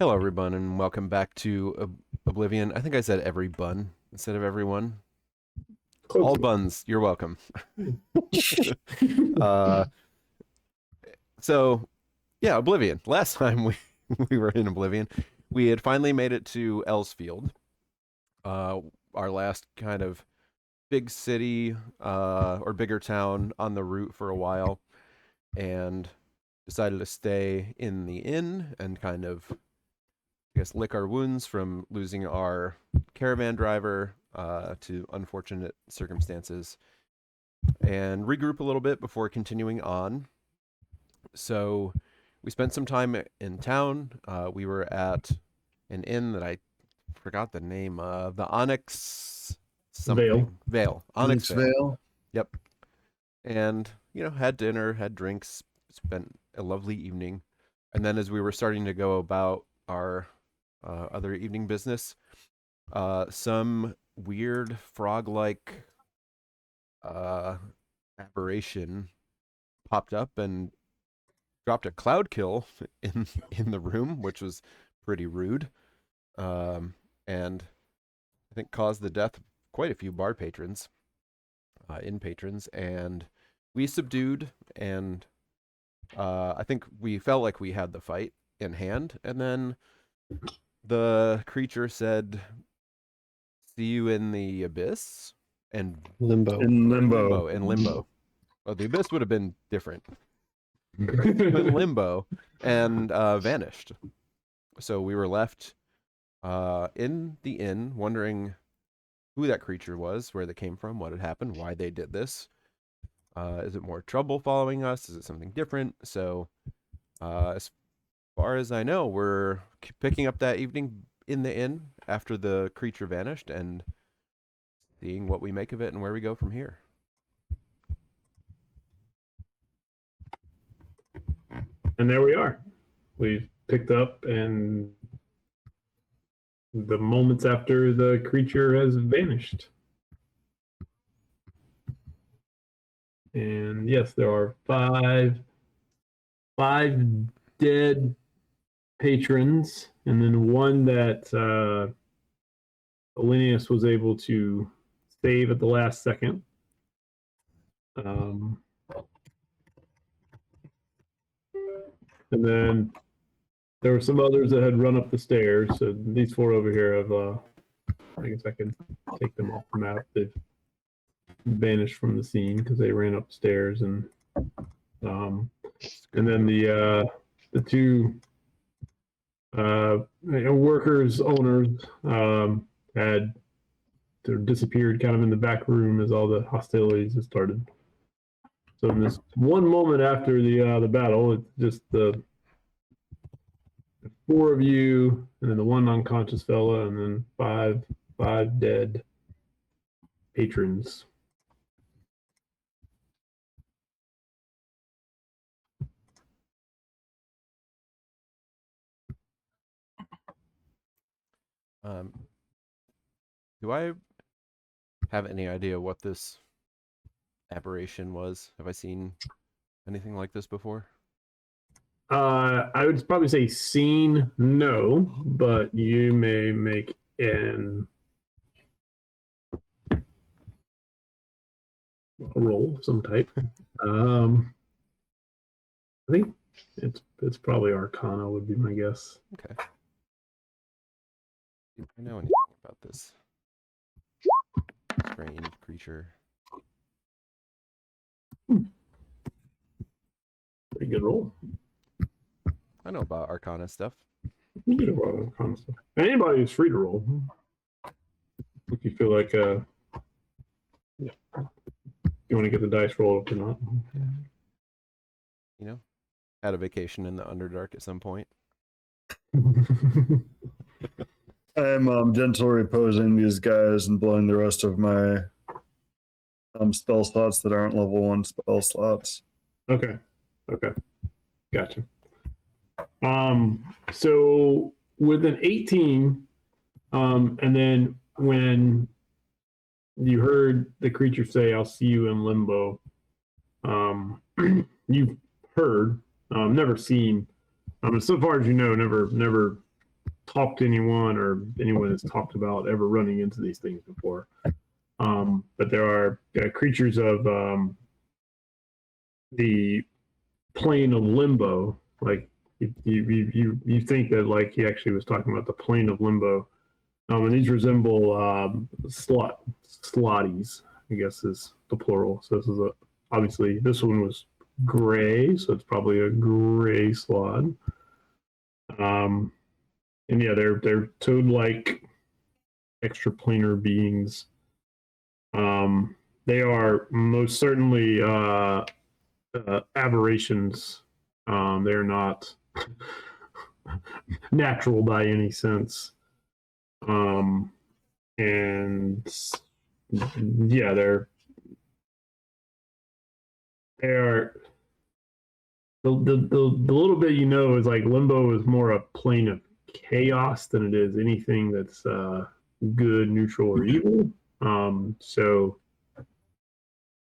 Hello, everyone, and welcome back to Oblivion. I think I said every bun instead of everyone. Close All enough. buns, you're welcome. uh, so, yeah, Oblivion. Last time we we were in Oblivion, we had finally made it to Ellsfield, uh, our last kind of big city or bigger town on the route for a while, and decided to stay in the inn and kind of lick our wounds from losing our caravan driver to unfortunate circumstances and regroup a little bit before continuing on. So we spent some time in town. We were at an inn that I forgot the name of, the Onyx Veil. something. Vale. Onyx Onyx Vale. Vale. Yep. And, had dinner, had drinks, spent a lovely evening. And then as we were starting to go about our other evening business, some weird frog-like uh, aberration popped up and dropped a cloud kill in the room, which was pretty rude, and I think caused the death of quite a few bar patrons, inn patrons, and we subdued, and I think we felt like we had the fight in hand, and then the creature said, "See you in the abyss," and Limbo. In limbo. in limbo. Well, the abyss would have been different. In limbo and vanished. So we were left in the inn, wondering who that creature was, where they came from, what had happened, why they did this. Is it more trouble following us? Is it something different? So, as far as I know, we're picking up that evening in the inn after the creature vanished and seeing what we make of it and where we go from here. And there we are. We've picked up, and the moments after the creature has vanished. And yes, there are five dead patrons, and then one that Ollenius was able to save at the last second. And then there were some others that had run up the stairs. So these four over here have, I guess I can take them off the map. They've vanished from the scene because they ran upstairs, and then the two workers owners had disappeared kind of in the back room as all the hostilities had started. So in this one moment after the battle, it's just the four of you, and then the one unconscious fella, and then five dead patrons. Do I have any idea what this aberration was? Have I seen anything like this before? I would probably say seen, no, but you may make an a roll of some type. I think it's probably Arcana would be my guess. Okay. Do I know anything about this strange creature? Pretty good roll. I know about Arcana stuff. You did a lot of Arcana stuff. Anybody is free to roll. If you feel like yeah, you want to get the dice rolled up or not. Had a vacation in the Underdark at some point. I'm gentle reposing these guys and blowing the rest of my spell slots that aren't level 1 spell slots. Okay. Gotcha. So with an 18, and then when you heard the creature say, "I'll see you in limbo," you've heard, never seen, so far as you know, never talked to anyone or anyone has talked about ever running into these things before. But there are creatures of the plane of limbo. Like you think that like he actually was talking about the plane of limbo. And these resemble slotties, I guess is the plural. So this is obviously this one was gray, so it's probably a gray slot. And yeah, they're toad-like extraplanar beings. They are most certainly aberrations. They're not natural by any sense. And yeah, they are the little bit you know is like limbo is more a plane of chaos than it is anything that's good, neutral, or evil. So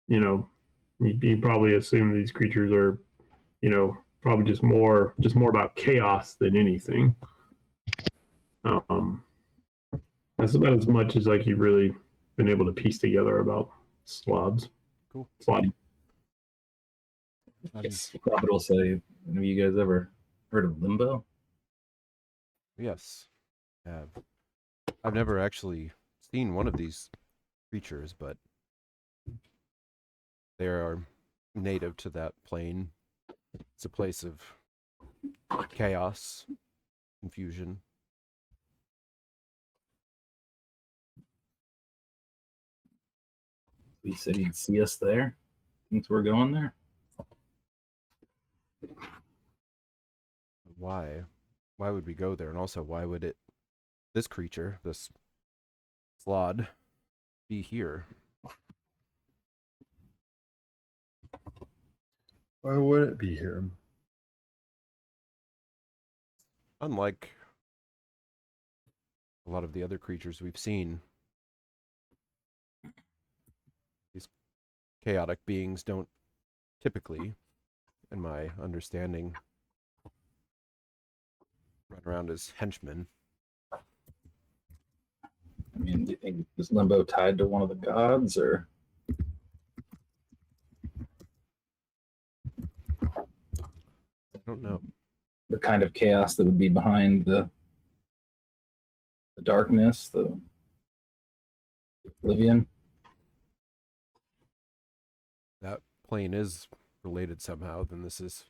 you know, you probably assume these creatures are, you know, probably just more about chaos than anything. That's about as much as like you've really been able to piece together about slobs. Cool. Slobby. Yes, Robert will say, have you guys ever heard of limbo? Yes, I've never actually seen one of these creatures, but they are native to that plane. It's a place of chaos, confusion. He said he'd see us there. Thinks we're going there. Why? Why would we go there? And also, why would this creature, this slod, be here? Why would it be here? Unlike a lot of the other creatures we've seen, these chaotic beings don't typically, in my understanding, run around as henchmen. I mean, do you think is limbo tied to one of the gods, or? I don't know. The kind of chaos that would be behind the darkness, the Oblivion. That plane is related somehow, then this is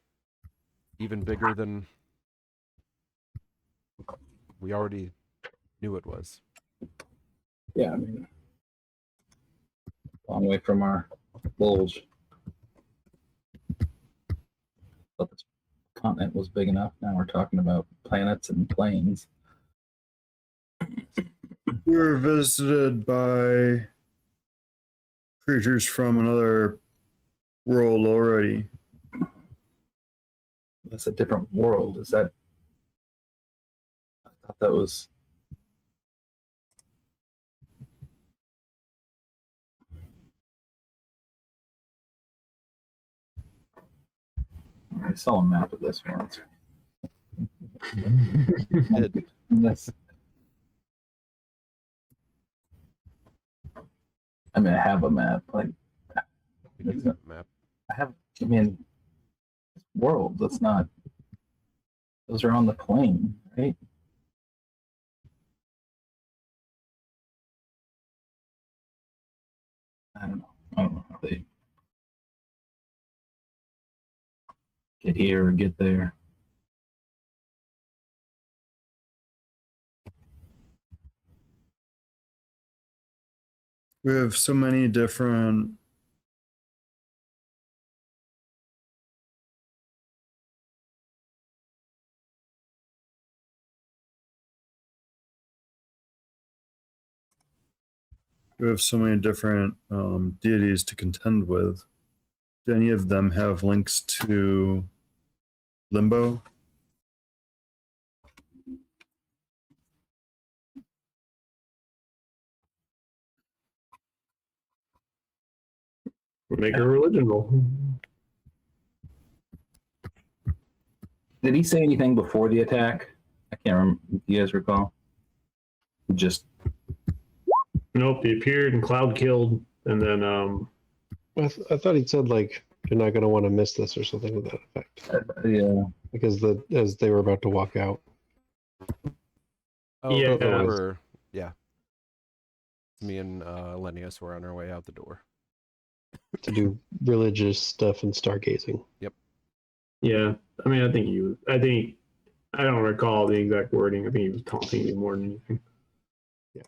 even bigger than we already knew it was. Yeah, I mean, long way from our bulge. But this continent was big enough. Now we're talking about planets and planes. We were visited by creatures from another world already. That's a different world. Is that? I thought that was. I saw a map of this once. Yes. I mean, I have a map. Like, Map. I have. I mean, world. That's not. Those are on the plane, right? I don't know. I don't know how they get here or get there. We have so many different deities to contend with. Do any of them have links to Limbo? Make a religion roll. Did he say anything before the attack? I can't remember. Do you guys recall? Just Nope, he appeared and Cloud killed, and then I thought he said like you're not going to want to miss this or something to that effect. yeah. Because as they were about to walk out. Oh, Yeah. yeah. Me and Ollenius were on our way out the door. To do religious stuff and stargazing. yeah. I mean, I don't recall the exact wording. I think he was taunting me more than anything. Yeah.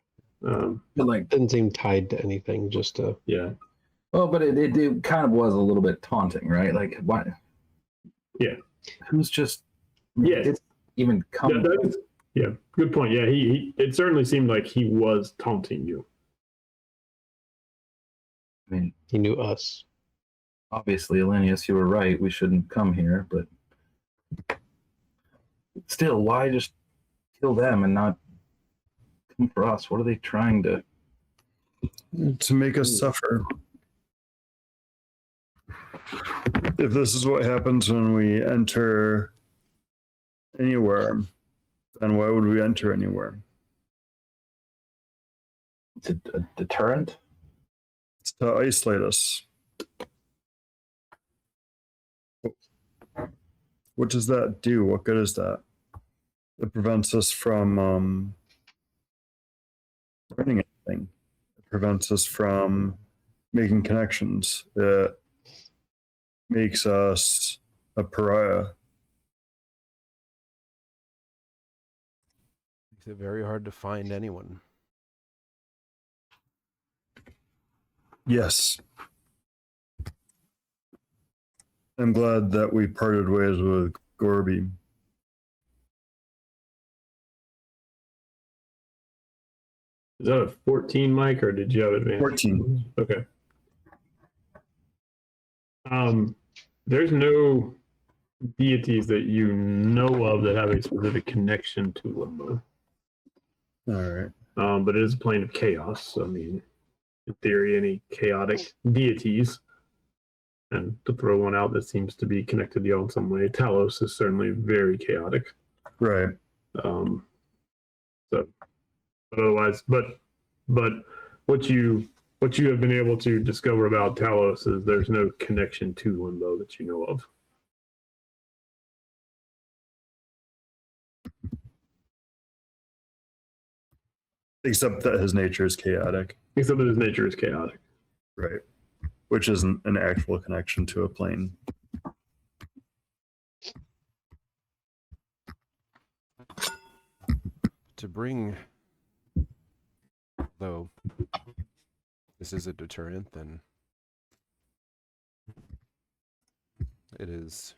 But like, Didn't seem tied to anything, just Yeah. well, but it kind of was a little bit taunting, right? Like, what? Yeah. Who's just? Yeah. It's even come. Yeah. Good point. Yeah. He it certainly seemed like he was taunting you. I mean, he knew us. obviously, Ollenius, you were right. We shouldn't come here, but still, why just kill them and not come for us? What are they trying to? To make us suffer. If this is what happens when we enter anywhere, then why would we enter anywhere? It's a deterrent. It's to isolate us. What does that do? What good is that? It prevents us from learning anything. It prevents us from making connections. It makes us a pariah. Makes it very hard to find anyone. Yes. I'm glad that we parted ways with Gorby. Is that a 14 mic or did you have advantage? 14. Okay. There's no deities that you know of that have a specific connection to Limbo. All right. But it is a plane of chaos. So, I mean, in theory, any chaotic deities. And to throw one out that seems to be connected to you in some way, Talos is certainly very chaotic. Right. So, but otherwise, but what you have been able to discover about Talos is there's no connection to Limbo that you know of. Except that his nature is chaotic. Except that his nature is chaotic. Right. Which isn't an actual connection to a plane. To bring, though, this is a deterrent, then it is.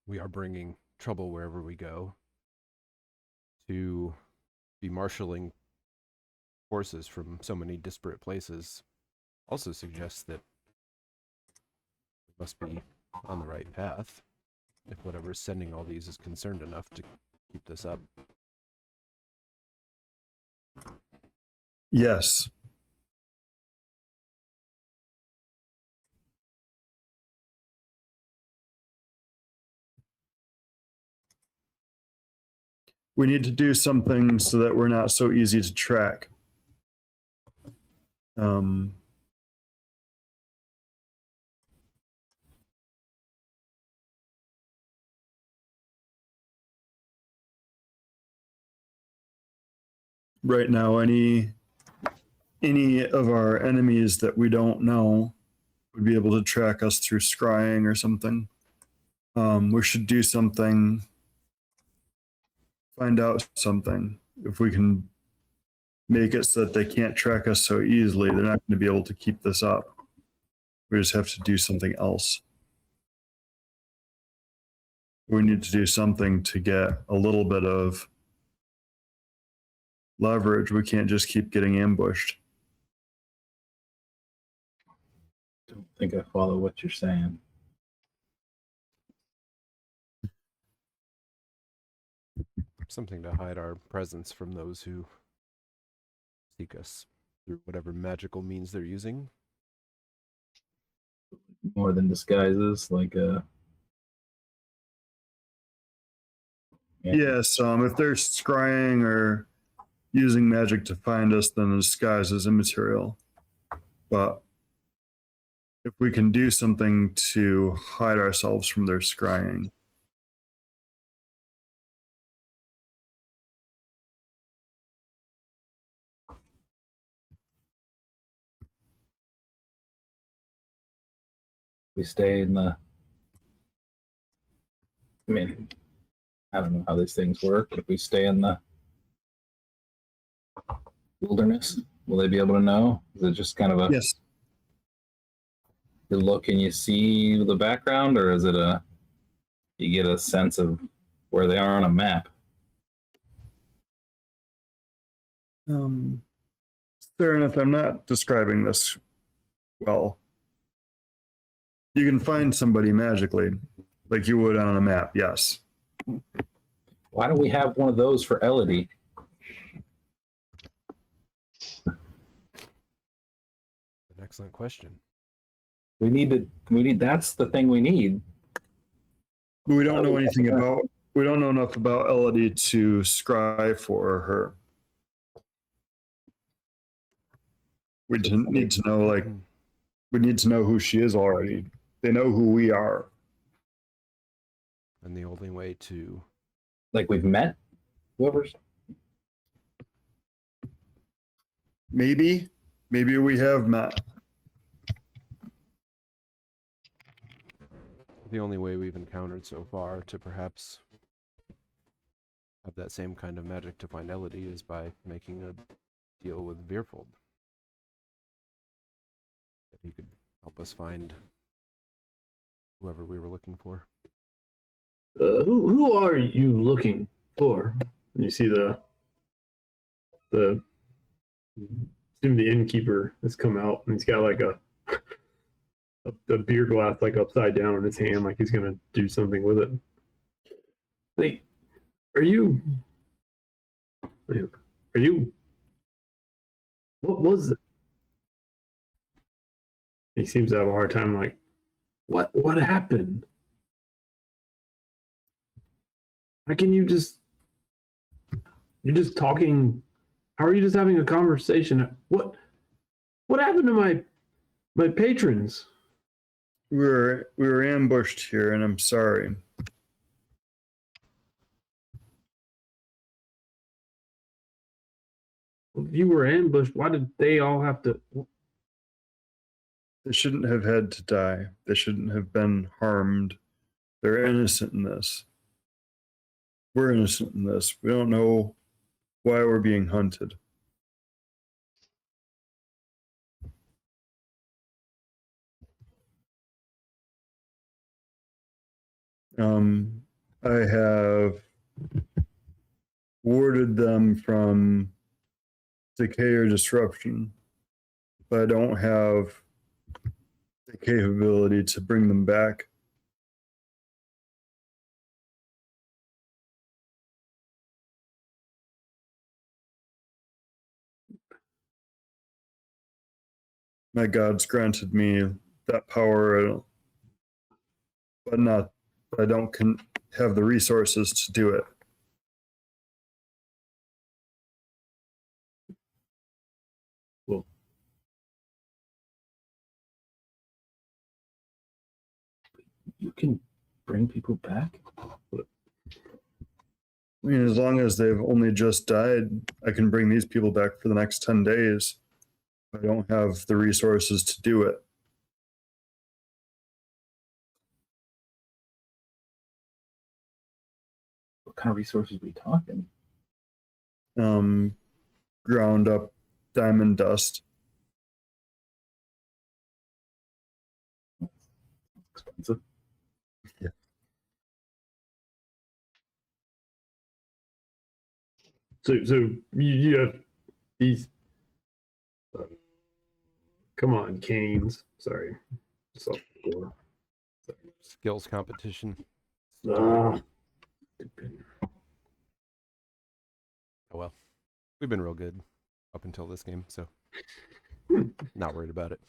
We are bringing trouble wherever we go. To be marshaling forces from so many disparate places also suggests that we must be on the right path if whatever's sending all these is concerned enough to keep this up. Yes. We need to do something so that we're not so easy to track. Right now, any of our enemies that we don't know would be able to track us through scrying or something. We should do something, find out something. If we can make it so that they can't track us so easily, they're not going to be able to keep this up. We just have to do something else. We need to do something to get a little bit of leverage. We can't just keep getting ambushed. Don't think I follow what you're saying. Something to hide our presence from those who seek us through whatever magical means they're using. More than disguises, like Yes, if they're scrying or using magic to find us, then the disguise is immaterial. But if we can do something to hide ourselves from their scrying, We stay in the. I mean, I don't know how these things work, but if we stay in the wilderness, will they be able to know? Is it just kind of a yes, you look and you see the background, or is it a you get a sense of where they are on a map? fair enough. I'm not describing this well. You can find somebody magically, like you would on a map. Yes. Why don't we have one of those for Elodie? An excellent question. We need that's the thing we need. But we don't know anything about. We don't know enough about Elodie to scry for her. We didn't need to know, like, we need to know who she is already. They know who we are. And the only way to Like we've met whoever's Maybe we have met. the only way we've encountered so far to perhaps have that same kind of magic to find Elodie is by making a deal with Veerfold. That he could help us find whoever we were looking for. Who are you looking for? And you see the innkeeper has come out, and he's got like a beer glass like upside down in his hand, like he's gonna do something with it. Like, are you? What was it? He seems to have a hard time. Like, what happened? How can you just? You're just talking. How are you just having a conversation? What happened to my patrons? We were ambushed here, and I'm sorry. If you were ambushed, why did they all have to? They shouldn't have had to die. They shouldn't have been harmed. They're innocent in this. We're innocent in this. We don't know why we're being hunted. I have warded them from decay or disruption, but I don't have the capability to bring them back. My gods granted me that power, but I don't have the resources to do it. Well, you can bring people back. I mean, as long as they've only just died, I can bring these people back for the next 10 days. I don't have the resources to do it. What kind of resources are we talking? Ground up diamond dust. Expensive. Yeah. So you have these. Come on, Canes. Sorry. Sorry. Skills competition. Ah. Oh well. We've been real good up until this game, so not worried about it.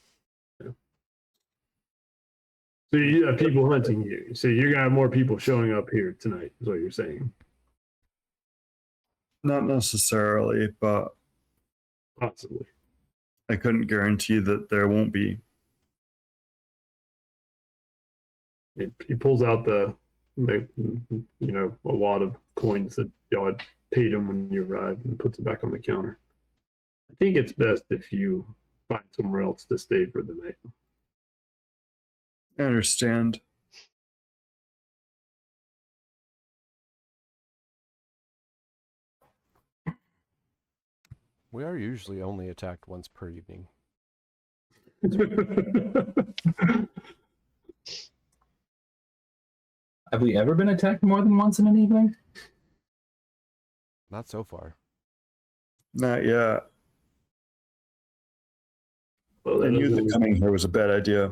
So you have people hunting you. So you're gonna have more people showing up here tonight, is what you're saying. Not necessarily, but Possibly. I couldn't guarantee that there won't be. He pulls out a lot of coins that y'all had paid him when you arrived and puts it back on the counter. I think it's best if you find somewhere else to stay for the night. I understand. We are usually only attacked once per evening. Have we ever been attacked more than once in an evening? Not so far. Not yet. Well, I that knew that coming here was a bad idea.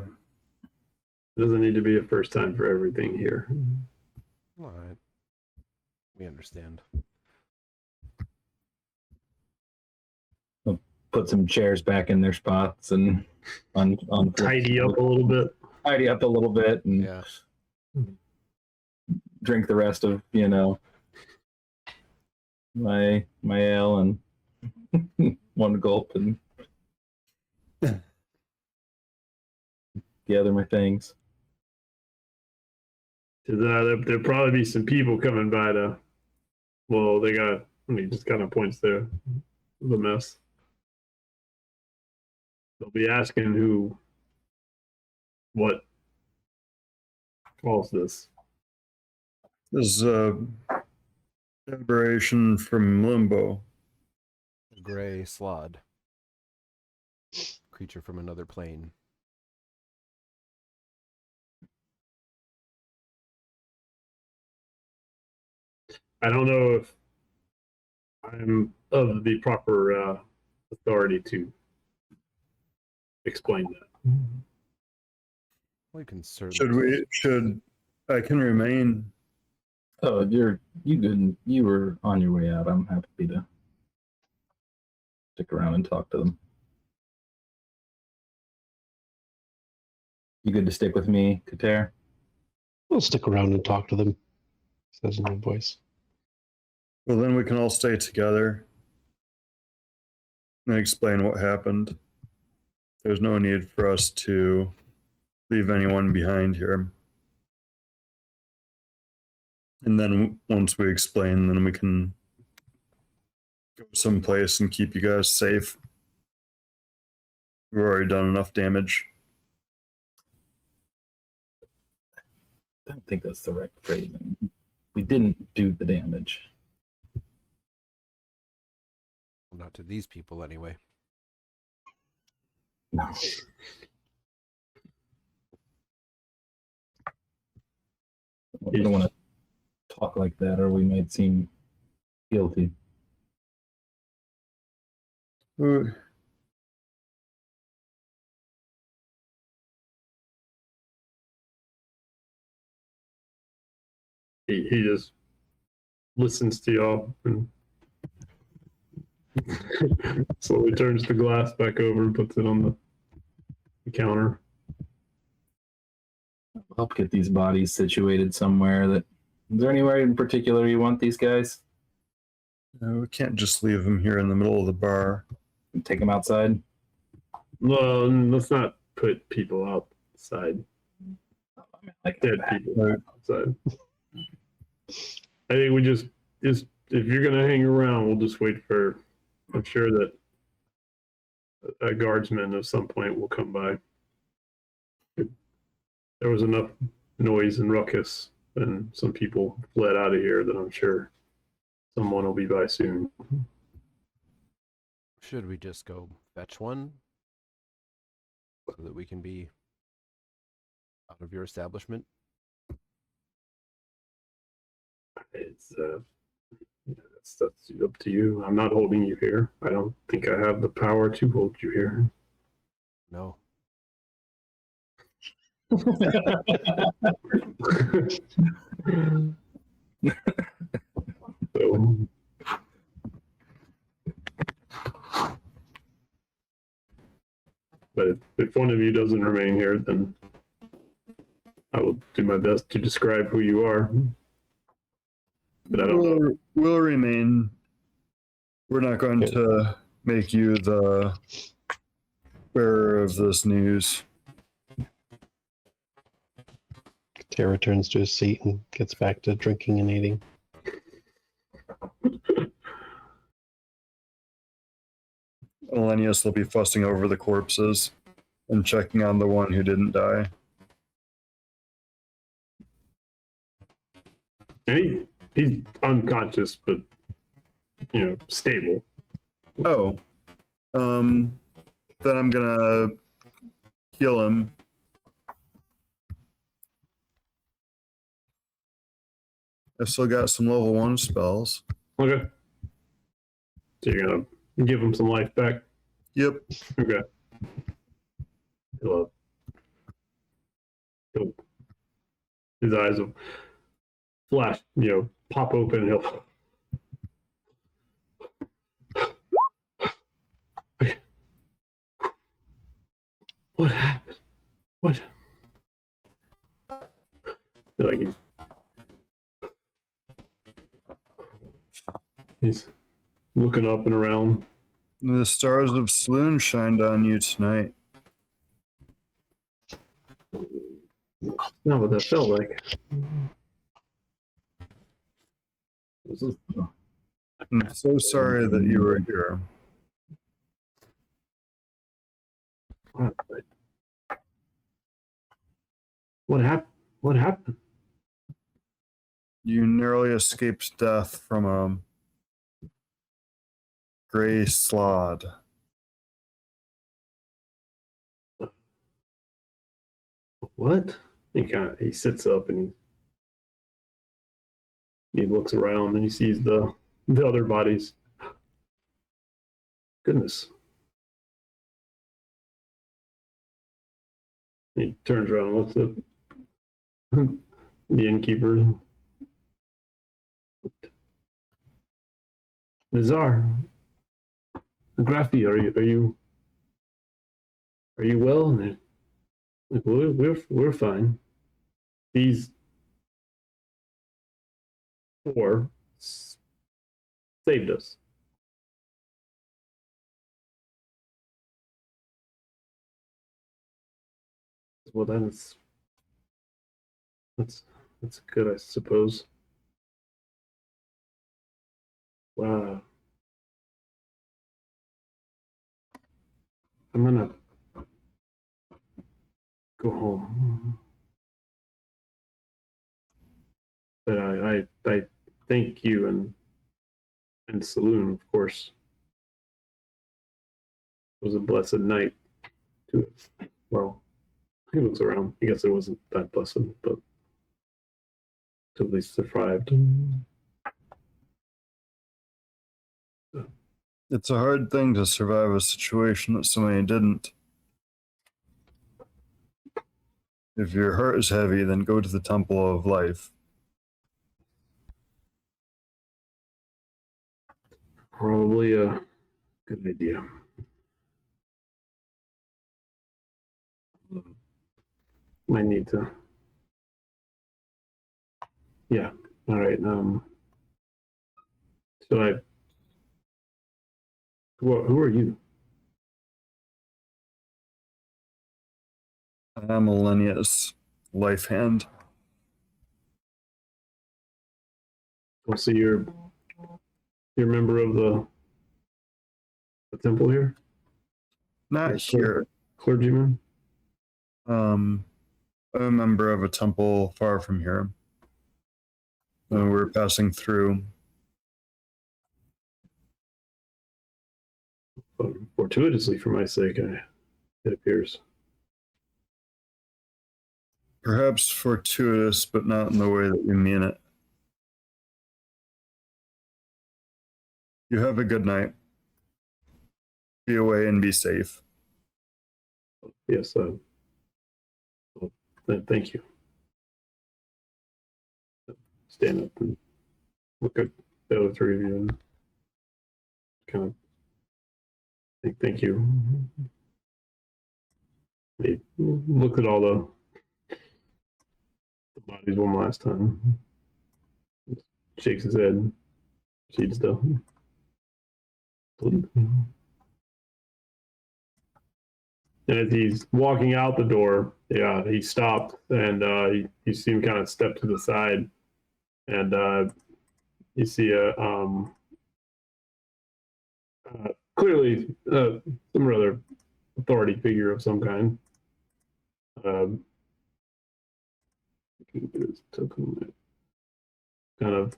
doesn't need to be a first time for everything here. All right. We understand. Put some chairs back in their spots and on Tidy up a little bit. tidy up a little bit and Yeah. drink the rest of my ale and one gulp and gather my things. There'll probably be some people coming by to. Well, they got. He just kind of points there, the mess. They'll be asking what caused this. This is a aberration from limbo. A gray slod. Creature from another plane. I don't know if I'm of the proper authority to explain that. We can certainly. Should I can remain? Oh, you were on your way out. I'm happy to stick around and talk to them. You good to stick with me, Kater? We'll stick around and talk to them, says in a voice. Well, then we can all stay together and explain what happened. There's no need for us to leave anyone behind here. And then once we explain, then we can go someplace and keep you guys safe. We've already done enough damage. I don't think that's the right phrasing. We didn't do the damage. Well, not to these people, anyway. No. We don't want to talk like that, or we might seem guilty. He just listens to y'all and slowly turns the glass back over and puts it on the counter. I'll help get these bodies situated somewhere. Is there anywhere in particular you want these guys? We can't just leave them here in the middle of the bar. Take them outside? Well, let's not put people outside. Like Dead people outside. I think we just if you're gonna hang around, we'll just wait for. I'm sure that a guardsman at some point will come by. There was enough noise and ruckus, and some people fled out of here that I'm sure someone will be by soon. Should we just go fetch one so that we can be out of your establishment? It's that's up to you. I'm not holding you here. I don't think I have the power to hold you here. No. So, but if one of you doesn't remain here, then I will do my best to describe who you are. But I don't know. We'll remain. We're not going Okay. to make you the bearer of this news. Tear returns to his seat and gets back to drinking and eating. Ollenius will be fussing over the corpses and checking on the one who didn't die. And he's unconscious, but stable. Oh, then I'm gonna heal him. I've still got some level 1 spells. Okay. So you're gonna give him some life back. Yep. Okay. He'll his eyes will flash, pop open. He'll. What happened? What? Like he's looking up and around. The stars of Saloon shined on you tonight. Not what that felt like. I'm so sorry that you were here. What happened? What happened? You narrowly escaped death from a gray slod. What? He sits up and he looks around and he sees the other bodies. Goodness. He turns around and looks at the innkeeper. Nazar, Graffi, are you well? And they're like, we're fine. These four saved us. Well, then that's good, I suppose. Wow. I'm gonna go home. But I thank you and Saloon, of course. It was a blessed night. Well, he looks around. I guess it wasn't that blessed, but at least survived. It's a hard thing to survive a situation that somebody didn't. If your heart is heavy, then go to the Temple of Life. Probably a good idea. Might need to. Yeah. All right. So who are you? I'm Ollenius, Life Hand. Well, so you're a member of the temple here? Not here. Clergyman? I'm a member of a temple far from here. We're passing through. Fortuitously, for my sake, it appears. Perhaps fortuitous, but not in the way that you mean it. You have a good night. Be away and be safe. Yes. Thank you. Stand up and look at the other three of you and kind of thank you. He looked at all the bodies one last time. Shakes his head. Proceeds to And as he's walking out the door, yeah, he stopped and you see him kind of step to the side, and you see a clearly some other authority figure of some kind. Kind of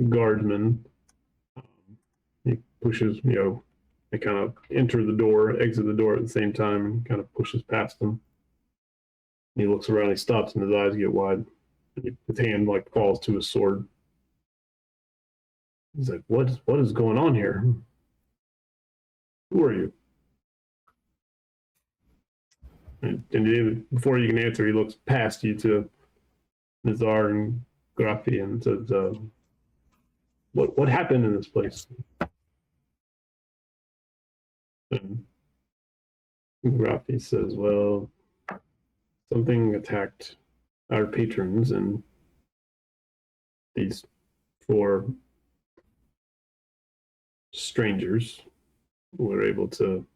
guardsman. He pushes, they kind of enter the door, exit the door at the same time, and kind of pushes past them. He looks around, he stops, and his eyes get wide. His hand like falls to his sword. He's like, "What is going on here? Who are you?" And before you can answer, he looks past you to Nazar and Graffi and says, "What happened in this place?" And Graffi says, "Well, something attacked our patrons, and these 4 strangers were able to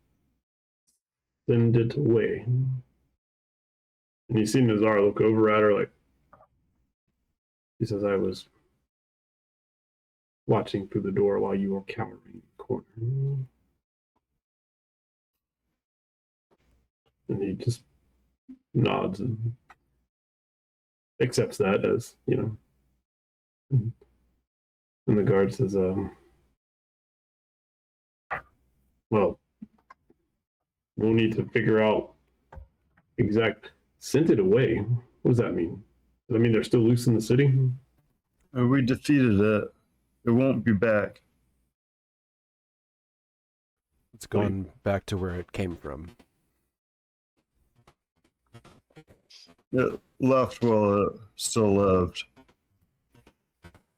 send it away." And you see Nazar look over at her like, he says, "I was watching through the door while you were cowering in the corner." And he just nods and accepts that as, And the guard says, "Well, we'll need to figure out exact sent it away. What does that mean? Does that mean they're still loose in the city?" We defeated it. It won't be back. It's gone back to where it came from. It left while it still lived.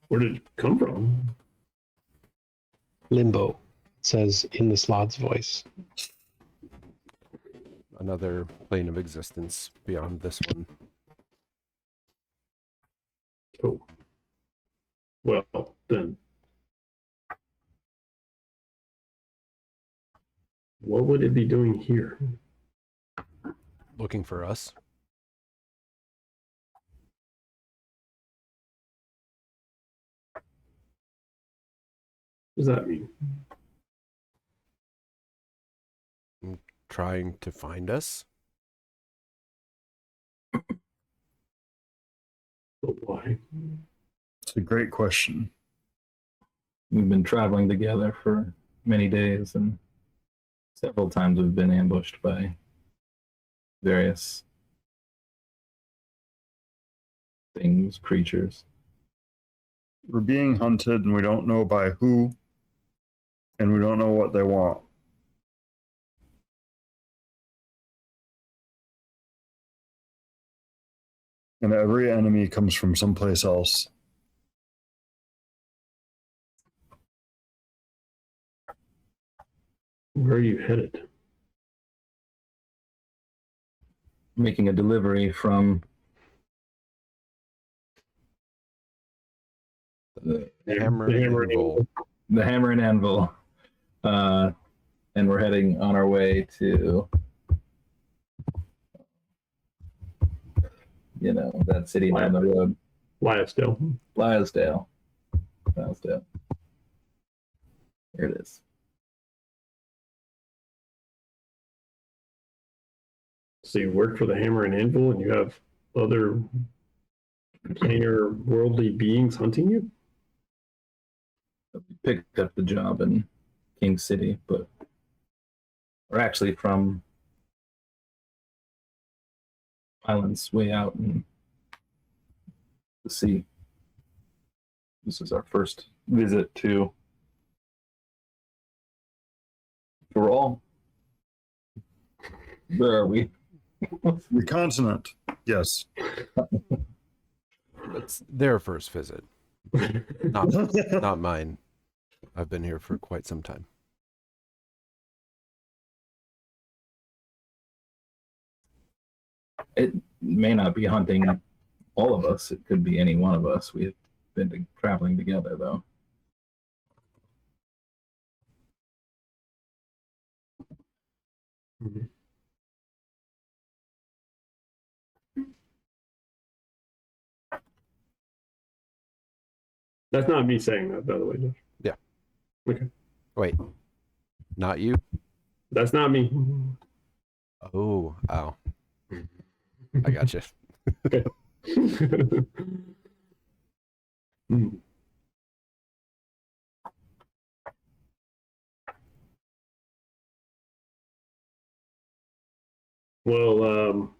Where did it come from? Limbo, it says in the Slod's voice. Another plane of existence beyond this one. Oh. Well, then. What would it be doing here? Looking for us. What does that mean? Trying to find us. But why? It's a great question. We've been traveling together for many days, and several times we've been ambushed by various things, creatures. We're being hunted and we don't know by who, and we don't know what they want. And every enemy comes from someplace else. Where are you headed? Making a delivery from The hammer and anvil. the Hammer and Anvil, and we're heading on our way to, that city down the road, Lysdale. Lysdale. Here it is. So you work for the Hammer and Anvil, and you have other planar worldly beings hunting you? We picked up the job in King City, but we're actually from islands way out in the sea. This is our first visit to Thrall. Where are we? The continent, yes. It's their first visit. Not mine. I've been here for quite some time. It may not be hunting all of us. It could be any one of us. We've been traveling together, though. Mhm. That's not me saying that, by the way, Josh. Yeah. Okay. Wait, not you? That's not me. Oh, oh, I got you. Okay. Hmm. Well,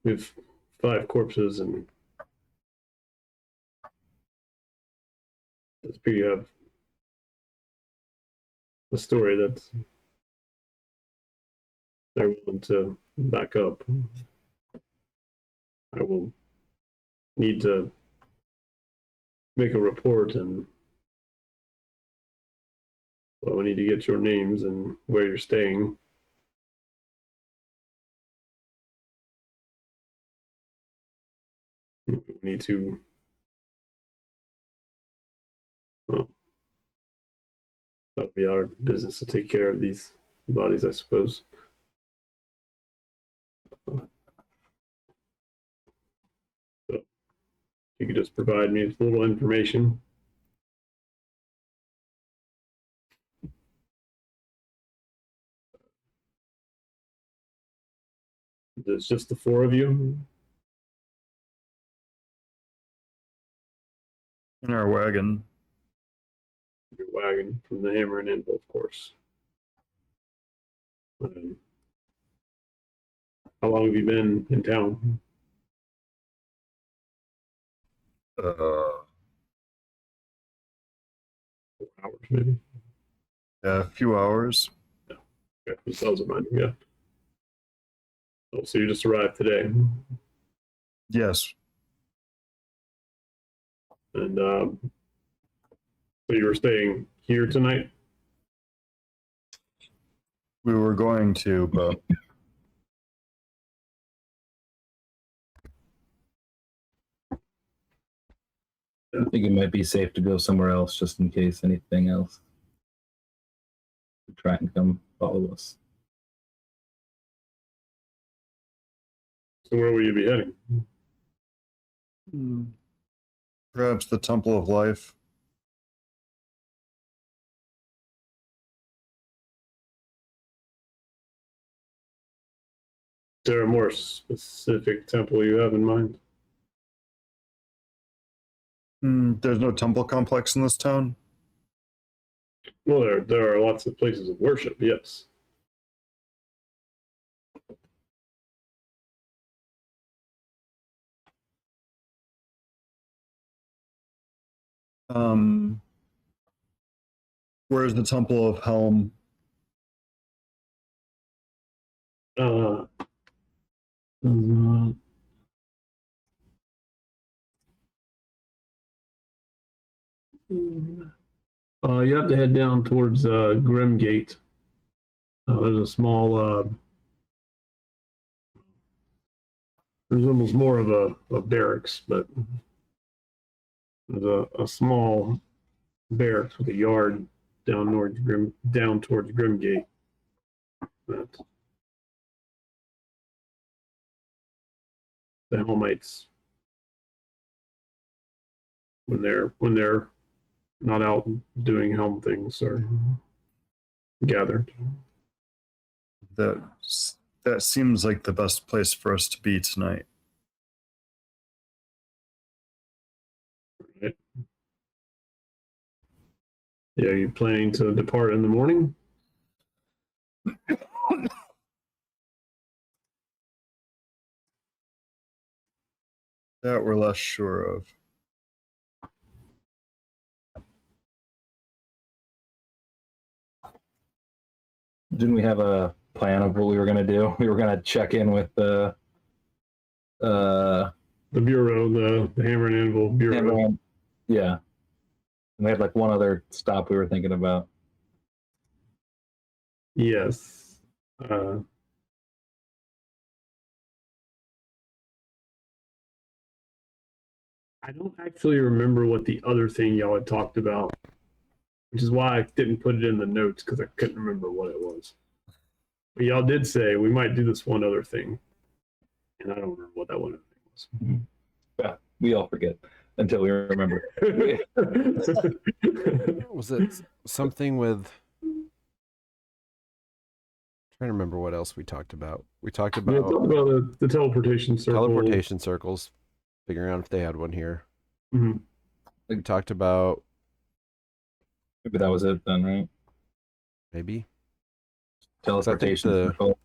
we have 5 corpses, and let's you have a story that they're willing to back up. I will need to make a report, and well, we need to get your names and where you're staying. We need to, well, that'll be our business to take care of these bodies, I suppose. So you could just provide me with a little information. It's just the 4 of you. In our wagon. Your wagon from the Hammer and Anvil, of course. How long have you been in town? Uh, 4 hours, maybe. a few hours. Okay, this was mine. Yeah. Oh, so you just arrived today, Yes, and so you were staying here tonight. we were going to, but I think it might be safe to go somewhere else just in case anything else. Try and come follow us. So where will you be heading? perhaps the Temple of Life. Is there a more specific temple you have in mind? There's no temple complex in this town. Well, there are lots of places of worship. Yes. Where's the Temple of Helm? Uh, you have to head down towards Grimgate. There's a small, there's almost more of a barracks, but there's a small barracks with a yard down towards Grimgate. That the Helmites, when they're not out doing helm things, are gathered. That seems like the best place for us to be tonight. Right. Yeah, are you planning to depart in the morning? That we're less sure of. Didn't we have a plan of what we were going to do? We were going to check in with the The bureau, the Hammer and Anvil bureau. everyone. Yeah. And we had like one other stop we were thinking about. Yes. I don't actually remember what the other thing y'all had talked about which is why I didn't put it in the notes because I couldn't remember what it was. But y'all did say we might do this one other thing, and I don't remember what that one other thing Yeah, we all forget until we remember. was. Was it something with? Trying to remember what else we talked about. We talked Yeah, about talk about the teleportation circle. teleportation circles, figuring out if they had one here. Mhm. We talked about Maybe that was it then, right? maybe Teleportation the- circle.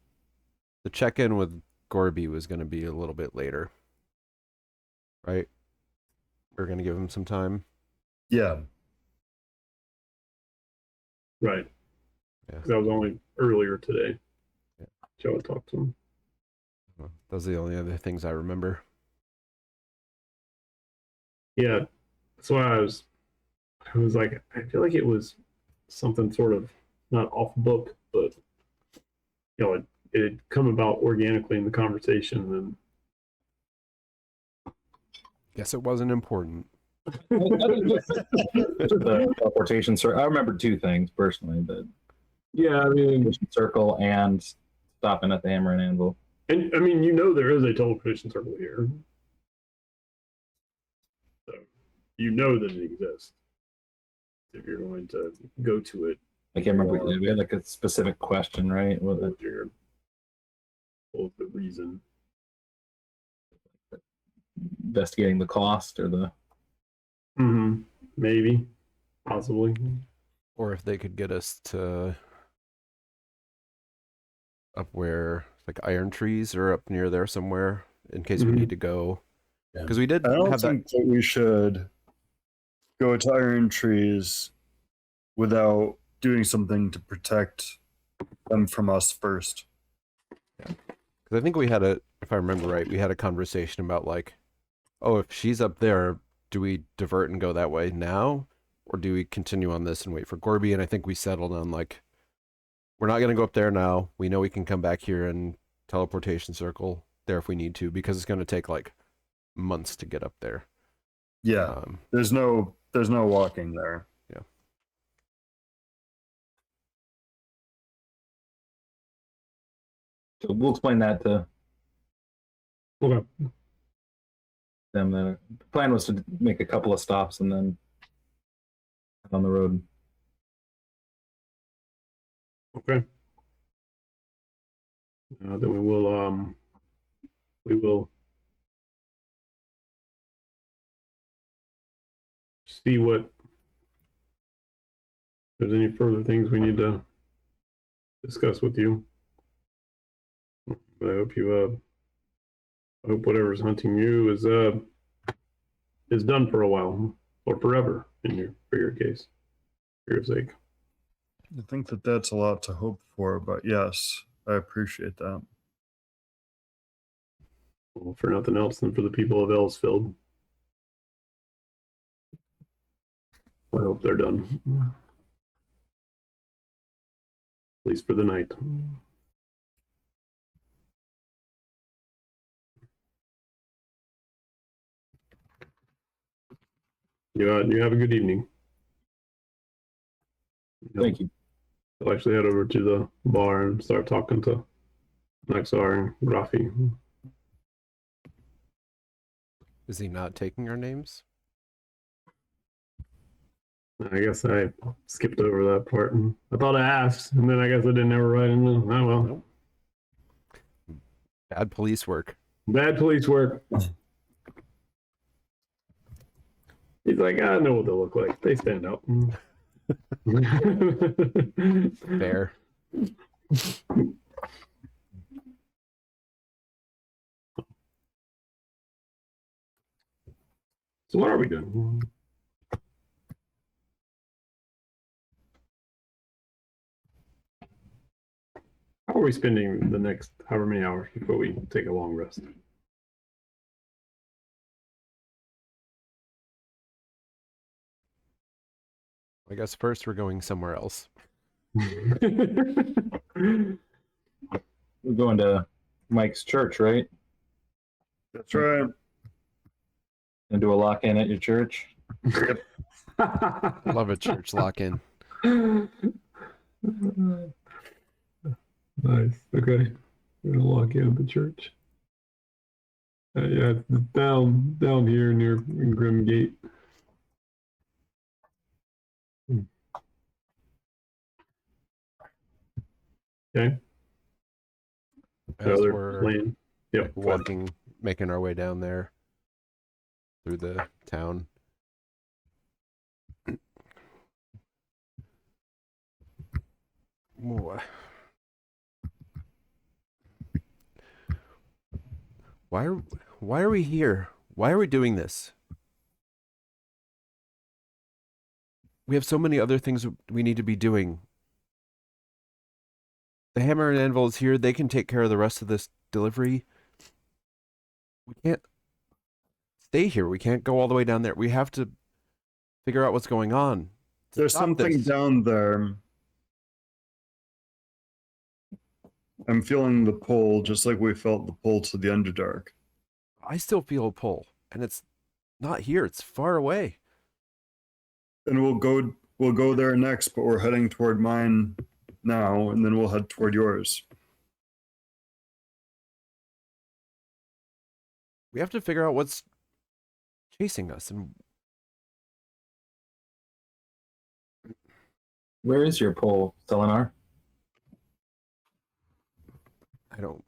the check-in with Gorby was going to be a little bit later, right? We're going to give him some time. Yeah. Right. Yeah. That was only earlier today. Yeah. Joe had talked to him. Those are the only other things I remember. Yeah, that's why I was like, I feel like it was something sort of not off book, but it had come about organically in the conversation. And Guess it wasn't important. The teleportation circle. I remember two things personally: the yeah, I mean, teleportation circle and stopping at the Hammer and Anvil. and I mean, there is a teleportation circle here, so that it exists. If you're going to go to it, I can't remember. We had like a specific question, right? What what the reason. investigating the cost or the Mm-hmm. Maybe, possibly. Or if they could get us to up where like Iron Trees or up near there somewhere in case we Mhm. need to go. Yeah. Because we did I don't have that. think that we should go to Iron Trees without doing something to protect them from us first. Because I think we had if I remember right, we had a conversation about like, oh, if she's up there, do we divert and go that way now? Or do we continue on this and wait for Gorby? And I think we settled on like, we're not going to go up there now. We know we can come back here and teleportation circle there if we need to, because it's going to take like months to get up there. Yeah. There's no walking there. Yeah. so we'll explain that to Okay. them. The plan was to make a couple of stops and then on the road. Okay. Then we will see what if there's any further things we need to discuss with you. But I hope I hope whatever's hunting you is done for a while or forever for your case, for your sake. I think that that's a lot to hope for, but yes, I appreciate that. Well, for nothing else than for the people of Ellsfield. I hope they're done. At least for the night. You have a good evening. Thank you. I'll actually head over to the bar and start talking to Naxar and Rafi. Is he not taking our names? I guess I skipped over that part. I thought I asked, and then I guess I didn't ever write in. Oh well. Nope. Bad police work. Bad police work. He's like, I know what they look like. They stand out. Fair. So what are we doing? How are we spending the next however many hours before we take a long rest? I guess first we're going somewhere else. We're going to Mike's church, right? That's right. And do a lock in at your church. Love a church lock-in. Nice. Okay. We're gonna walk in at the church. Yeah, it's down here near Grim Gate. Okay. As Other we're plan. Yep. go ahead. walking, making our way down there through the town. Wha- Why are why are we here? Why are we doing this? We have so many other things we need to be doing. The hammer and anvil is here. They can take care of the rest of this delivery. We can't stay here. We can't go all the way down there. We have to figure out what's going on. to There's stop something this. down there. I'm feeling the pull, just like we felt the pull to the Underdark. I still feel a pull, and it's not here. It's far away. And we'll go there next, but we're heading toward mine now, and then we'll head toward yours. We have to figure out what's chasing us, and Where is your pole, Selenar? I don't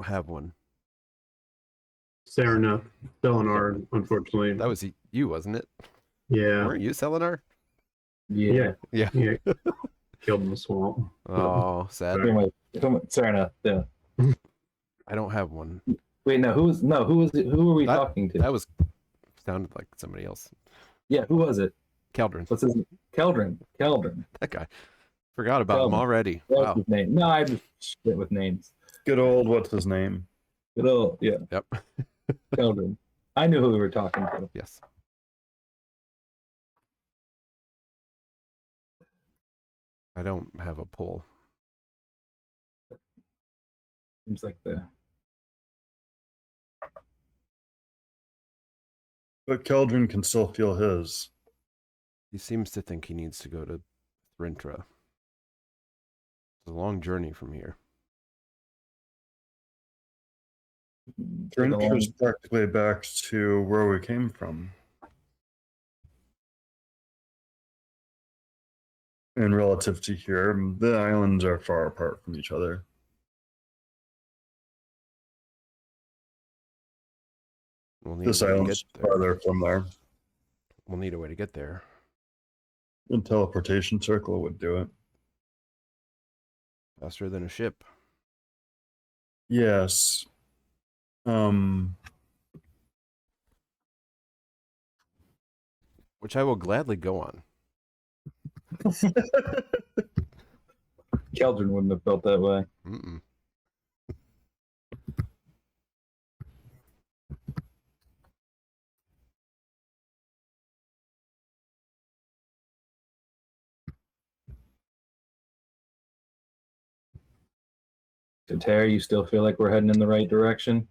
have one. Saranath, Delanar, unfortunately. That was you, wasn't it? Yeah. Weren't you, Selenar? Yeah. Yeah. Yeah. Killed in the swamp. Oh, sad. Saranath, yeah. I don't have one. Wait, no, who was it? Who were we That- talking to? That was sounded like somebody else. Yeah, who was it? Keldrin. What's his name? Keldrin. That guy. Forgot about him Keldrin. already. What's Wow. his name? No, I just shit with names. Good old, what's his name? Good old, yeah, Yep. Keldrin. I knew who we were talking to. Yes. I don't have a pull. Seems like the But Keldrin can still feel his. He seems to think he needs to go to Thrintra. It's a long journey from here. Drencher's practically back to where we came from. And relative to here, the islands are far apart from each other. We'll need This a way to island's get there. farther from there. We'll need a way to get there. A teleportation circle would do it. Faster than a ship. Yes. Which I will gladly go on. Keldrin wouldn't have felt that way. Mm-mm. So Terry, you still feel like we're heading in the right direction?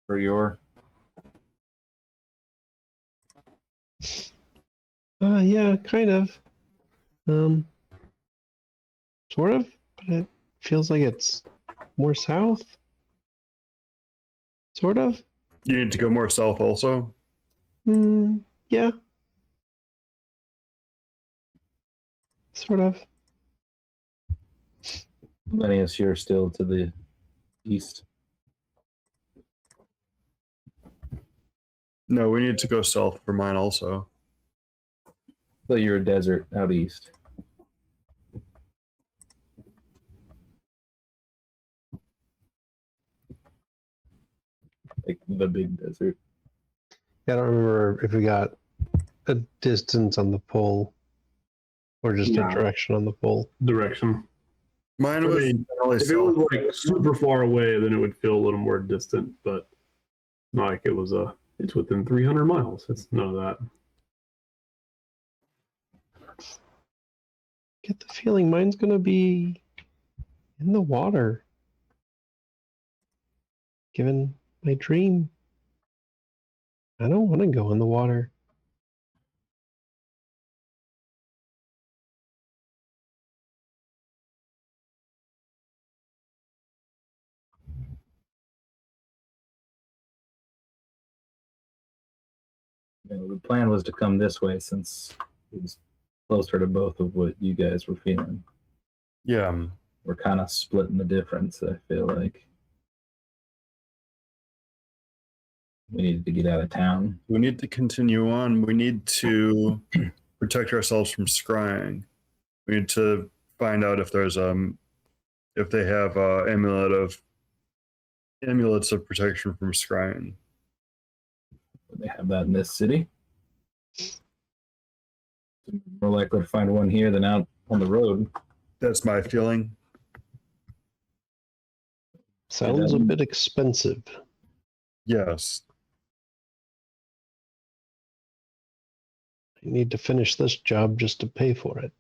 For your Yeah, kind of. Sort of, but it feels like it's more south. Sort of. You need to go more south also. Yeah. Sort of. Ollenius, you're still to the east. No, we need to go south for mine also. So you're a desert out east. Like the big desert. I don't remember if we got a distance on the pole or just No. a direction on the pole. Direction. Mine I was mean, generally If it south. was like super far away, then it would feel a little more distant, but not like it was it's within 300 miles. It's none of that. Get the feeling mine's gonna be in the water. Given my dream. I don't want to go in the water. The plan was to come this way since it was closer to both of what you guys were feeling. Yeah. We're kind of splitting the difference, I feel like. We needed to get out of town. We need to continue on. We need to protect ourselves from scrying. We need to find out if there's if they have amulets of protection from scrying. Do they have that in this city? More likely to find one here than out on the road. That's my feeling. Sounds a bit expensive. Yes. You need to finish this job just to pay for it.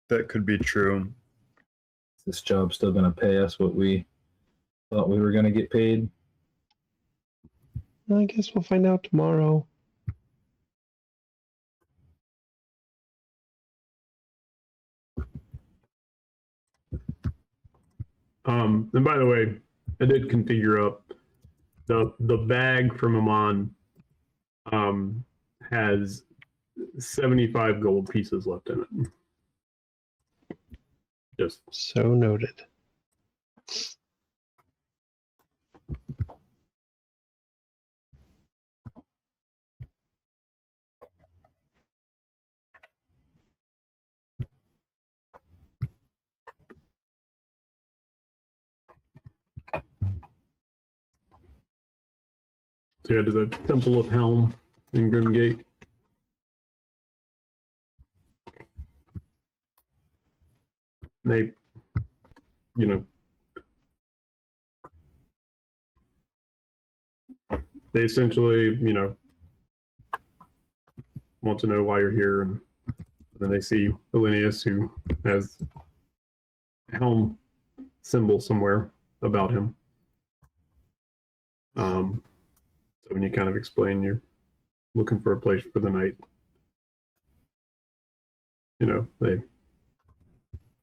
That could be true. Is this job still going to pay us what we thought we were going to get paid? I guess we'll find out tomorrow. And by the way, I did configure up the bag from Amon has 75 gold pieces left in it. Just So noted. to go to the Temple of Helm in Grimgate. They, you know, they essentially, you know, want to know why you're here, and then they see Ollenius, who has a helm symbol somewhere about him. So when you kind of explain you're looking for a place for the night, you know, they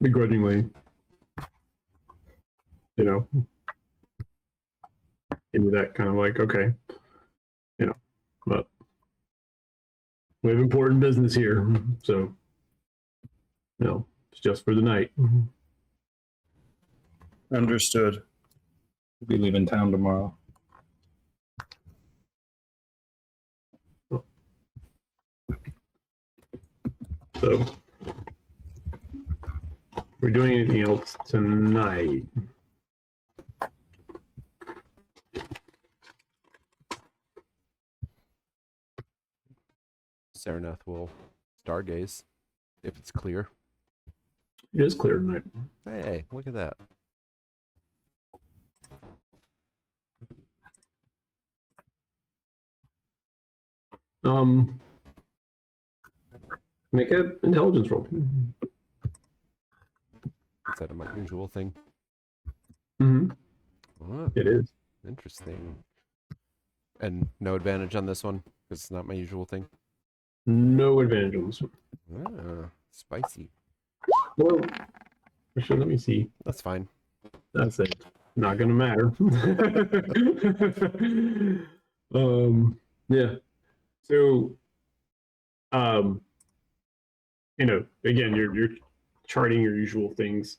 begrudgingly, you know, give you that kind of like, okay, you know, but we have important business here, so, you know, it's just for the night. Understood. We'll be leaving town tomorrow. So, we're doing anything else tonight? Saranath will stargaze if it's clear. It is clear tonight. Hey, look at that. Make an intelligence roll. Is that my usual thing? Mm-hmm. Oh, It is. interesting. And no advantage on this one because it's not my usual thing. No advantage on this one. Ah, spicy. Well, actually, let me see. That's fine. That's it. Not gonna matter. Yeah. So, you know, again, you're charting your usual things.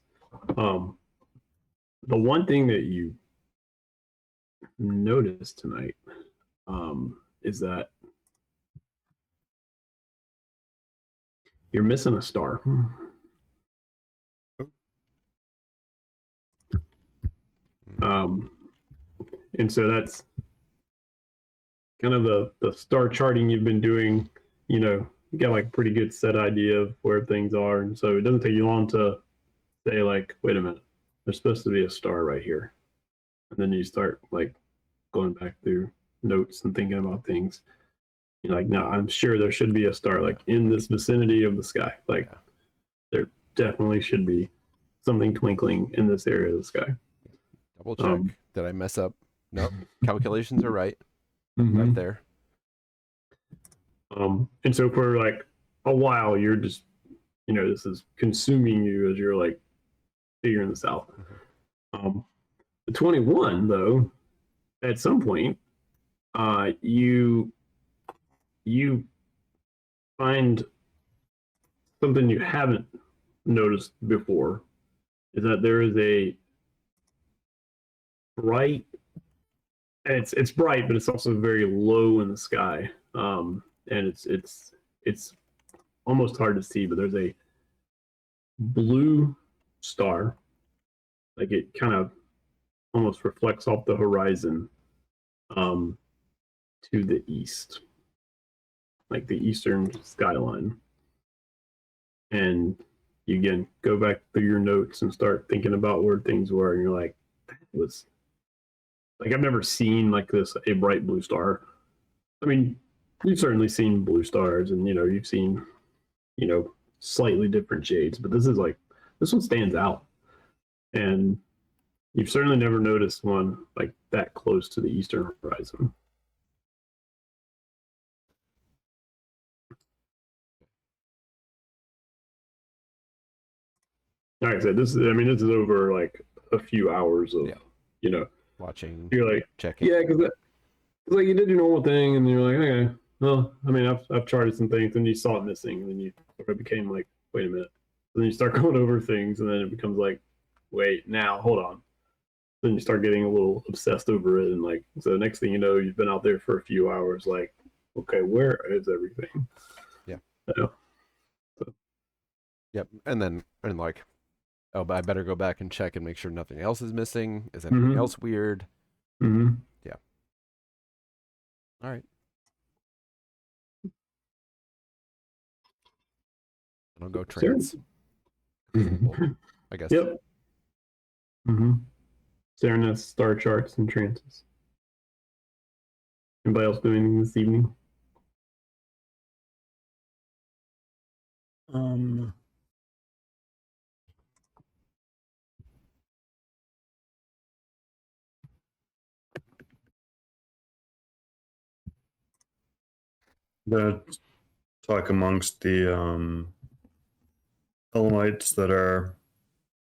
The one thing that you noticed tonight, is that you're missing a star. And so that's kind of the star charting you've been doing. You know, you got like a pretty good set idea of where things are, and so it doesn't take you long to say like, wait a minute, there's supposed to be a star right here, and then you start like going back through notes and thinking about things. You're like, no, I'm sure there should be a star like in this vicinity of the sky. Like, there definitely should be something twinkling in this area of the sky. Double check. Did I mess up? Nope. Calculations are right. Right there. And so for like a while, you're just, you know, this is consuming you as you're like figuring this out. The 21, though, at some point, You find something you haven't noticed before is that there is a bright, and it's bright, but it's also very low in the sky, and it's almost hard to see, but there's a blue star, like it kind of almost reflects off the horizon, to the east, like the eastern skyline. And you again go back through your notes and start thinking about where things were, and you're like, that was like, I've never seen like this, a bright blue star. I mean, you've certainly seen blue stars, and you've seen, slightly different shades, but this one stands out. And you've certainly never noticed one like that close to the eastern horizon. Like I said, this is over like a few hours of, Watching, you're like, checking. yeah, because like you did your normal thing, and you're like, okay, well, I mean, I've charted some things, and you saw it missing, and then it became like, wait a minute. Then you start going over things, and then it becomes like, wait, now hold on. Then you start getting a little obsessed over it, and like, so the next thing you know, you've been out there for a few hours, like, okay, where is everything? Yeah. So, Yep. And like, oh, but I better go back and check and make sure nothing else is missing. Is anything else weird? mm-hmm. Yeah. All right. I'll go trance. I guess. Yep. Mm-hmm. Staring at star charts and trances. Anybody else doing anything this evening? Gonna talk amongst the Elamites that are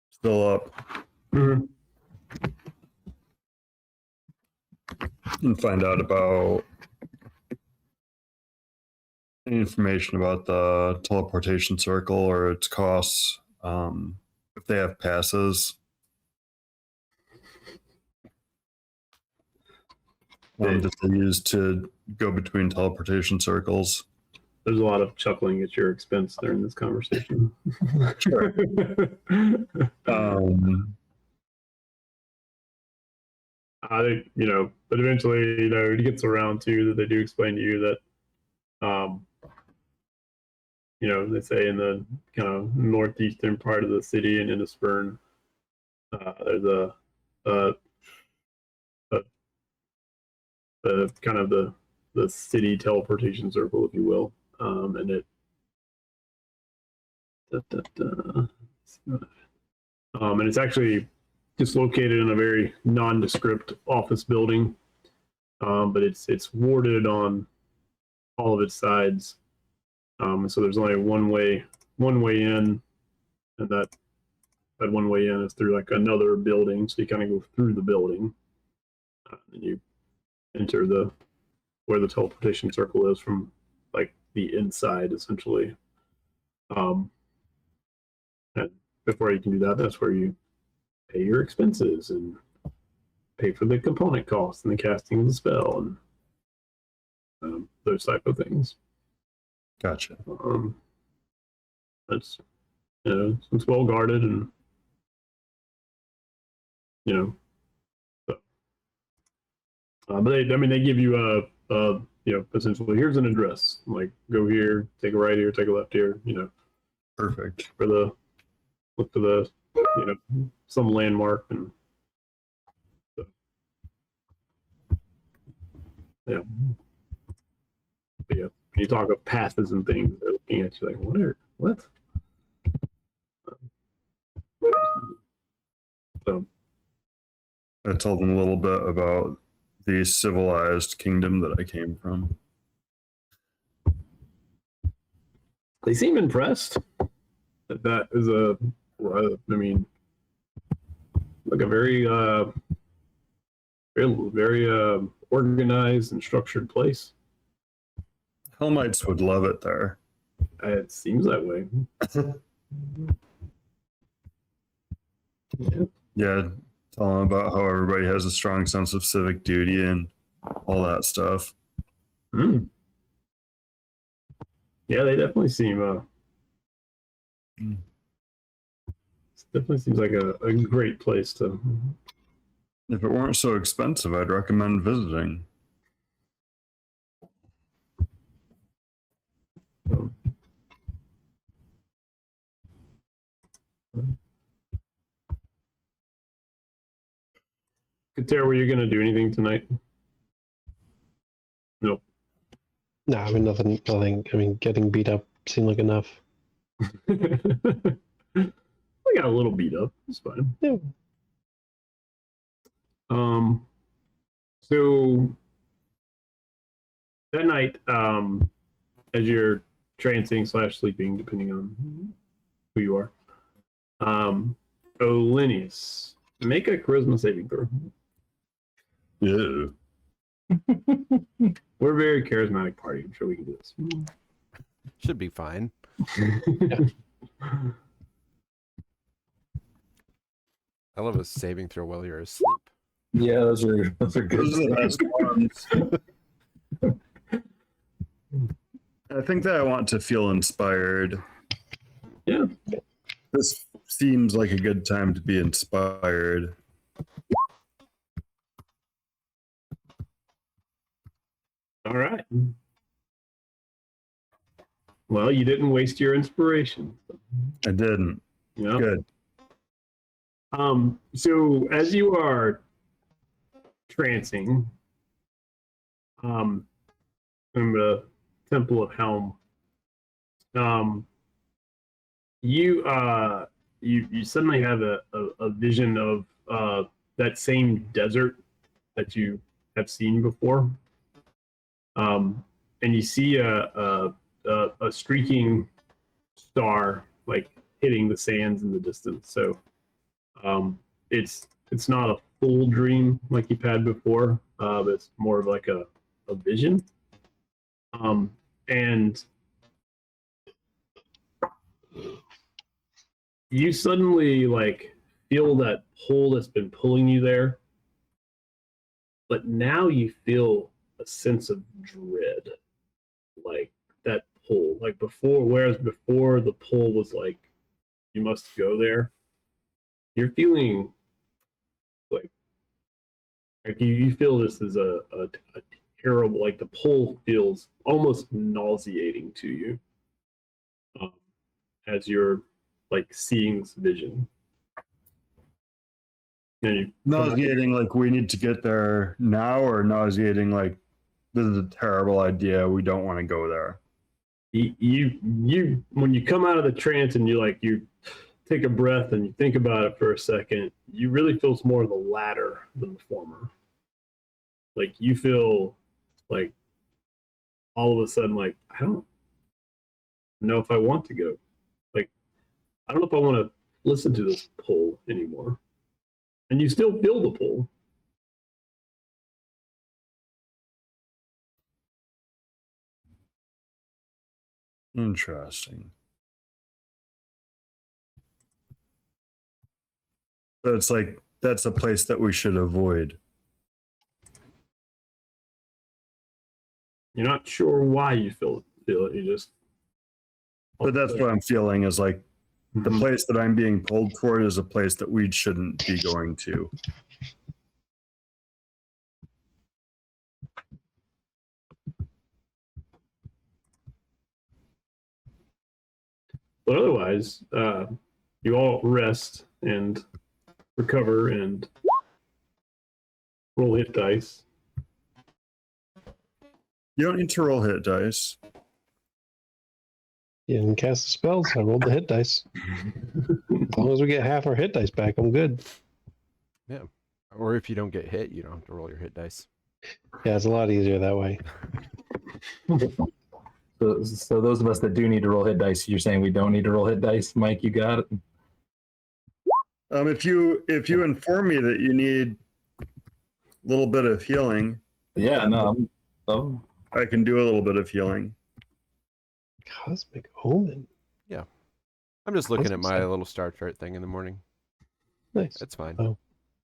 still up Mm-hmm. and find out about any information about the teleportation circle or its costs. If they have passes. That they use to go between teleportation circles. There's a lot of chuckling at your expense during this conversation. Sure. I think, but eventually, it gets around to that they do explain to you that, they say in the kind of northeastern part of the city in Innispurn, there's a kind of the city teleportation circle, if you will, and it and it's actually just located in a very nondescript office building, but it's warded on all of its sides, so there's only one way in, and that one way in is through like another building, so you kind of go through the building, and you enter where the teleportation circle is from like the inside, essentially. And before you can do that, that's where you pay your expenses and pay for the component costs and the casting of the spell and those type of things. Gotcha. It's it's well guarded, and but they give you essentially, here's an address, like go here, take a right here, take a left here, Perfect. look for the some landmark, and yeah. But yeah, when you talk of passes and things, they're looking at you like, what? So I told them a little bit about the civilized kingdom that I came from. they seem impressed that is like a very very organized and structured place. Helmites would love it there. It seems that way. Yeah. Yeah, tell them about how everybody has a strong sense of civic duty and all that stuff. Mm. Yeah, they definitely seem. Mm. It definitely seems like a great place to. If it weren't so expensive, I'd recommend visiting. Katera, were you going to do anything tonight? Nope. No, I mean nothing. I mean, getting beat up seemed like enough. I got a little beat up. It's fine. Yeah. So that night, as you're trancing / sleeping, depending on who you are, Ollenius, make a charisma saving throw. Yeah. We're a very charismatic party. I'm sure we can do this. Should be fine. I love a saving throw while you're asleep. Yeah, those are good. Those are the best ones. I think that I want to feel inspired. Yeah. This seems like a good time to be inspired. All right. Well, you didn't waste your inspiration. I didn't. Yeah. Good. So as you are trancing, in the Temple of Helm, you suddenly have a vision of that same desert that you have seen before, and you see a streaking star like hitting the sands in the distance. So it's not a full dream like you've had before. It's more of like a vision. And you suddenly like feel that pull that's been pulling you there, but now you feel a sense of dread, like that pull, like before. Whereas before the pull was like you must go there, you're feeling like you feel this is a terrible, like the pull feels almost nauseating to you as you're like seeing this vision. Nauseating like we need to get there now, or nauseating like this is a terrible idea, we don't want to go there? You when you come out of the trance and you take a breath and you think about it for a second, you really feel it's more of the latter than the former. Like you feel like all of a sudden, like, I don't know if I want to go. Like, I don't know if I want to listen to this pull anymore. And you still feel the pull. Interesting. So it's like that's a place that we should avoid. You're not sure why you feel it. You just. But that's what I'm feeling is like the place that I'm being pulled toward is a place that we shouldn't be going to. But otherwise, you all rest and recover and roll hit dice. You don't need to roll hit dice. You didn't cast the spells. I rolled the hit dice. As long as we get half our hit dice back, I'm good. Yeah. Or if you don't get hit, you don't have to roll your hit dice. Yeah, it's a lot easier that way. So those of us that do need to roll hit dice, you're saying we don't need to roll hit dice, Mike? You got it. If you inform me that you need a little bit of healing, Yeah, no, I can do a little bit of healing. Cosmic Omen. I'm just looking at Awesome my stuff. little star chart thing in the morning. Nice. It's fine. Oh.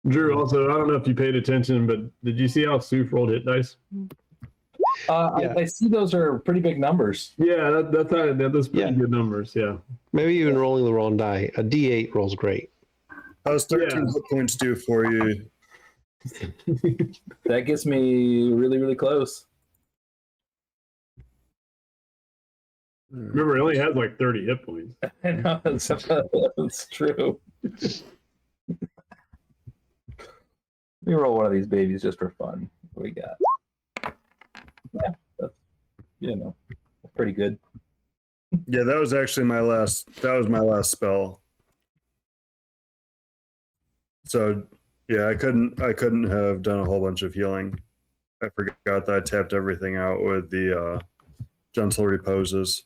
Drew, also, I don't know if you paid attention, but did you see how Soof rolled hit dice? Yeah. I see those are pretty big numbers. Yeah, that's pretty Yeah. good numbers. Yeah. Maybe even rolling the wrong die. A D8 rolls great. How's 13 hit points do for you? That gets me really, really close. Remember, it only has like 30 hit points. I know, it's true. Let me roll one of these babies just for fun. What we got? Yeah, that's, pretty good. Yeah, that was actually my last. That was my last spell. So yeah, I couldn't have done a whole bunch of healing. I forgot that I tapped everything out with the gentle reposes.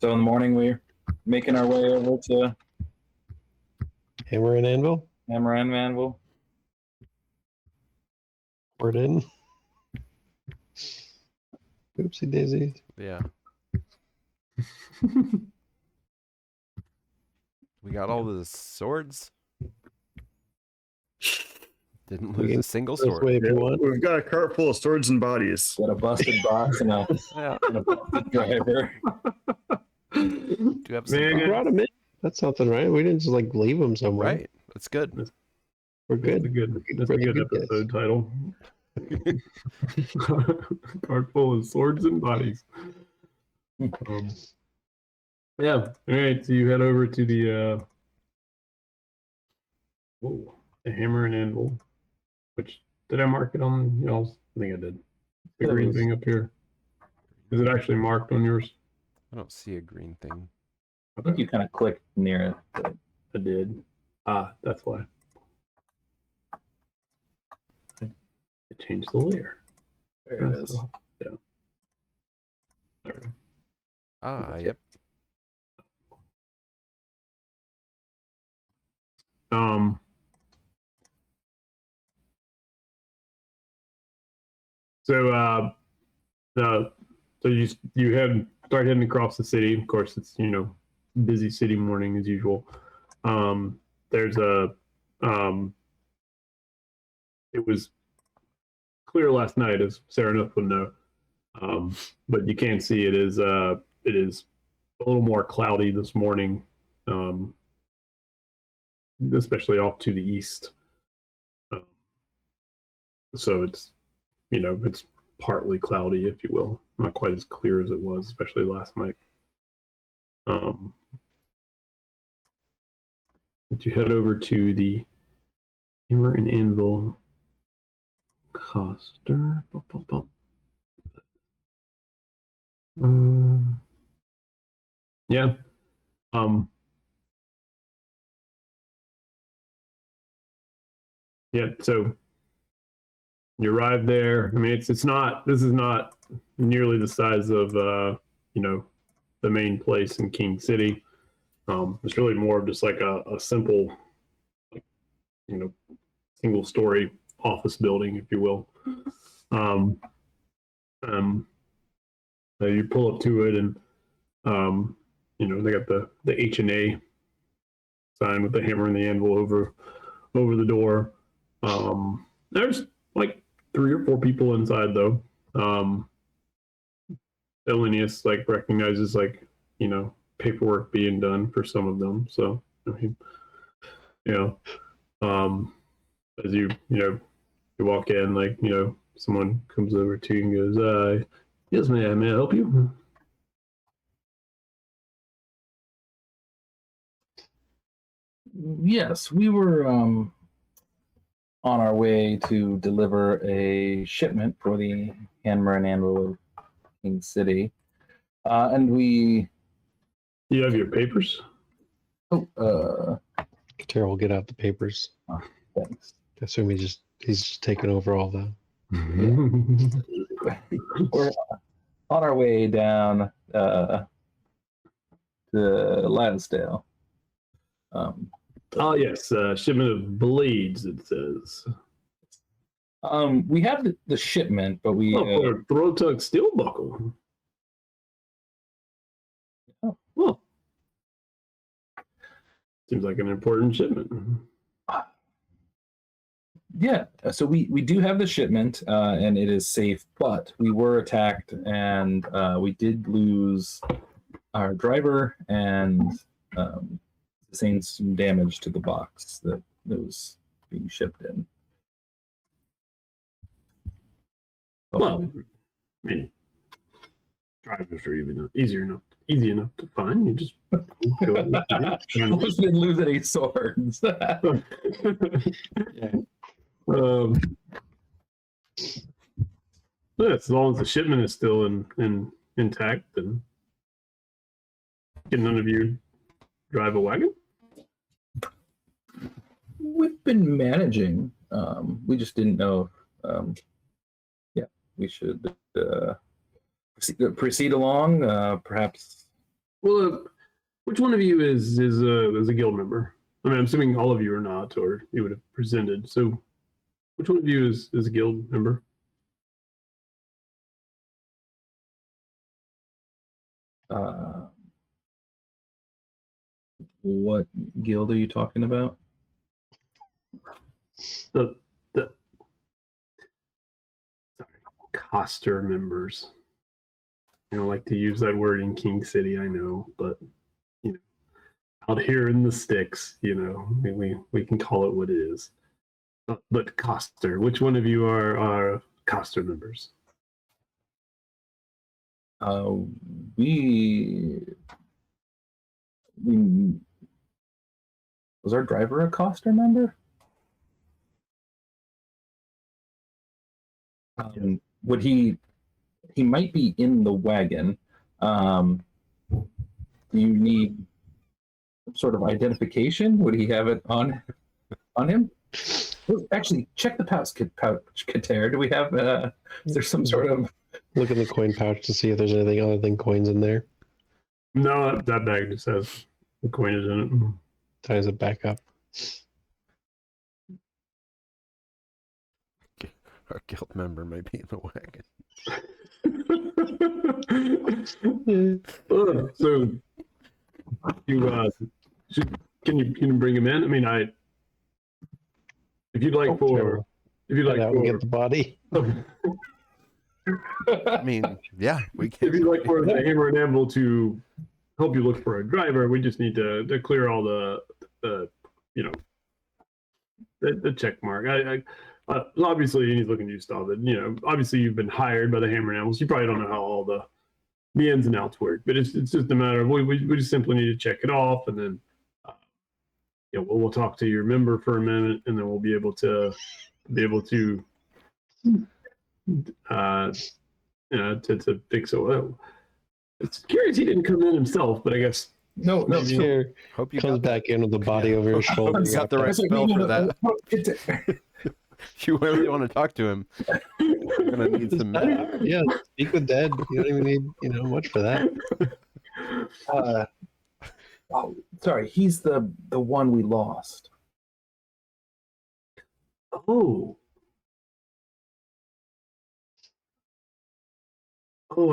So in the morning, we're making our way over to Hammer and anvil. Hammer and Manville. Word in. Oopsie daisy. Yeah. We got all the swords. Didn't We lose can a single This sword. way if Yeah, you want. we've got a cart full of swords and bodies. Got a busted box and a, Yeah. and a busted driver. Do you have some Man, We brought him in. That's something, right? We didn't just like leave him somewhere. Right. That's good. We're That's a good. good, that's a Really good good episode title. Cart full of swords and bodies. Yeah. All right. So you head over to the the hammer and anvil. Which did I mark it on y'all's? I think I did. The Yeah, it green was- thing up here. Is it actually marked on yours? I don't see a green thing. I think you kind of clicked near it. I did. Ah, that's why. I changed the layer. There it is. Yeah. There. Ah, yep. Um. So so you start heading across the city. Of course, it's busy city morning as usual. There's it was clear last night, as Sarah enough would know. But you can see it is a little more cloudy this morning, especially off to the east. So it's it's partly cloudy, if you will, not quite as clear as it was, especially last night. But you head over to the Hammer and Anvil Coster. Yeah. Yeah. So you arrive there. I mean, this is not nearly the size of the main place in King City. It's really more of just like a simple, single story office building, if you will. You pull up to it, and they got the H&A sign with the hammer and the anvil over the door. There's like 3 or 4 people inside, though. Ollenius recognizes paperwork being done for some of them. So I mean, as you walk in, someone comes over to you and goes, "Yes, ma'am, may I help you?" Yes, we were on our way to deliver a shipment for the Hammer and Anvil of King City. And we... You have your papers? Oh, Tara will get out the papers. thanks. assume he's just taking over all the. We're on our way down to Lansdale. Oh yes, shipment of blades. It says. We have the shipment, but we For a Throtug steel buckle. Oh. Well, seems like an important shipment. yeah. So we do have the shipment, and it is safe. But we were attacked, and we did lose our driver, and sustained some damage to the box that was being shipped in. Well, I mean, drivers are easy enough to find. You just go Almost didn't lose any swords. As long as the shipment is still intact, then can none of you drive a wagon? We've been managing. We just didn't know. We should proceed along. Perhaps. Well, which one of you is a guild member? I mean, I'm assuming all of you are not, or you would have presented. So, which one of you is a guild member? What guild are you talking about? The Coster members. I don't like to use that word in King City, I know, but out here in the sticks, we can call it what it is. But Coster, which one of you are Coster members? We was our driver a Coster member? Would he might be in the wagon. Do you need some sort of identification? Would he have it on him? Actually, check the pouch, Kater. Do we have is there some sort of Look in the coin pouch to see if there's anything other than coins in there. No, that bag just says the coin is in Ties it back up. Our guild member may be in the wagon. So you can you bring him in? I mean, if you'd like get the body. I mean, yeah, we can. If you'd like for the Hammer and Anvil to help you look for a driver, we just need to clear all the check mark. Obviously he's looking to stop it. Obviously you've been hired by the Hammer and Anvils. You probably don't know how all the ins and outs work, but it's just a matter of we just simply need to check it off, and then we'll talk to your member for a minute, and then we'll be able to to fix it. It's curious he didn't come in himself, but I guess no. Here, Hope you comes got back in with the body over his shoulder. You got the right spell for that. You really want to talk to him. You're gonna need some. Yeah, speak with dead. You don't even need much for that. Sorry, he's the one we lost. Oh,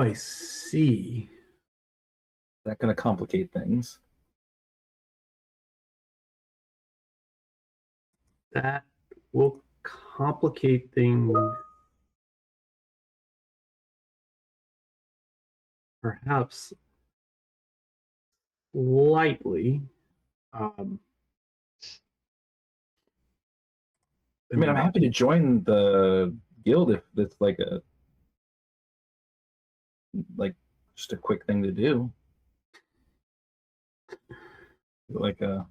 I see. Is that going to complicate things? That will complicate things. Perhaps slightly. I mean, I'm happy to join the guild if it's just a quick thing to do. Like a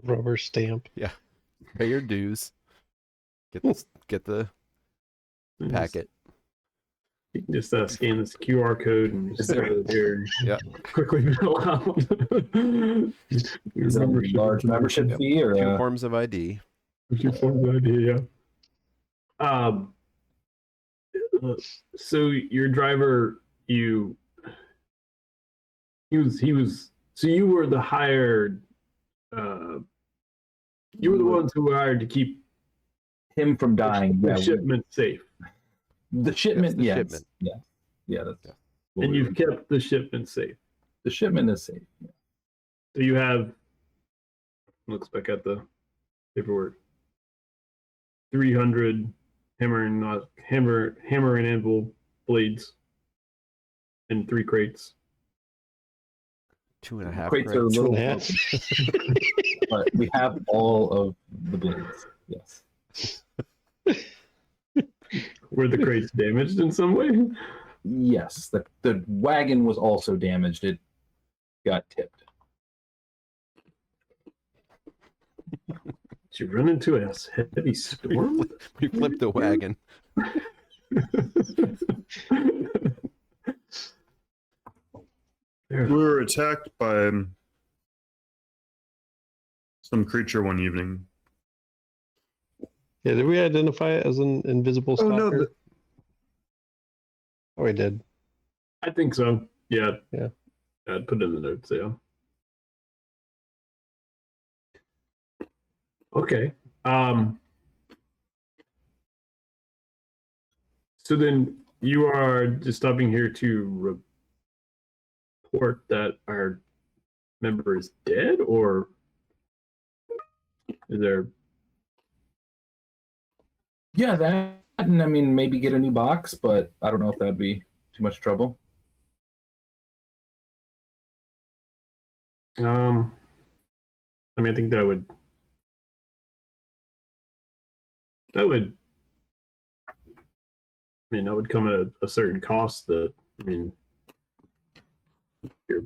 Rubber stamp. Pay your dues. Get the packet. You can just scan this QR code and just put it here. Yeah. Quickly fill out. is it a large membership fee or 2 forms of ID. Which is a good idea, yeah. So your driver, so you were the hired, you were the ones who were hired to keep Him from dying. the Yeah, shipment safe, the shipment. the Yes. shipment. Yeah. Yeah. That's. Yeah. what and we you've were- kept the shipment safe. the shipment is safe. Yeah. So you have, looks back at the paperwork, 300 hammer and anvil blades and 3 crates. 2.5 Crates are a crates. little, 2.5. but we have all of the blades. Yes. Were the crates damaged in some way? Yes. The wagon was also damaged. It got tipped. Did you run into a heavy storm? We flipped the wagon. We were attacked by some creature one evening. Yeah, did we identify it as an invisible Oh, stalker? no, the- Oh, we did. I think so. Yeah. Yeah. I'd put it in the notes, yeah. Okay. So then you are just stopping here to report that our member is dead, or is there? Yeah, that. And I mean, maybe get a new box, but I don't know if that'd be too much trouble. I mean, I think that would come at a certain cost. That, I mean, if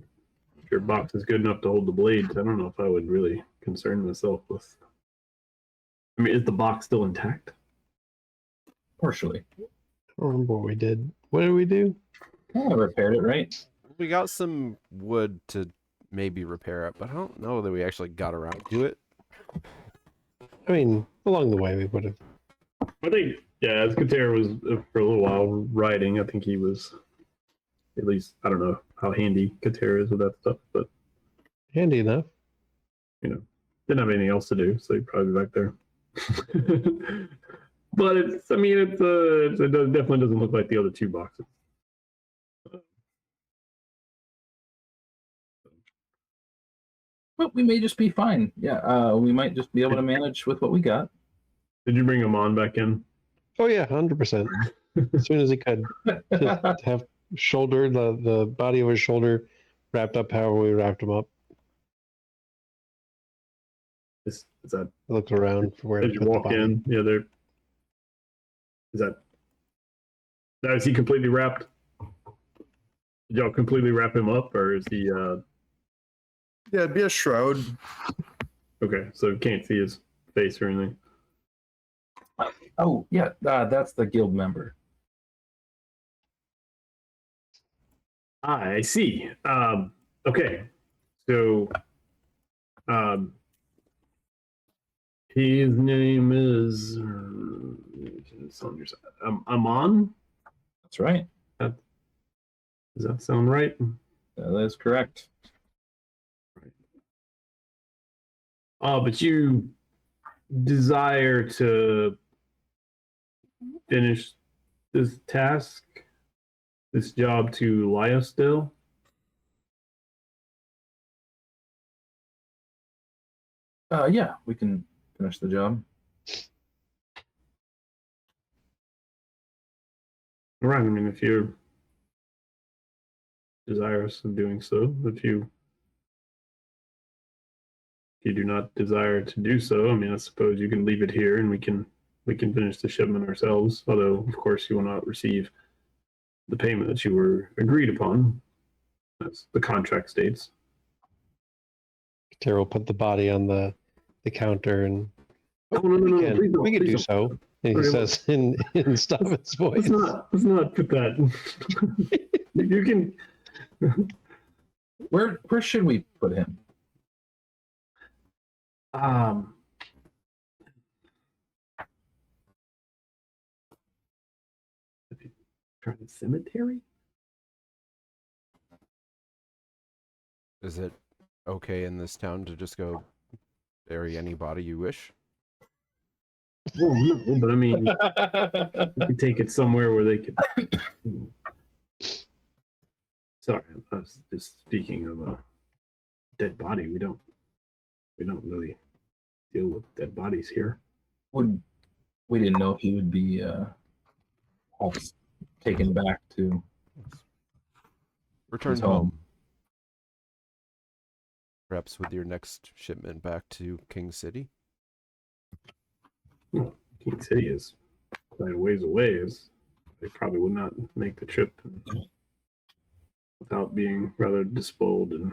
your box is good enough to hold the blades, I don't know if I would really concern myself with. I mean, is the box still intact? Partially. I don't remember what we did. What did we do? I repaired it, right? We got some wood to maybe repair it, but I don't know that we actually got around to it. I mean, along the way we would have. I think, yeah, as Kater was for a little while riding, I think he was, at least, I don't know how handy Kater is with that stuff, but, Handy enough. you know, didn't have anything else to do, so he'd probably be back there. But it's, I mean, it definitely doesn't look like the other 2 boxes. But we may just be fine. Yeah, we might just be able to manage with what we got. Did you bring Amon back in? Oh yeah, 100%. As soon as he could, just have shoulder the body of his shoulder wrapped up however we wrapped him up. Is that I looked around for where as to you put the walk body. in? Yeah, there. Is that? Now, is he completely wrapped? Did y'all completely wrap him up, or is he? Yeah, it'd be a shroud. Okay, so you can't see his face or anything. Oh, yeah, that's the guild member. I see. Okay, so his name is it's on your side. Amon. That's right. Does that sound right? That is correct. But you desire to finish this task, this job to Lyosdale? Yeah, we can finish the job. All right. I mean, if you're desirous of doing so, if you do not desire to do so, I mean, I suppose you can leave it here and we can finish the shipment ourselves. Although, of course, you will not receive the payment that you were agreed upon, as the contract states. Tara will put the body on the counter and Oh no, no, no! Please don't, we could please do don't. so. And he Okay, says in Stavin's voice. Let's not put that. You can. Where should we put him? Trying cemetery? Is it okay in this town to just go bury any body you wish? Well, no, but I mean, you could take it somewhere where they could. Sorry, I was just speaking of a dead body. We don't really deal with dead bodies here. We didn't know if he would be taken back to Return his home. home. Perhaps with your next shipment back to King City. King City is quite a ways away. They probably would not make the trip without being rather despoiled and.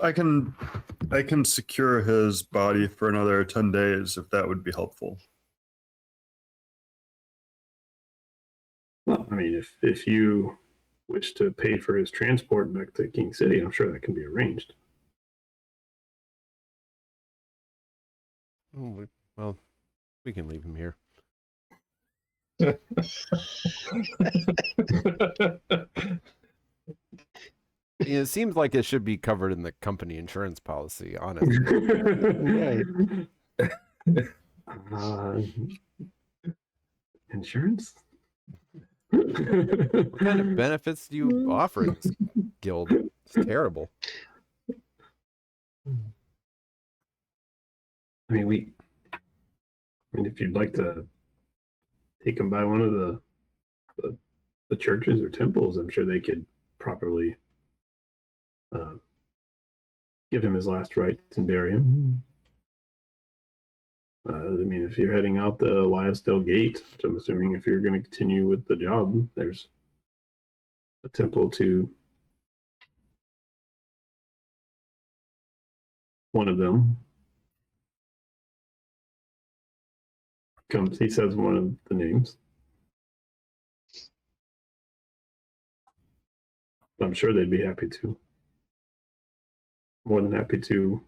I can secure his body for another 10 days if that would be helpful. Well, I mean, if you wish to pay for his transport back to King City, I'm sure that can be arranged. Well, we can leave him here. It seems like it should be covered in the company insurance policy, honestly. Right. Insurance? What kind of benefits do you offer in this guild? It's terrible. I mean, if you'd like to take him by one of the churches or temples, I'm sure they could properly give him his last rites and bury him. I mean, if you're heading out the Lyasdale Gate, which I'm assuming if you're going to continue with the job, there's a temple to one of them. He says one of the names. I'm sure they'd be happy to. More than happy to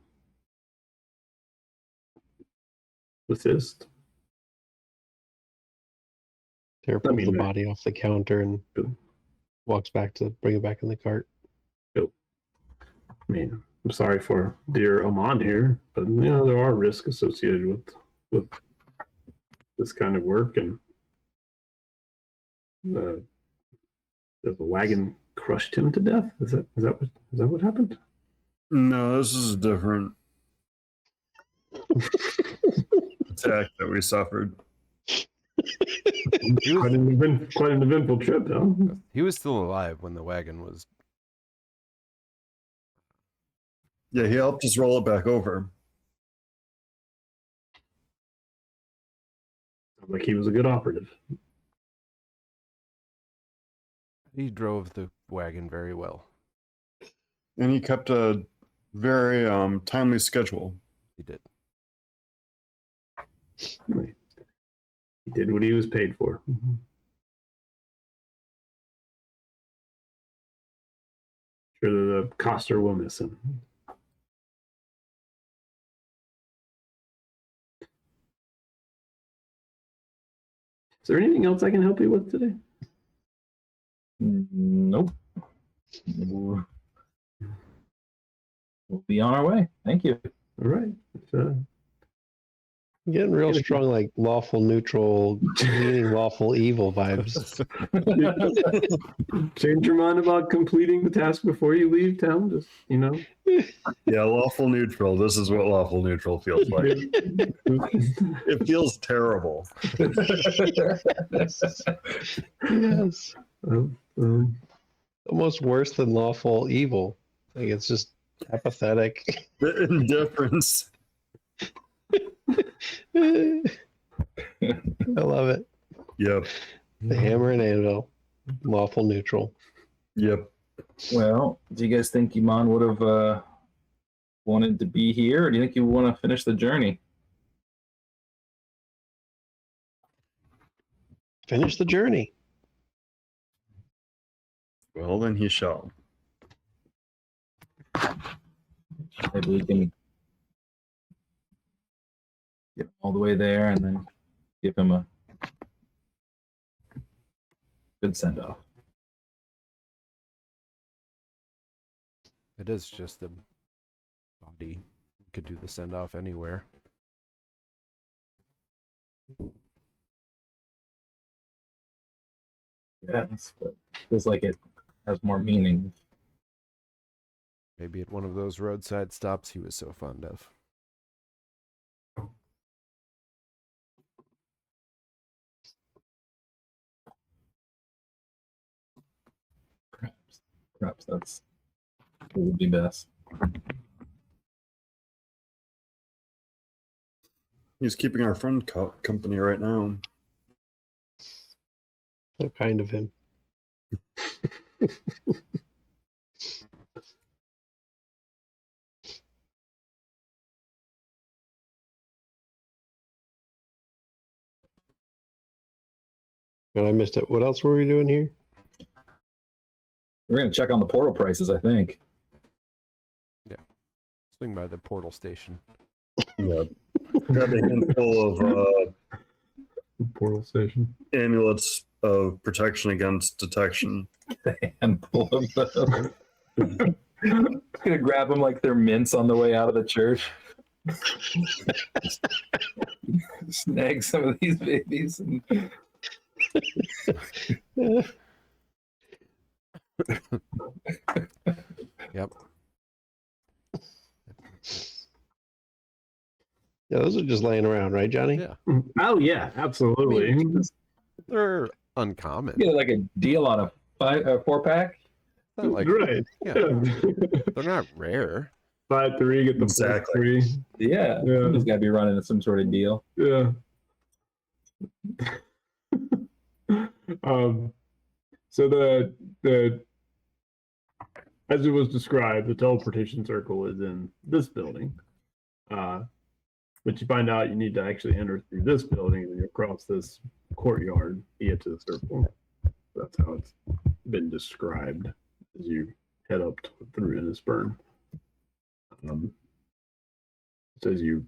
assist. Tara pulls the that- body off the counter and Good. walks back to bring it back in the cart. I mean, I'm sorry for dear Amon here, but there are risks associated with this kind of work, and the wagon crushed him to death. Is that what happened? No, this is a different attack that we suffered. Quite an eventful trip, huh? He was still alive when the wagon was. Yeah, he helped us roll it back over. Sounds like he was a good operative. He drove the wagon very well. And he kept a very timely schedule. He did. He did what he was paid for. Sure, the coster will miss him. Is there anything else I can help you with today? Nope. We'll be on our way. Thank you. All right. I'm getting real strong, like lawful neutral, meaning lawful evil vibes. Change your mind about completing the task before you leave town. Just Yeah, lawful neutral. This is what lawful neutral feels like. It feels terrible. Yes. Almost worse than lawful evil. Like it's just apathetic. The indifference. I love it. Yep. The hammer and anvil, lawful neutral. Yep. Well, do you guys think Iman would have wanted to be here, or do you think you want to finish the journey? Finish the journey. Well, then he shall. Maybe we can get all the way there and then give him a good send off. It is just the body. You could do the send off anywhere. Yes, but feels like it has more meaning. Maybe at one of those roadside stops he was so fond of. Perhaps that's what would be best. He's keeping our friend company right now. So kind of him. But I missed it. What else were we doing here? We're gonna check on the portal prices, I think. Swing by the portal station. Yeah. Got a handful of Portal station. amulets of protection against detection. Handful of those. Gonna grab them like they're mints on the way out of the church. Snag some of these babies. And... Yep. Yeah, those are just laying around, right, Johnny? Yeah. Oh yeah, absolutely. They're uncommon. Get like a deal on a 4-pack. Not like, Right. yeah, Yeah. they're not rare. Buy 3, get the Exactly. 3. Yeah, Yeah. he's got to be running some sort of deal. Yeah. So the as it was described, the teleportation circle is in this building. But you find out you need to actually enter through this building and you cross this courtyard to get to the circle. That's how it's been described as you head up through Innisburn. So as you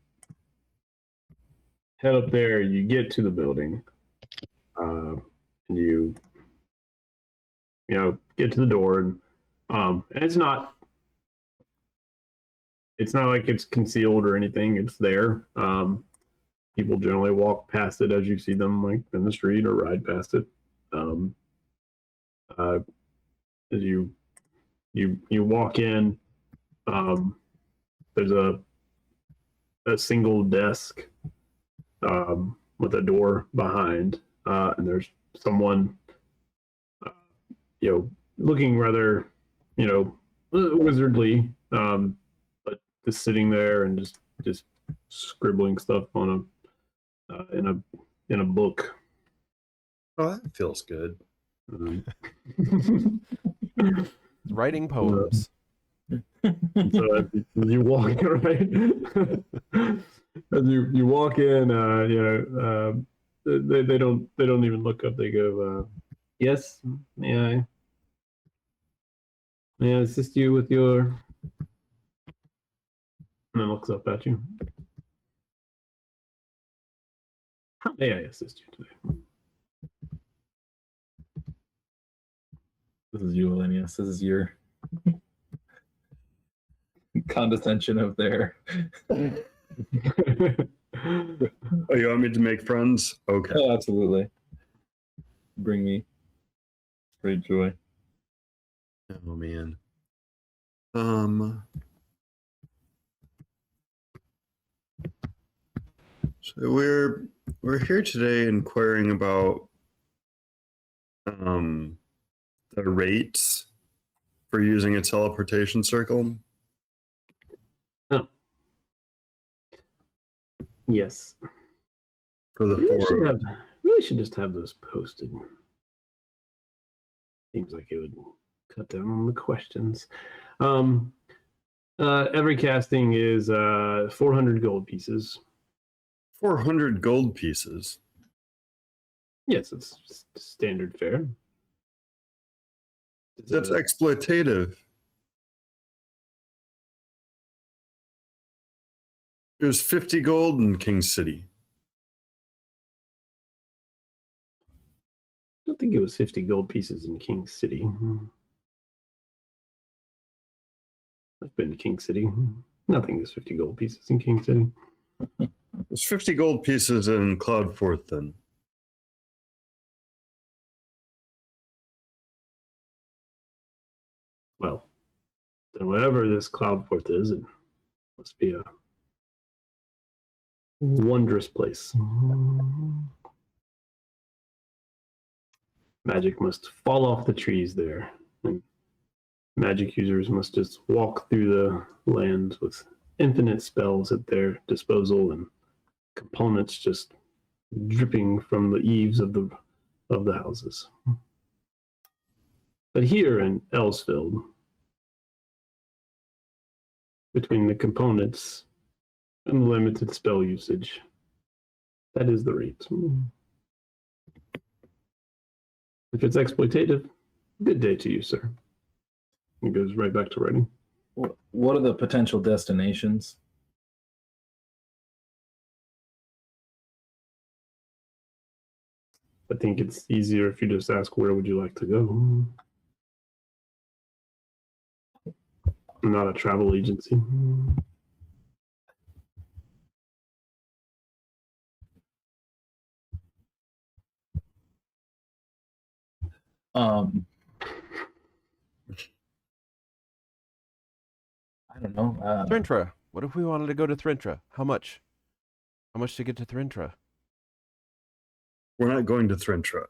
head up there, you get to the building, and you get to the door, and it's not like it's concealed or anything. It's there. People generally walk past it as you see them, like in the street, or ride past it. As you walk in, there's a single desk with a door behind, and there's someone, looking rather, wizardly, but just sitting there and just scribbling stuff on in a book. Oh, that feels good. Writing poems. So as you walk right, as you walk in, they don't even look up. They go, "Yes, may I assist you with your?" And then looks up at you. How may I assist you today? This is you, Ollenius. This is your condescension of their. Oh, you want me to make friends? Okay. Oh, absolutely. Bring me great joy. Oh man. So we're here today inquiring about the rates for using a teleportation circle. Yes. For the four. Really should just have those posted. Seems like it would cut down on the questions. Every casting is 400 gold pieces. 400 gold pieces. Yes, it's standard fare. That's exploitative. It was 50 gold in King City. think it was 50 gold pieces in King City. I've been to King City. Nothing is 50 gold pieces in King City. There's 50 gold pieces in Cloudforth then. Well, then whatever this Cloudforth is, it must be a wondrous place. Magic must fall off the trees there, and magic users must just walk through the land with infinite spells at their disposal and components just dripping from the eaves of the houses. But here in Elsfield, between the components and limited spell usage, that is the rate. If it's exploitative, good day to you, sir. He goes right back to writing. What are the potential destinations? I think it's easier if you just ask, where would you like to go? I'm not a travel agency. Um, I don't know. Thrintra. What if we wanted to go to Thrintra? How much? How much to get to Thrintra? We're not going to Thrintra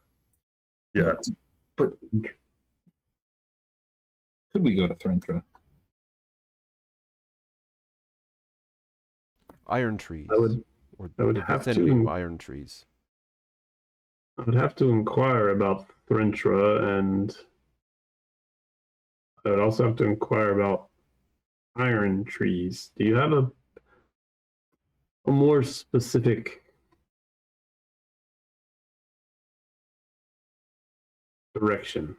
yet. But could we go to Thrintra? Iron trees. I would the have vicinity to- of iron trees. I would have to inquire about Thrintra, and I would also have to inquire about iron trees. Do you have a more specific direction?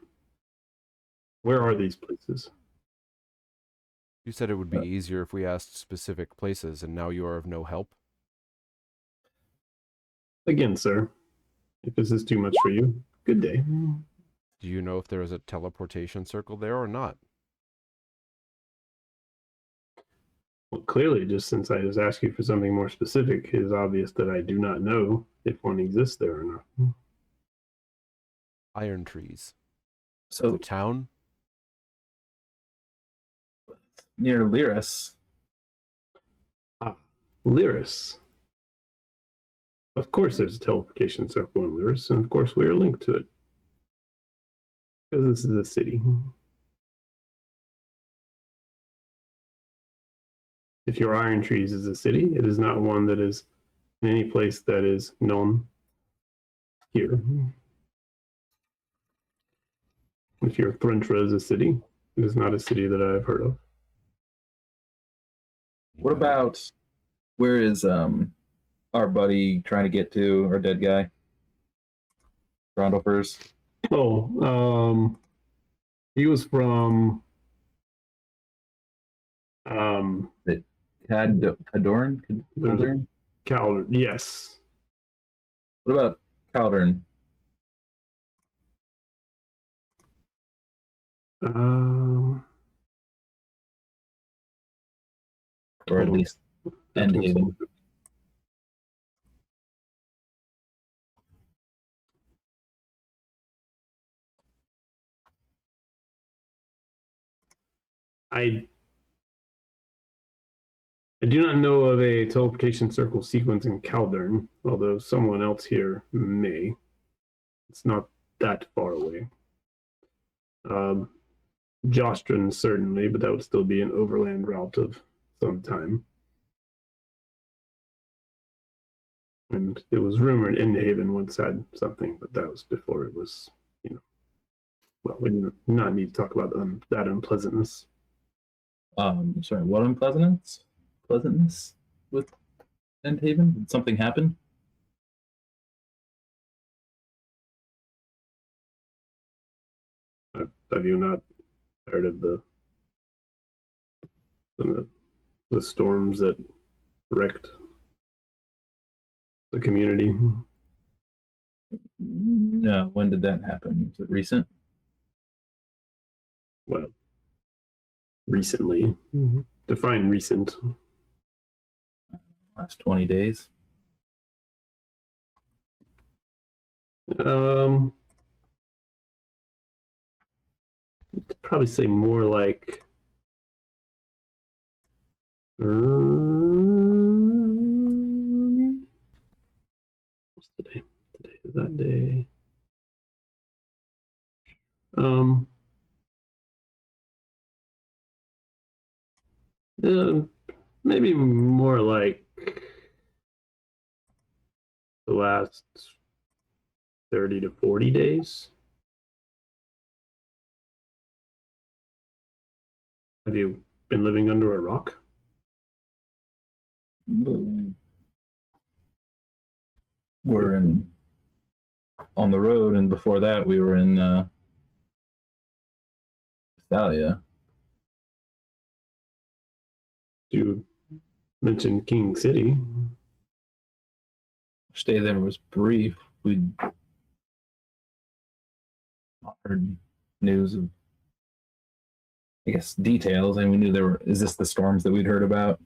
Where are these places? You said it would be easier if we asked specific places, and now you are of no help. Again, sir, if this is too much for you, good day. Do you know if there is a teleportation circle there or not? Well, clearly, just since I just asked you for something more specific, it is obvious that I do not know if one exists there or not. Iron trees. So The town? near Lyris. Lyris. Of course, there's a teleportation circle in Lyris, and of course, we are linked to it. Because this is a city. If your Iron Trees is a city, it is not one that is in any place that is known here. If your Thrintra is a city, it is not a city that I have heard of. What about where is our buddy trying to get to, our dead guy? Rondolphers. Oh, he was from Cadorn? there's a Calder. Yes. What about Caldern? Or at least Endhaven. I do not know of a teleportation circle sequence in Caldern, although someone else here may. It's not that far away. Jostrin certainly, but that would still be an overland route of some time. And it was rumored Endhaven once had something, but that was before it was, well, we do not need to talk about that unpleasantness. Sorry, what unpleasantness? Pleasantness with Endhaven? Did something happen? Have you not heard of the storms that wrecked the community? No, when did that happen? Was it recent? Well, recently. Define recent. Last 20 days. Probably say more like what's today? Today is that day. Uh, maybe more like the last 30 to 40 days. Have you been living under a rock? We're on the road, and before that, we were in Thalia. You mentioned King City. Stay there was brief. We heard news of, I guess, details, and we knew there were. Is this the storms that we'd heard about?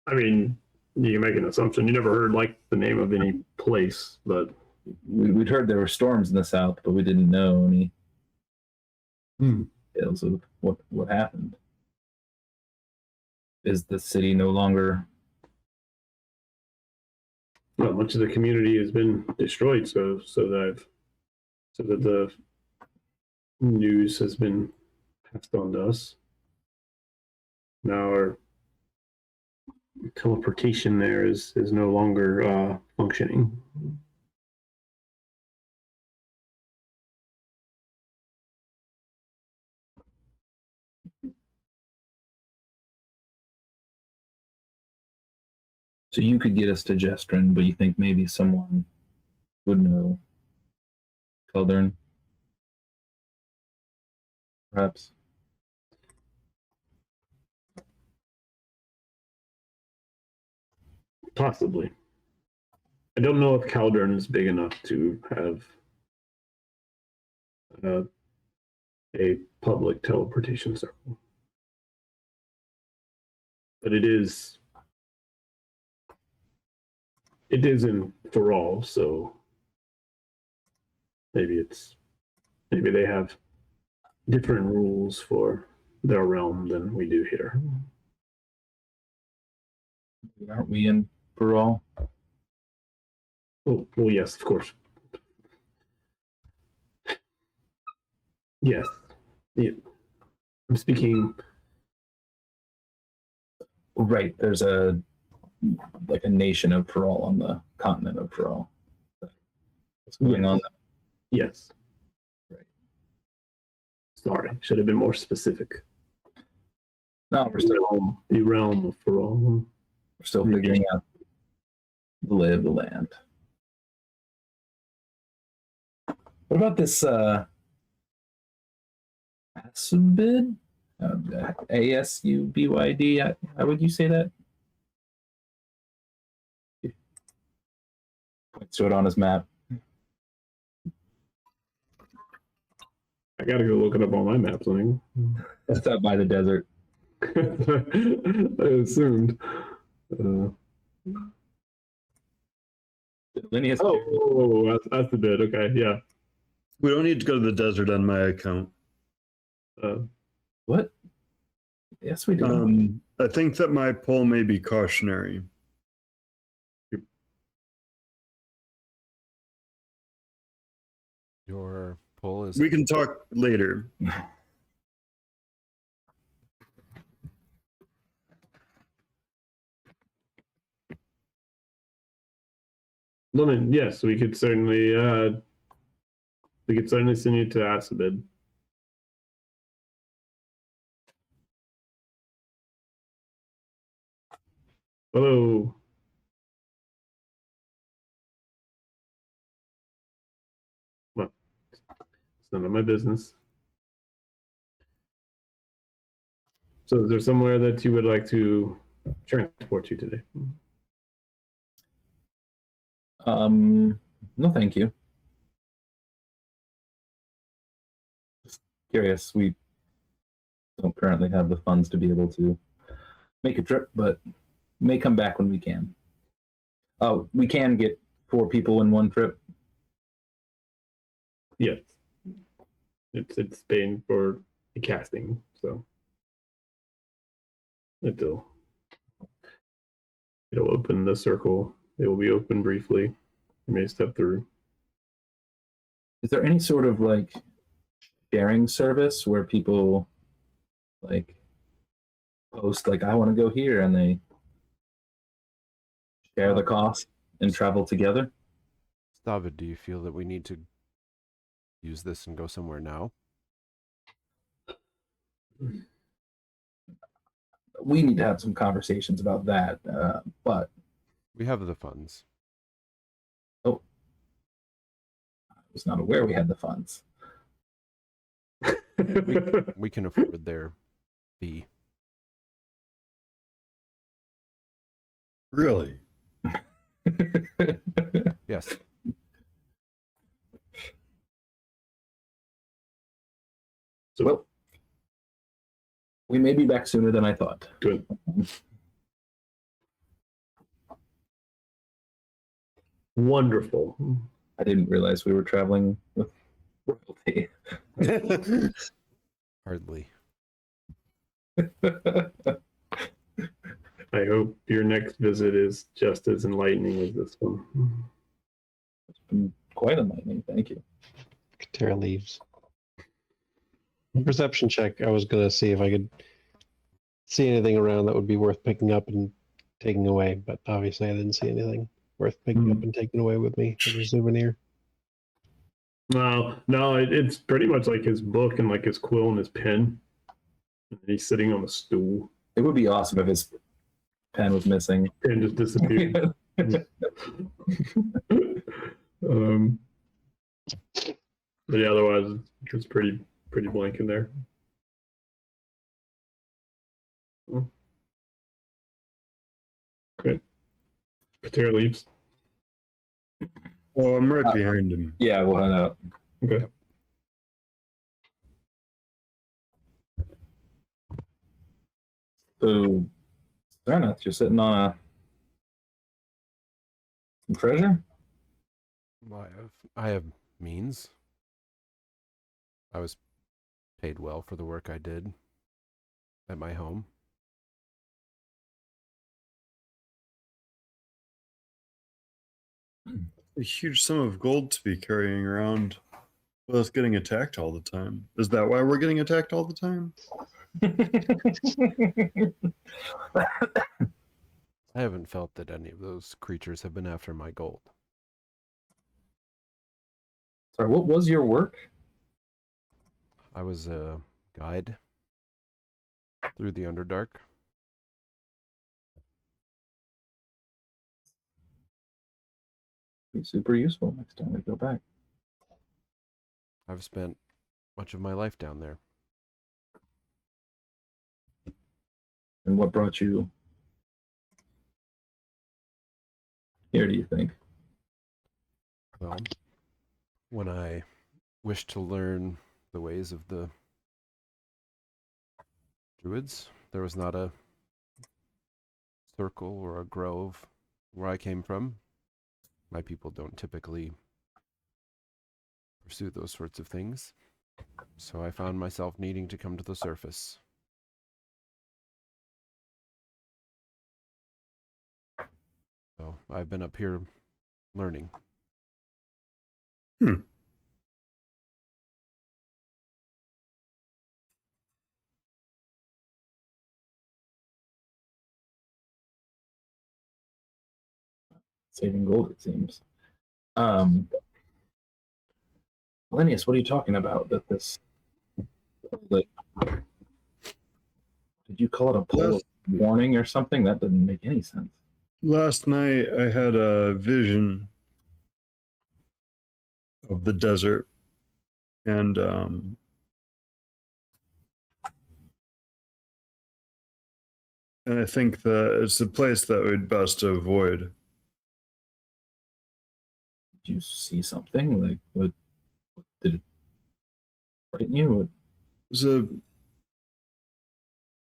I mean, you can make an assumption. You never heard like the name of any place, but We'd heard there were storms in the south, but we didn't know any details of what happened. Is the city no longer? well, much of the community has been destroyed. So that the news has been passed on to us. Now our teleportation there is no longer functioning. So you could get us to Jestrin, but you think maybe someone would know Keldern? Perhaps. Possibly. I don't know if Caldern is big enough to have a public teleportation circle. But it is in for all, so maybe they have different rules for their realm than we do here. Aren't we in Baral? Oh, well, yes, of course. Yes. Yeah. I'm speaking. Right. There's a nation of Pearl on the continent of Pearl. What's going on? Yes. Right. Sorry, should have been more specific. No, we're still The realm of Pearl. figuring out the lay of the land. What about this Asubid? ASUBYD? How would you say that? Points to it on his map. I gotta go look it up on my maps. That's out by the desert. I assumed. Ollenius. Oh, that's the bit. Okay, yeah. We don't need to go to the desert on my account. What? Yes, we do. I think that my poll may be cautionary. Your poll is. We can talk later. Well, then, yes, we could certainly send you to Asabid. Hello. Well, it's none of my business. So is there somewhere that you would like to transport you today? No, thank you. Just curious. We don't currently have the funds to be able to make a trip, but may come back when we can. Oh, we can get 4 people in one trip. Yes. It's paying for the casting, so it'll open the circle. It will be open briefly. You may step through. Is there any sort of like sharing service where people like post like I want to go here and they share the cost and travel together? David, do you feel that we need to use this and go somewhere now? We need to have some conversations about that, but We have the funds. I was not aware we had the funds. We can afford their fee. Really? Yes. So Well, we may be back sooner than I thought. good. Wonderful. I didn't realize we were traveling with royalty. Hardly. I hope your next visit is just as enlightening as this one. It's been quite enlightening. Thank you. Katera leaves. Perception check. I was gonna see if I could see anything around that would be worth picking up and taking away, but obviously I didn't see anything worth picking up and taking away with me as a souvenir. No, it's pretty much like his book and like his quill and his pen. And he's sitting on a stool. It would be awesome if his pen was missing. Pen just disappeared. But yeah, otherwise it's pretty blank in there. Okay. Katera leaves. Oh, I'm right behind him. Yeah, we'll head out. Okay. So, Sarnath, you're sitting on some treasure? I have means. I was paid well for the work I did at my home. A huge sum of gold to be carrying around with us getting attacked all the time. Is that why we're getting attacked all the time? I haven't felt that any of those creatures have been after my gold. Sorry, what was your work? I was a guide through the Underdark. Be super useful next time we go back. I've spent much of my life down there. And what brought you here, do you think? Well, when I wished to learn the ways of the druids, there was not a circle or a grove where I came from. My people don't typically pursue those sorts of things. So I found myself needing to come to the surface. So I've been up here learning. Saving gold, it seems. Ollenius, what are you talking about? That this, like, did you call it a poll of warning or something? That didn't make any sense. Last night I had a vision of the desert, and I think that it's a place that we'd best avoid. you see something? Like, what did it frighten you? What, There's a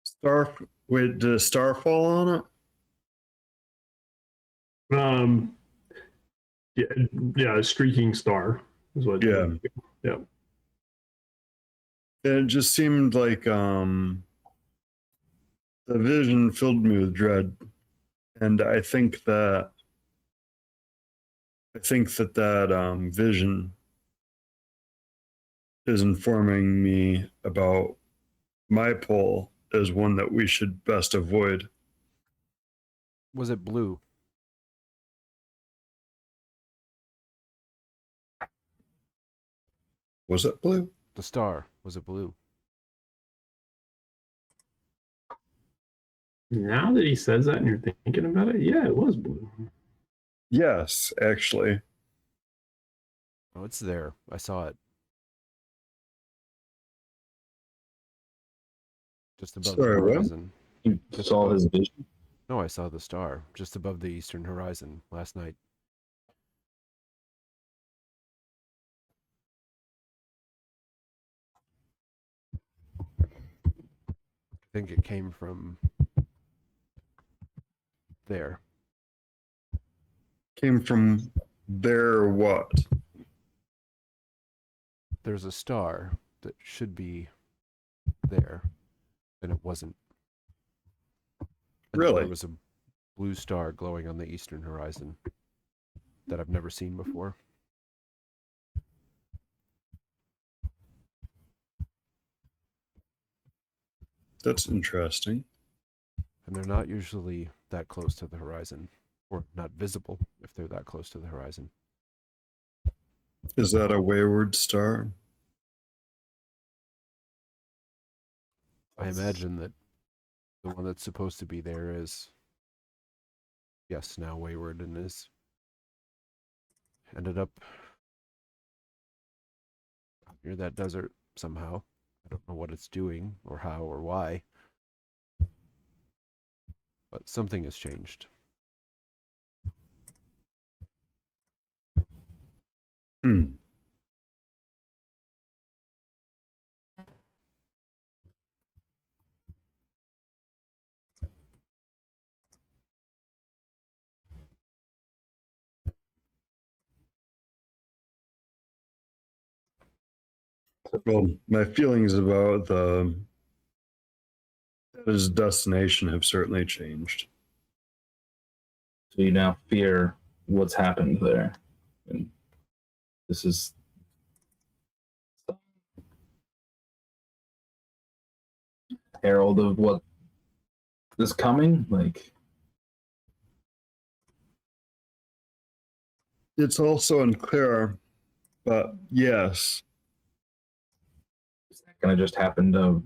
star. Wait, did a star fall on it? Yeah, yeah, a streaking star is what. Yeah. Yeah. And it just seemed like the vision filled me with dread, and I think that vision is informing me about my pole as one that we should best avoid. Was it blue? Was it blue? The star, was it blue? Now that he says that and you're thinking about it, yeah, it was blue. Yes, actually. Oh, it's there. I saw it. Just above Sorry, the what? horizon. you saw his vision? No, I saw the star just above the eastern horizon last night. I think it came from there. Came from there what? There's a star that should be there, and it wasn't. And Really? there was a blue star glowing on the eastern horizon that I've never seen before. That's interesting. And they're not usually that close to the horizon, or not visible if they're that close to the horizon. Is that a wayward star? I imagine that the one that's supposed to be there is, yes, now wayward and is ended up near that desert somehow. I don't know what it's doing or how or why, but something has changed. Hmm. Well, my feelings about his destination have certainly changed. So you now fear what's happened there, and this is herald of what is coming. Like, It's also unclear, but yes, is that gonna just happen to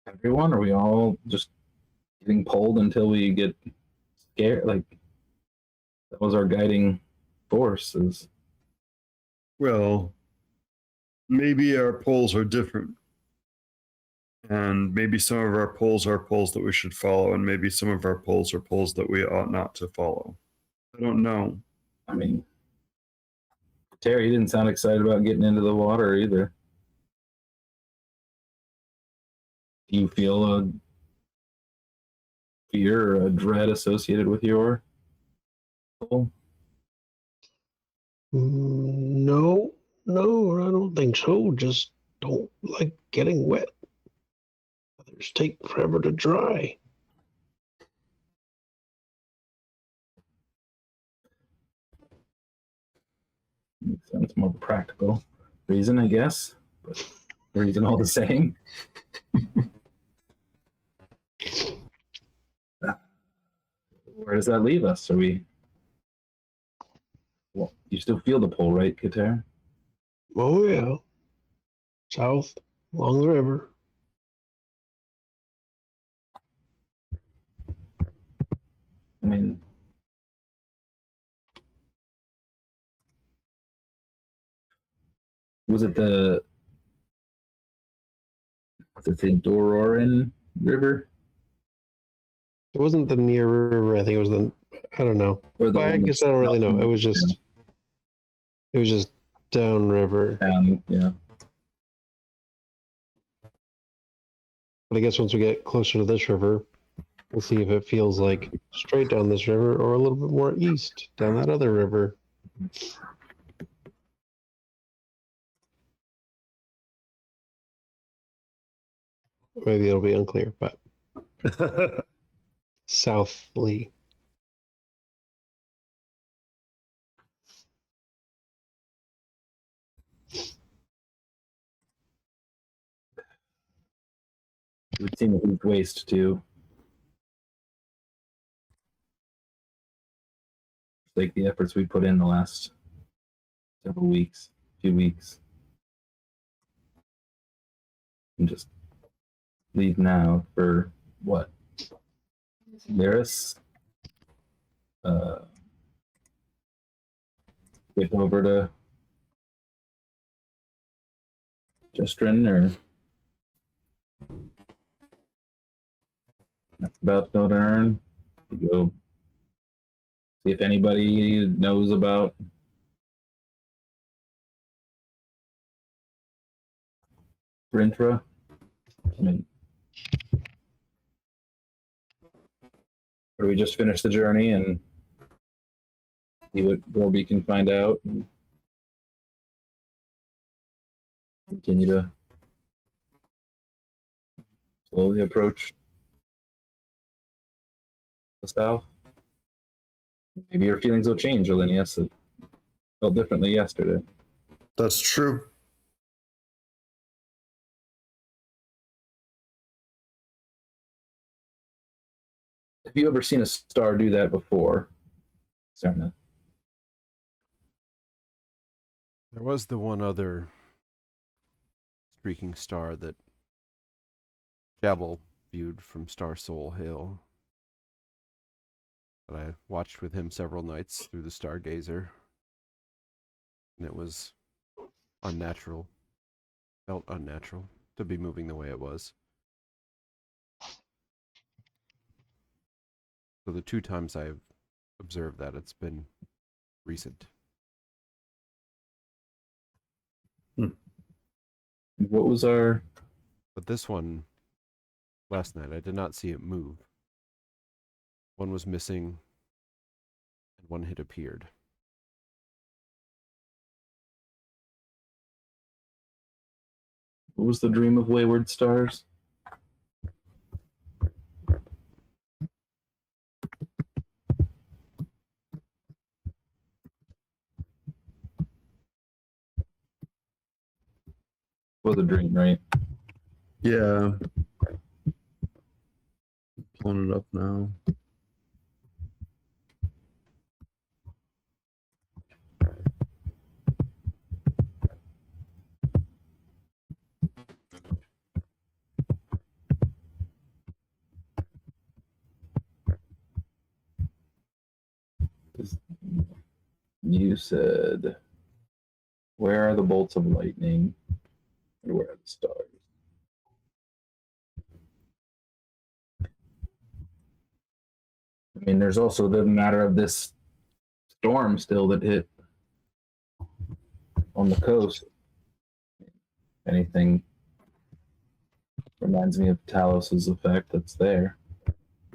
everyone? Are we all just getting pulled until we get scared? Like, that was our guiding force. Is well, maybe our poles are different. And maybe some of our poles are poles that we should follow, and maybe some of our poles are poles that we ought not to follow. I don't know. I mean, Terry, you didn't sound excited about getting into the water either. Do you feel a fear or a dread associated with your pole? No, no, I don't think so. Just don't like getting wet. Others take forever to dry. Makes sense. More practical reason, I guess. But reason all the same. Where does that leave us? Are we? Well, you still feel the pull, right, Kater? Oh yeah, south along the river. I mean, was it the Dororan River? It wasn't the near river. I think it was the. I don't know. Or the Well, I one guess that's I don't really know. It was just. It was just downriver. Yeah. But I guess once we get closer to this river, we'll see if it feels like straight down this river or a little bit more east down that other river. Maybe it'll be unclear, but southly. We've seen the heat waste too. Like the efforts we put in the last several weeks, few weeks. And just leave now for what? Laris? Get over to Justrin or that's about to earn. Go see if anybody knows about Brintra. I mean, or we just finish the journey and see what Gorby can find out and continue to slowly approach the south. Maybe your feelings will change, Ollenius. It felt differently yesterday. That's true. Have you ever seen a star do that before? Sarna? There was the one other streaking star that Jabal viewed from Star Soul Hill. That I watched with him several nights through the Stargazer. And it was unnatural. Felt unnatural to be moving the way it was. So the 2 times I've observed that, it's been recent. What was our... But this one, last night, I did not see it move. One was missing, and one had appeared. What was the dream of wayward stars? Was a dream, right? Yeah. Pulling it up now. You said, where are the bolts of lightning? And where are the stars? I mean, there's also the matter of this storm still that hit on the coast. Anything reminds me of Talos's effect that's there.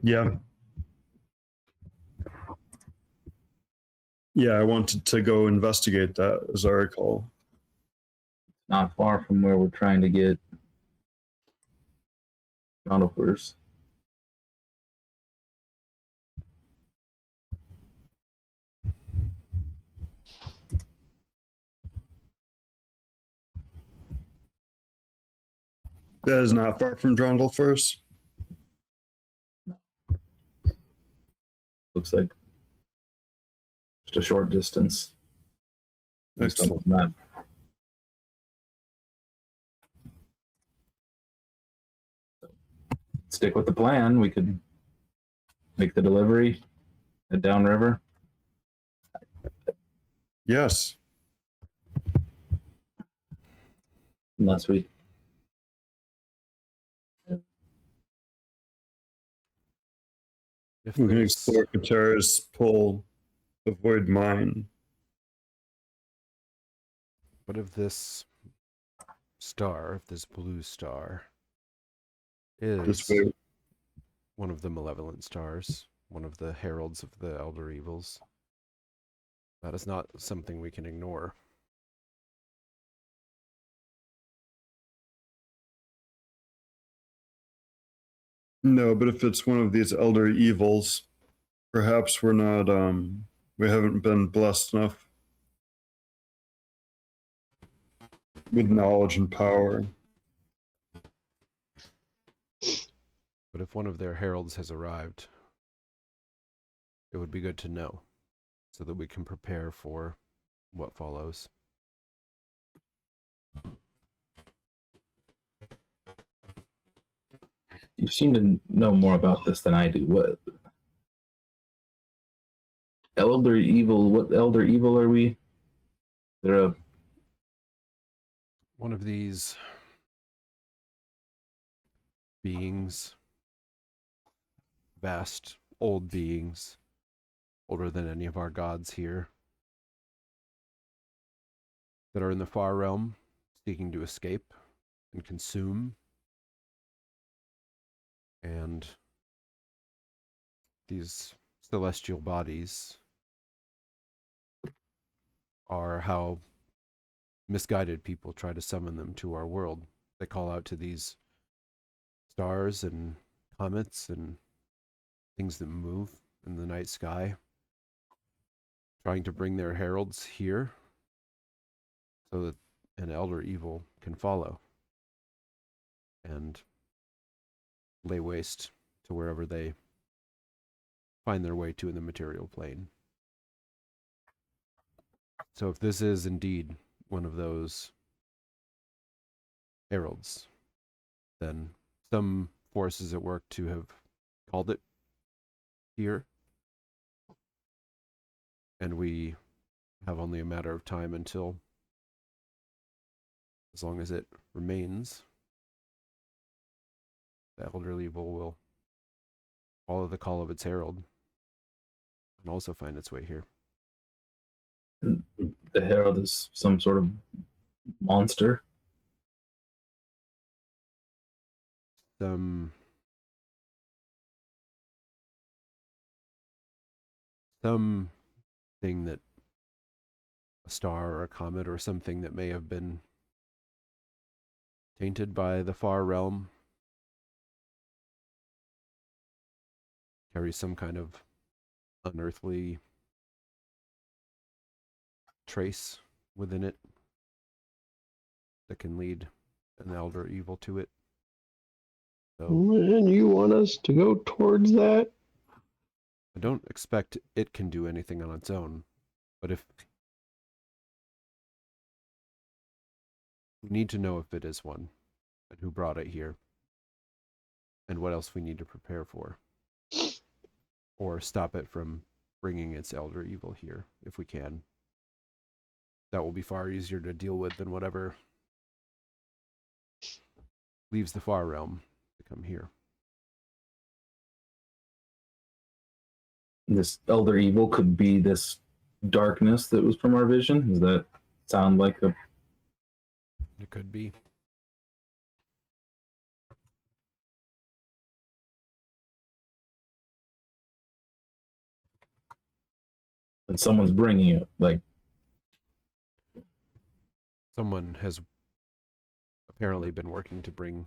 Yeah. Yeah, I wanted to go investigate that, as I recall. Not far from where we're trying to get conifers. That is not far from Drondle first. Looks like just a short distance. Based on the map. Stick with the plan. We could make the delivery, head downriver. Yes. Unless we If We can there's- explore Katara's pull, avoid mine. What if this star, if this blue star, This is way, one of the malevolent stars, one of the heralds of the elder evils? That is not something we can ignore. no, but if it's one of these elder evils, perhaps we're not, we haven't been blessed enough with knowledge and power. But if one of their heralds has arrived, it would be good to know so that we can prepare for what follows. You seem to know more about this than I do. What elder evil? What elder evil are we? They're a One of these beings, vast old beings, older than any of our gods here, that are in the far realm, seeking to escape and consume. And these celestial bodies are how misguided people try to summon them to our world. They call out to these stars and comets and things that move in the night sky, trying to bring their heralds here so that an elder evil can follow and lay waste to wherever they find their way to in the material plane. So if this is indeed one of those heralds, then some forces at work to have called it here, and we have only a matter of time until, as long as it remains, the elder evil will follow the call of its herald and also find its way here. the herald is some sort of monster. Some thing that a star or a comet or something that may have been tainted by the far realm carries some kind of unearthly trace within it that can lead an elder evil to it. So And you want us to go towards that? I don't expect it can do anything on its own, but if we need to know if it is one and who brought it here and what else we need to prepare for or stop it from bringing its elder evil here if we can. That will be far easier to deal with than whatever leaves the far realm to come here. This elder evil could be this darkness that was from our vision. Does that sound like a It could be. that someone's bringing it? Like, Someone has apparently been working to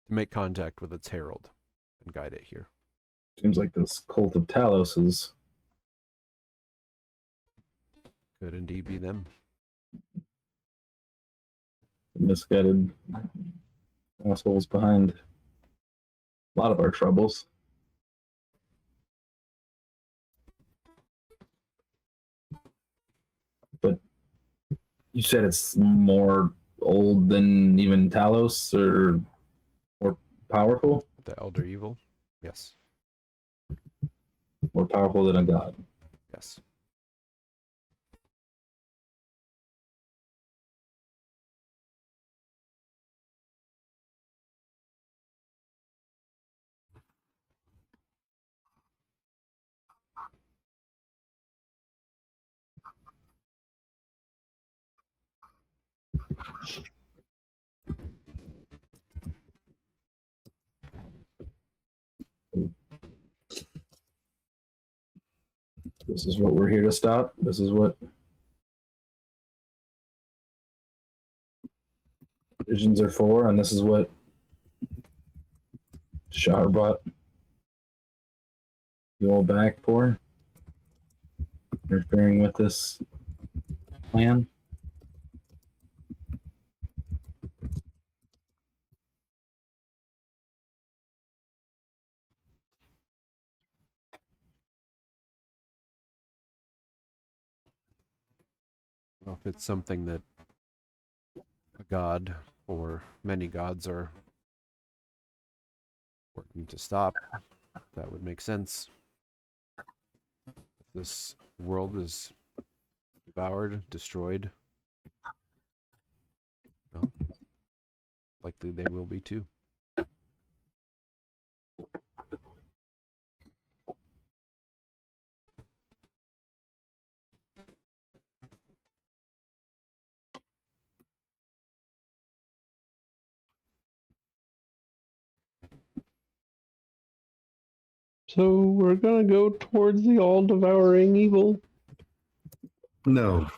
make contact with its herald and guide it here. seems like this cult of Talos is Could indeed be them. the misguided assholes behind a lot of our troubles. But you said it's more old than even Talos, or more powerful? The elder evil? Yes. More powerful than a god. Yes. This is what we're here to stop. This is what visions are for, and this is what Shar brought you all back for. Interfering with this plan. Well, if it's something that a god or many gods are working to stop, that would make sense. If this world is devoured, destroyed, well, likely they will be too. So we're gonna go towards the all-devouring evil. No.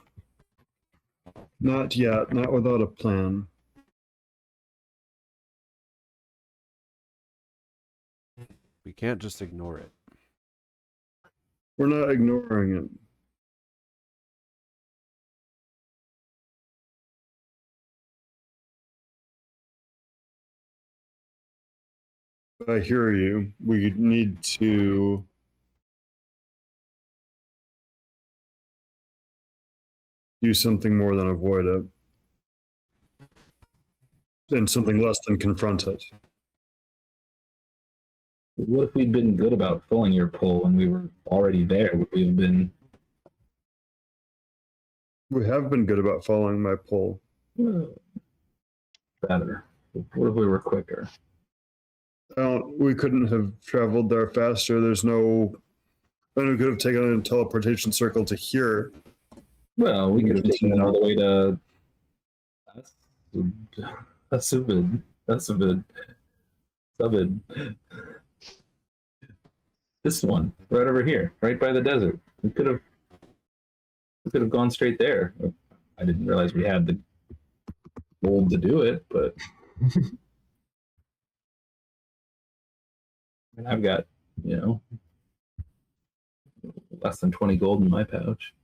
Not yet. Not without a plan. We can't just ignore it. We're not ignoring it. I hear you. We need to do something more than avoid it. And something less than confront it. What if we'd been good about filling your pull when we were already there? Would we have been We have been good about following my pull. better? What if we were quicker? We couldn't have traveled there faster. There's no. Then we could have taken a teleportation circle to here. Well, we could have taken it all the way to. That's a bit. This one, right over here, right by the desert. We could have gone straight there. I didn't realize we had the gold to do it, but and I've got, less than 20 gold in my pouch.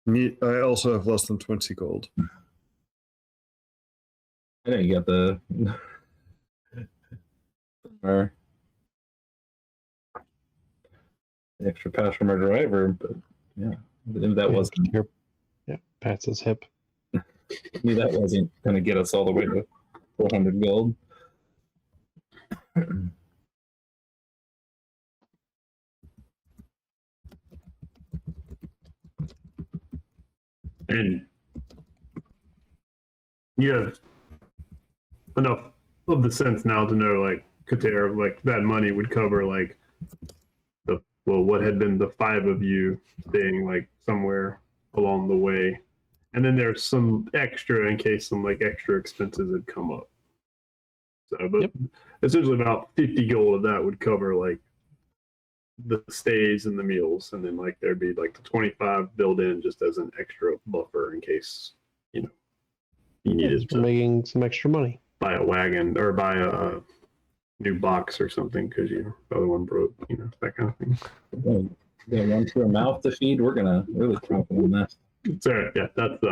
I also have less than 20 gold. I know you got the extra pouch from our driver, but yeah, if that wasn't Yeah, pats his hip. maybe that wasn't going to get us all the way to 400 gold. And you have enough of the sense now to know, like, Kater, like, that money would cover, like, what had been the 5 of you staying, like, somewhere along the way. And then there's some extra in case some, like, extra expenses had come up. So, but essentially about 50 gold of that would cover, like, the stays and the meals, and then like there'd be like the 25 built in just as an extra buffer in case you needed to making some extra money, buy a wagon or buy a new box or something because the other one broke, that kind of thing. Got one for a mouth to feed. We're gonna really profit on that. So yeah, that's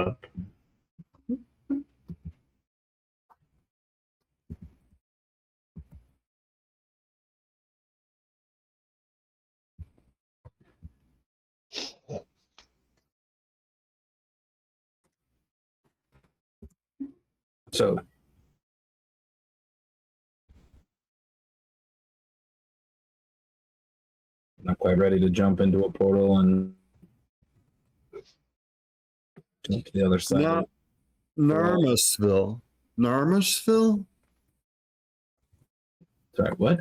So not quite ready to jump into a portal and jump to the other side. Not Narmusville. Narmusville? Sorry, what?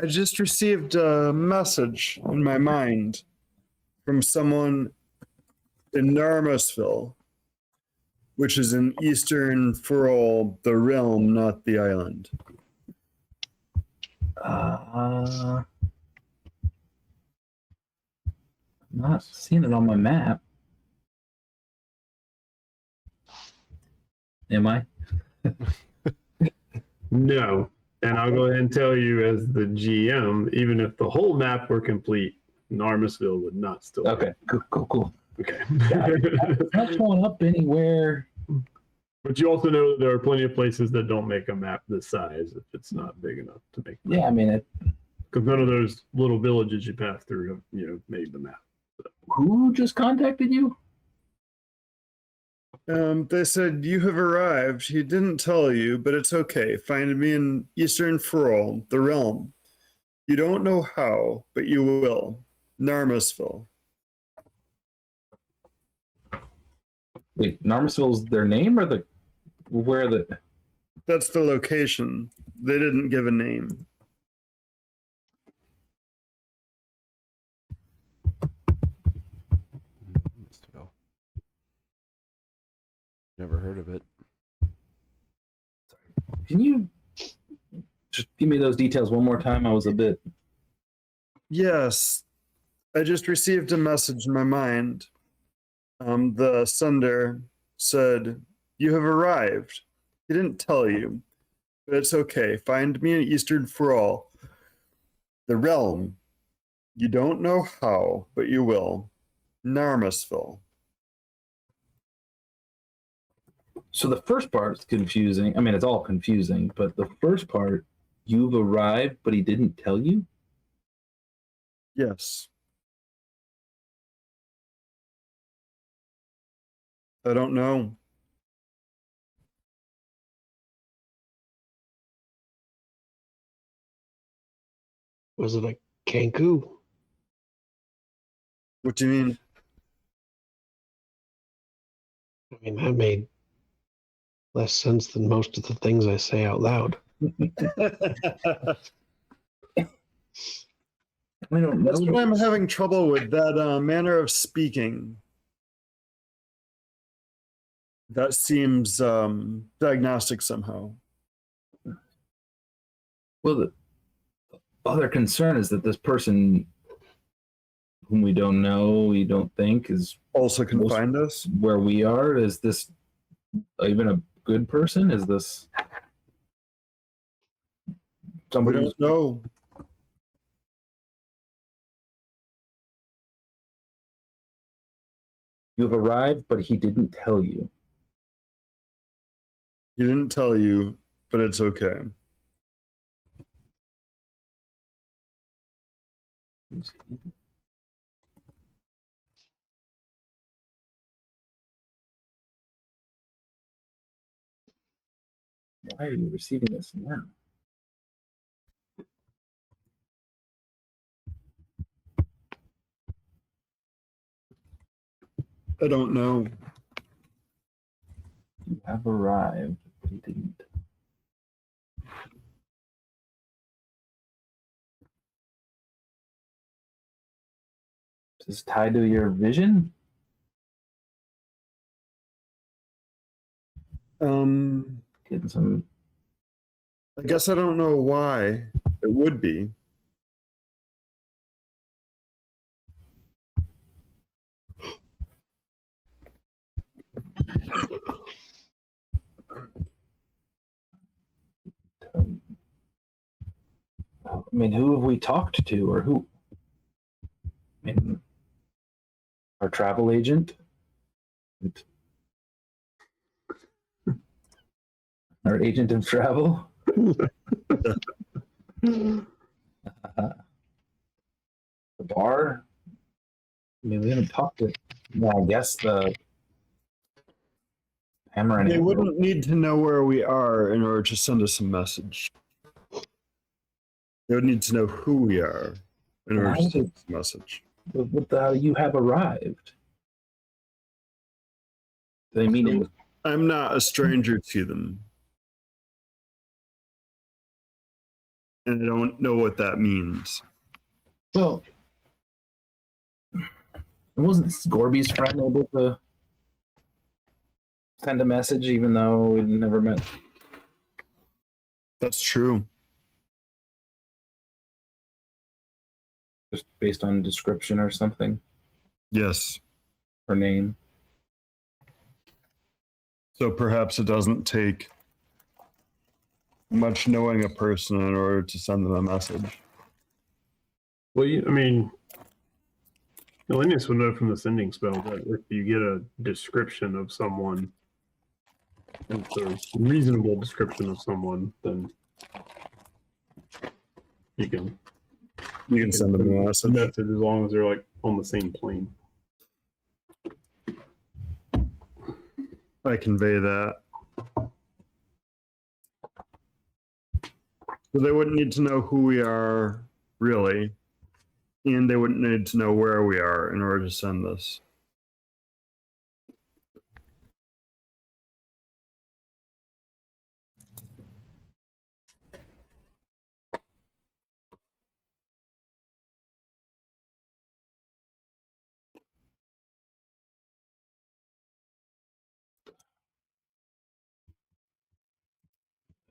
I just received a message in my mind from someone in Narmusville. which is in eastern Furl, the realm, not the island. I'm not seeing it on my map. Am I? No. And I'll go ahead and tell you, as the GM, even if the whole map were complete, Narmisville would not still. Okay, cool. Okay. It's not showing up anywhere. But you also know that there are plenty of places that don't make a map this size if it's not big enough to make. Yeah, I mean, Because none of those little villages you pass through have, made the map. who just contacted you? They said you have arrived. He didn't tell you, but it's okay. Find me in eastern Furl, the realm. You don't know how, but you will. Narmisville. Wait, Narmisville's their name, or where the? That's the location. They didn't give a name. Never heard of it. Can you just give me those details one more time? I was a bit. Yes. I just received a message in my mind. The sender said, you have arrived. He didn't tell you, but it's okay. Find me in Eastern Furl, the realm. You don't know how, but you will. Narmisville. So the first part's confusing. I mean, it's all confusing, but the first part, you've arrived, but he didn't tell you? Yes. I don't know. Was it a Kanku? What do you mean? I mean, that made less sense than most of the things I say out loud. I don't That's know. what I'm having trouble with, that manner of speaking. That seems diagnostic somehow. Well, the other concern is that this person, whom we don't know, we don't think is Also can find us. where we are. Is this even a good person? Is this We somebody? don't know. You've arrived, but he didn't tell you. He didn't tell you, but it's okay. Why are you receiving this now? I don't know. You have arrived, but he didn't. Is this tied to your vision? Getting some. I guess I don't know why it would be. I mean, who have we talked to, or who? I mean, our travel agent, our agent of travel. The bar. I mean, we haven't talked to. Yeah, I guess the hammer and They wouldn't need to know where we are in order to send us a message. They would need to know who we are in order to send us a message. With you have arrived. They mean I'm not a stranger to them. And I don't know what that means. well. Wasn't Scorby's friend able to send a message even though we never met? That's true. Just based on description or something, Yes. or name. So perhaps it doesn't take much knowing a person in order to send them a message. Well, I mean, Ollenius would know from the sending spell that if you get a description of someone, and it's a reasonable description of someone, then you can Send them a message. as long as they're like on the same plane. I convey that. So they wouldn't need to know who we are, really, and they wouldn't need to know where we are in order to send this.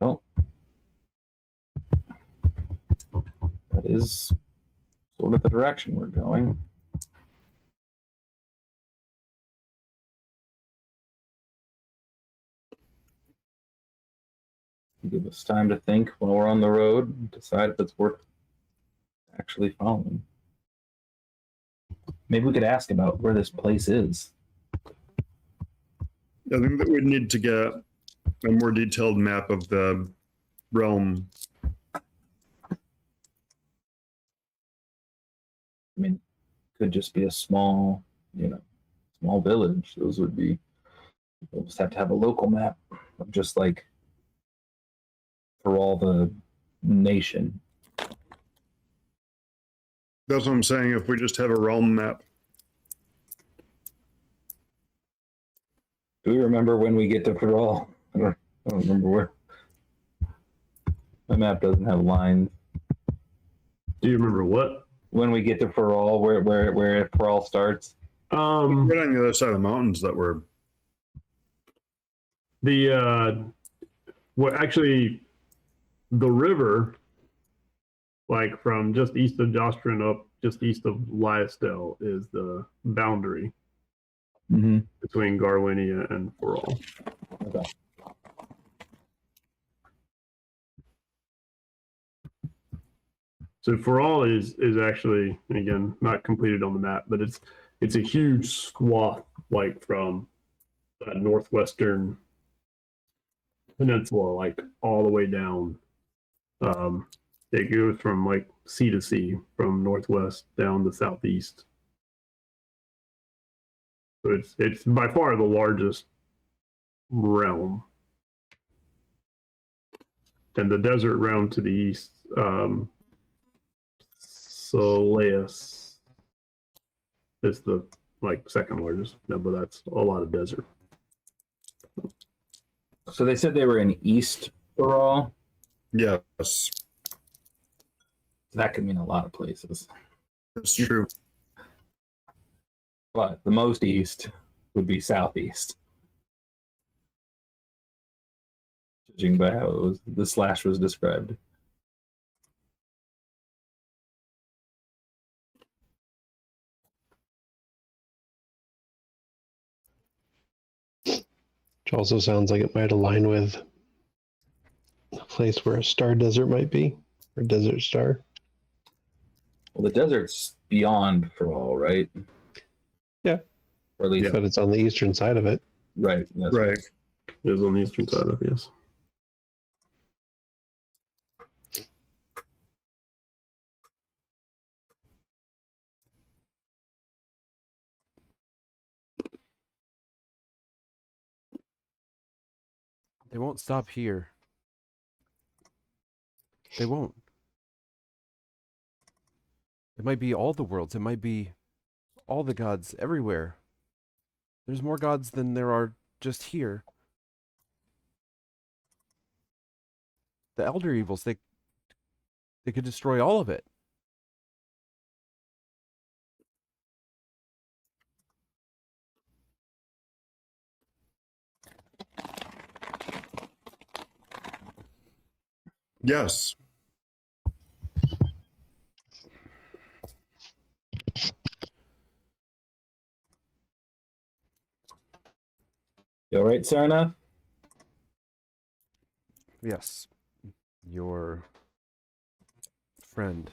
Well, that is sort of the direction we're going. Give us time to think while we're on the road and decide if it's worth actually following. Maybe we could ask about where this place is. I think that we'd need to get a more detailed map of the realm. I mean, could just be a small, small village. Those would be, we'll just have to have a local map of just like for all the nation. That's what I'm saying. If we just have a realm map, Do we remember when we get to Ferrol? I don't remember where. My map doesn't have lines. Do you remember what? When we get to Ferrol, where Ferrol starts. right on the other side of the mountains that were. Actually, the river, like from just east of Jostrin up just east of Lysdale, is the boundary between Garwinia and Ferrol. Okay. So Ferrol is actually, and again, not completed on the map, but it's a huge swath, like from that northwestern peninsula, like all the way down. It goes from like sea to sea, from northwest down to southeast. So it's by far the largest realm. And the desert realm to the east, Soleus is the second largest. No, but that's a lot of desert. So they said they were in East Ferrol. Yes, That could mean a lot of places. that's true. But the most east would be southeast. Judging by how the slash was described. Which also sounds like it might align with a place where a star desert might be, or desert star. Well, the desert's beyond Ferrol, right? Yeah. Or at least, But it's on the eastern side of it. right. That's Right. It is on the eastern side of, yes. They won't stop here. They won't. It might be all the worlds. It might be all the gods everywhere. There's more gods than there are just here. The elder evils, they could destroy all of it. Yes. You all right, Sarna? Yes. Your friend.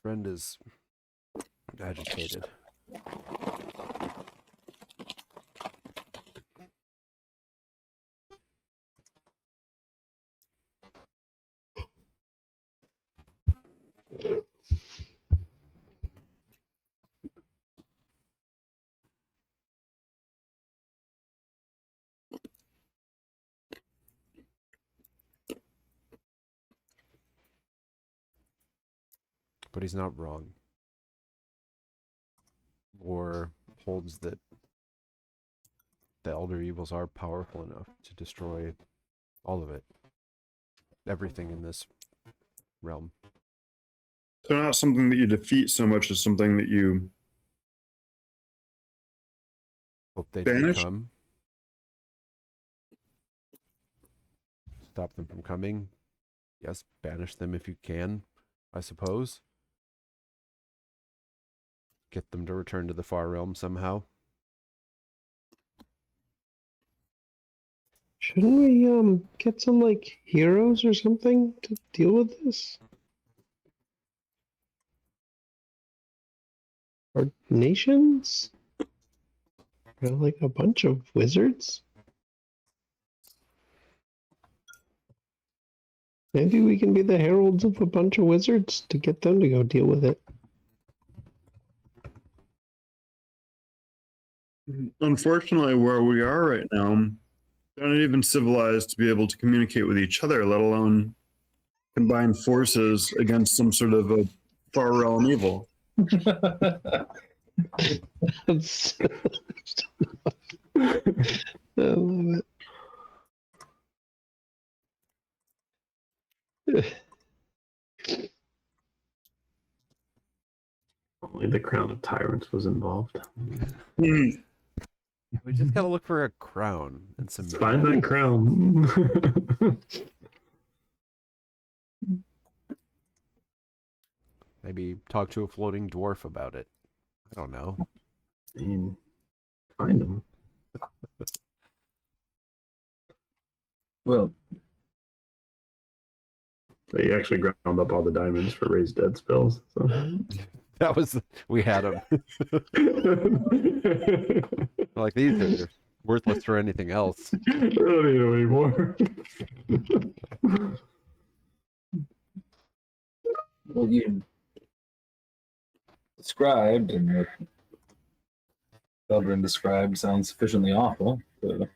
Friend is agitated. But he's not wrong. War holds that the elder evils are powerful enough to destroy all of it. Everything in this realm. So not something that you defeat so much as something that you Hope they banish. don't come. Stop them from coming. Yes, banish them if you can, I suppose. Get them to return to the far realm somehow. Shouldn't we get some like heroes or something to deal with this? Or nations? Like a bunch of wizards? Maybe we can be the heralds of a bunch of wizards to get them to go deal with it. Unfortunately, where we are right now, they're not even civilized to be able to communicate with each other, let alone combine forces against some sort of a far realm evil. That's- I love it. Only the crown of tyrants was involved. Hmm. We just gotta look for a crown and some. Let's find that crown. Maybe talk to a floating dwarf about it. I don't know. I mean, find them. Well, They actually ground up all the diamonds for raised dead spells. So. That was we had them. Like these are worthless for anything else. I don't need them anymore. well, you described and what Eldrin described sounds sufficiently awful to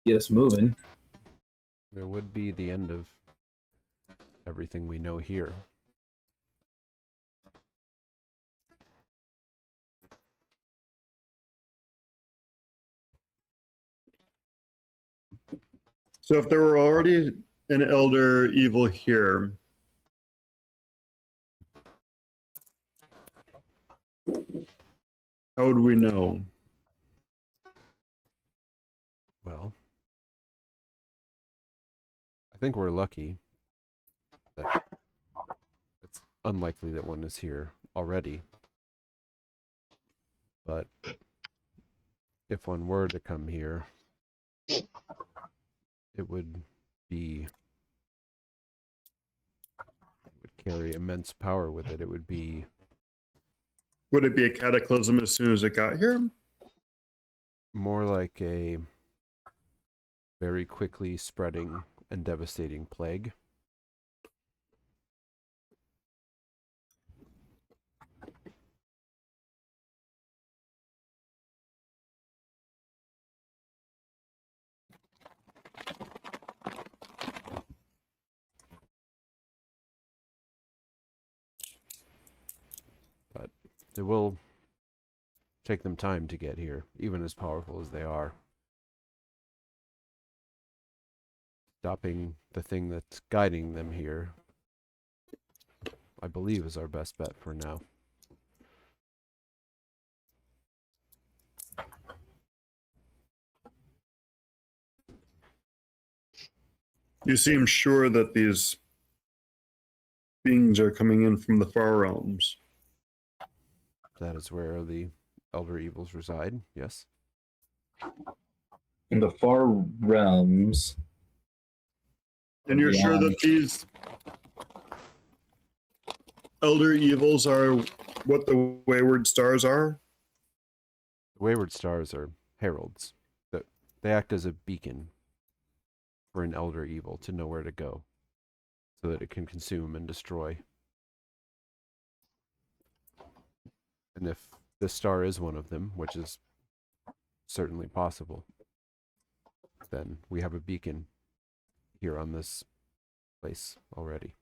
get us moving. There would be the end of everything we know here. So if there were already an elder evil here, how would we know? Well, I think we're lucky that it's unlikely that one is here already. But if one were to come here, it would carry immense power with it. It would be Would it be a cataclysm as soon as it got here? more like a very quickly spreading and devastating plague. But it will take them time to get here, even as powerful as they are. Stopping the thing that's guiding them here, I believe, is our best bet for now. You seem sure that these beings are coming in from the far realms. That is where the elder evils reside. Yes. In the far realms. And you're sure beyond- that these elder evils are what the wayward stars are? The wayward stars are heralds. That they act as a beacon for an elder evil to know where to go, so that it can consume and destroy. And if this star is one of them, which is certainly possible, then we have a beacon here on this place already.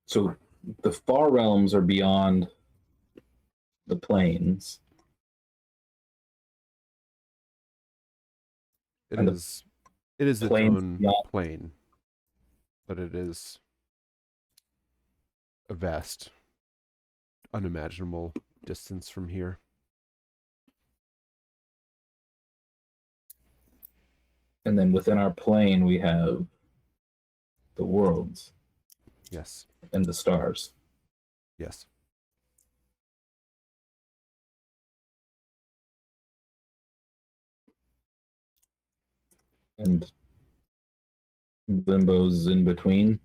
So the far realms are beyond the plains. It And the is its plains own beyond- plane, but it is a vast, unimaginable distance from here. And then within our plane, we have the worlds Yes, and the stars. yes. And limbo's in between.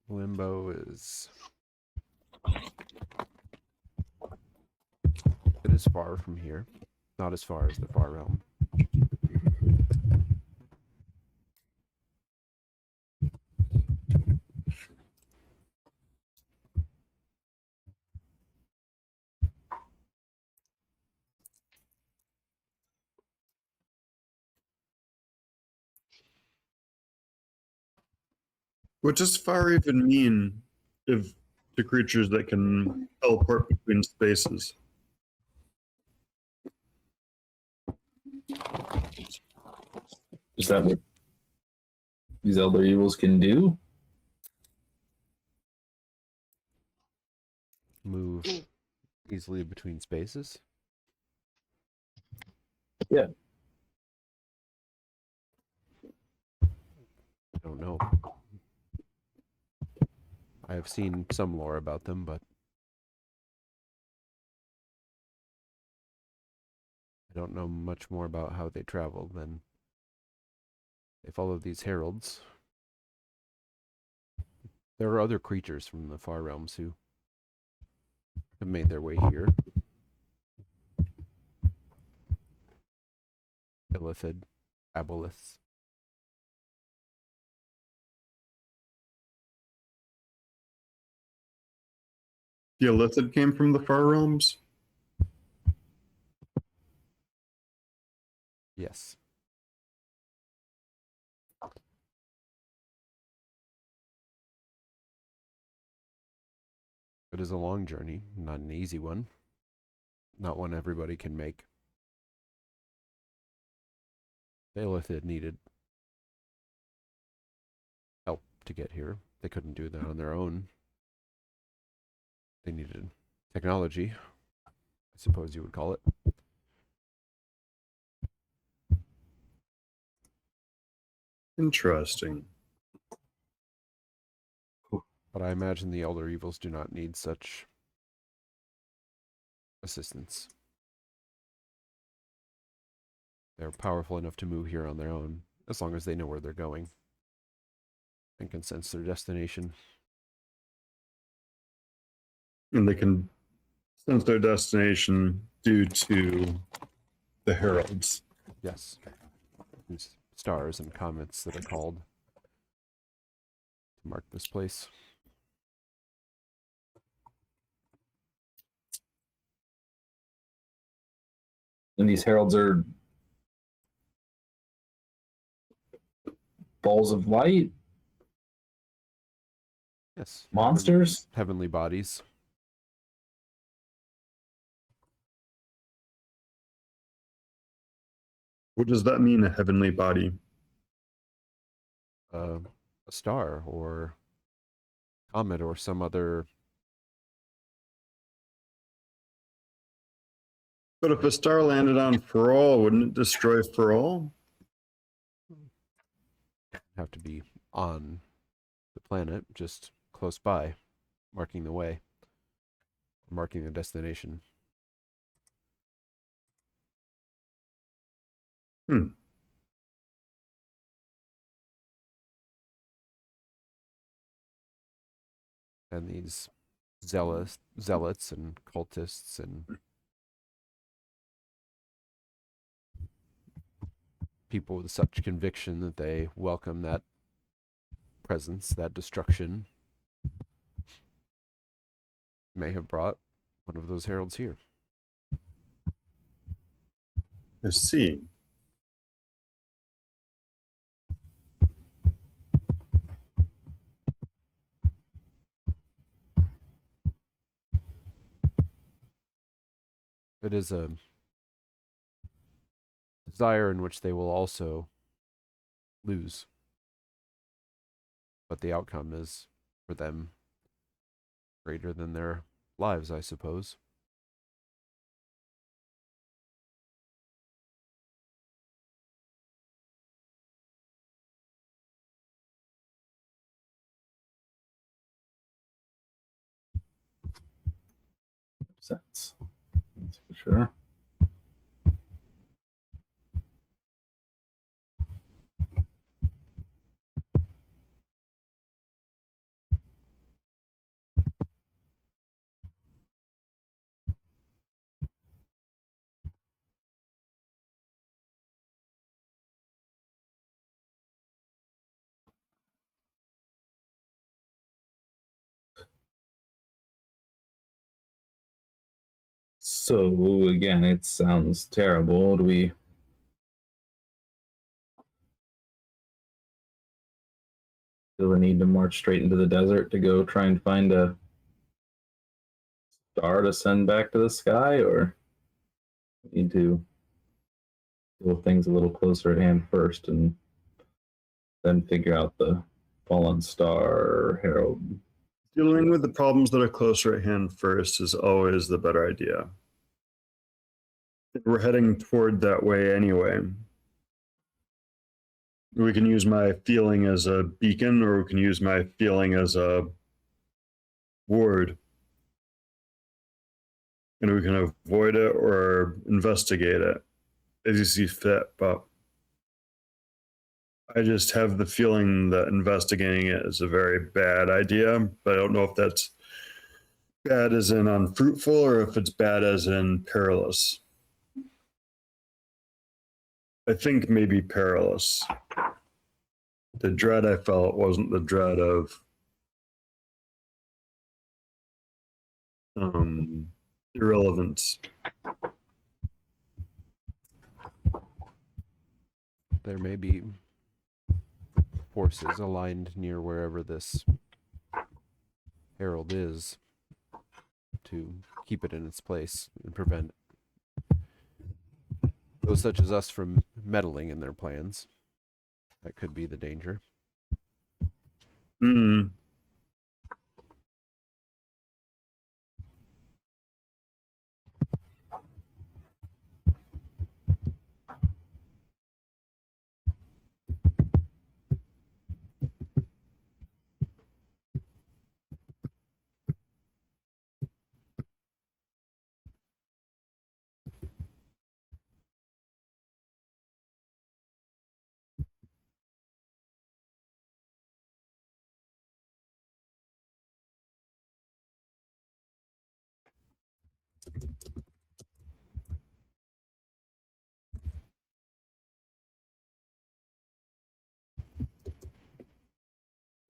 Limbo is. It is far from here. Not as far as the far realm. What does far even mean if to creatures that can teleport between spaces? Is that what these elder evils can do? Move easily between spaces. Yeah. I don't know. I have seen some lore about them, but I don't know much more about how they travel than they follow these heralds. There are other creatures from the far realms who have made their way here. Illithid, aboliths. The Illithid came from the far realms? Yes. It is a long journey, not an easy one. Not one everybody can make. The Illithid needed help to get here. They couldn't do that on their own. They needed technology, I suppose you would call it. Interesting. But I imagine the Elder Evils do not need such assistance. They're powerful enough to move here on their own, as long as they know where they're going and can sense their destination. And they can sense their destination due to the heralds. Yes. These stars and comets that are called to mark this place. And these heralds are balls of light, Yes. monsters. Heavenly bodies. What does that mean, a heavenly body? A star or comet or some other But if a star landed on Ferrol, wouldn't it destroy Ferrol? Have to be on the planet, just close by, marking the way, marking the destination. Hmm. And these zealots and cultists and people with such conviction that they welcome that presence, that destruction, may have brought one of those heralds here. I see. It is a desire in which they will also lose. But the outcome is, for them, greater than their lives, I suppose. Sense. That's for sure. So again, it sounds terrible. Do we feel the need to march straight into the desert to go try and find a star to send back to the sky, or need to deal with things a little closer at hand first and then figure out the fallen star herald? Dealing with the problems that are closer at hand first is always the better idea. We're heading toward that way anyway. We can use my feeling as a beacon, or we can use my feeling as a ward. And we can avoid it or investigate it as you see fit. But I just have the feeling that investigating it is a very bad idea. But I don't know if that's bad as in unfruitful or if it's bad as in perilous. I think maybe perilous. The dread I felt wasn't the dread of irrelevance. There may be forces aligned near wherever this herald is to keep it in its place and prevent those such as us from meddling in their plans. That could be the danger. Mm.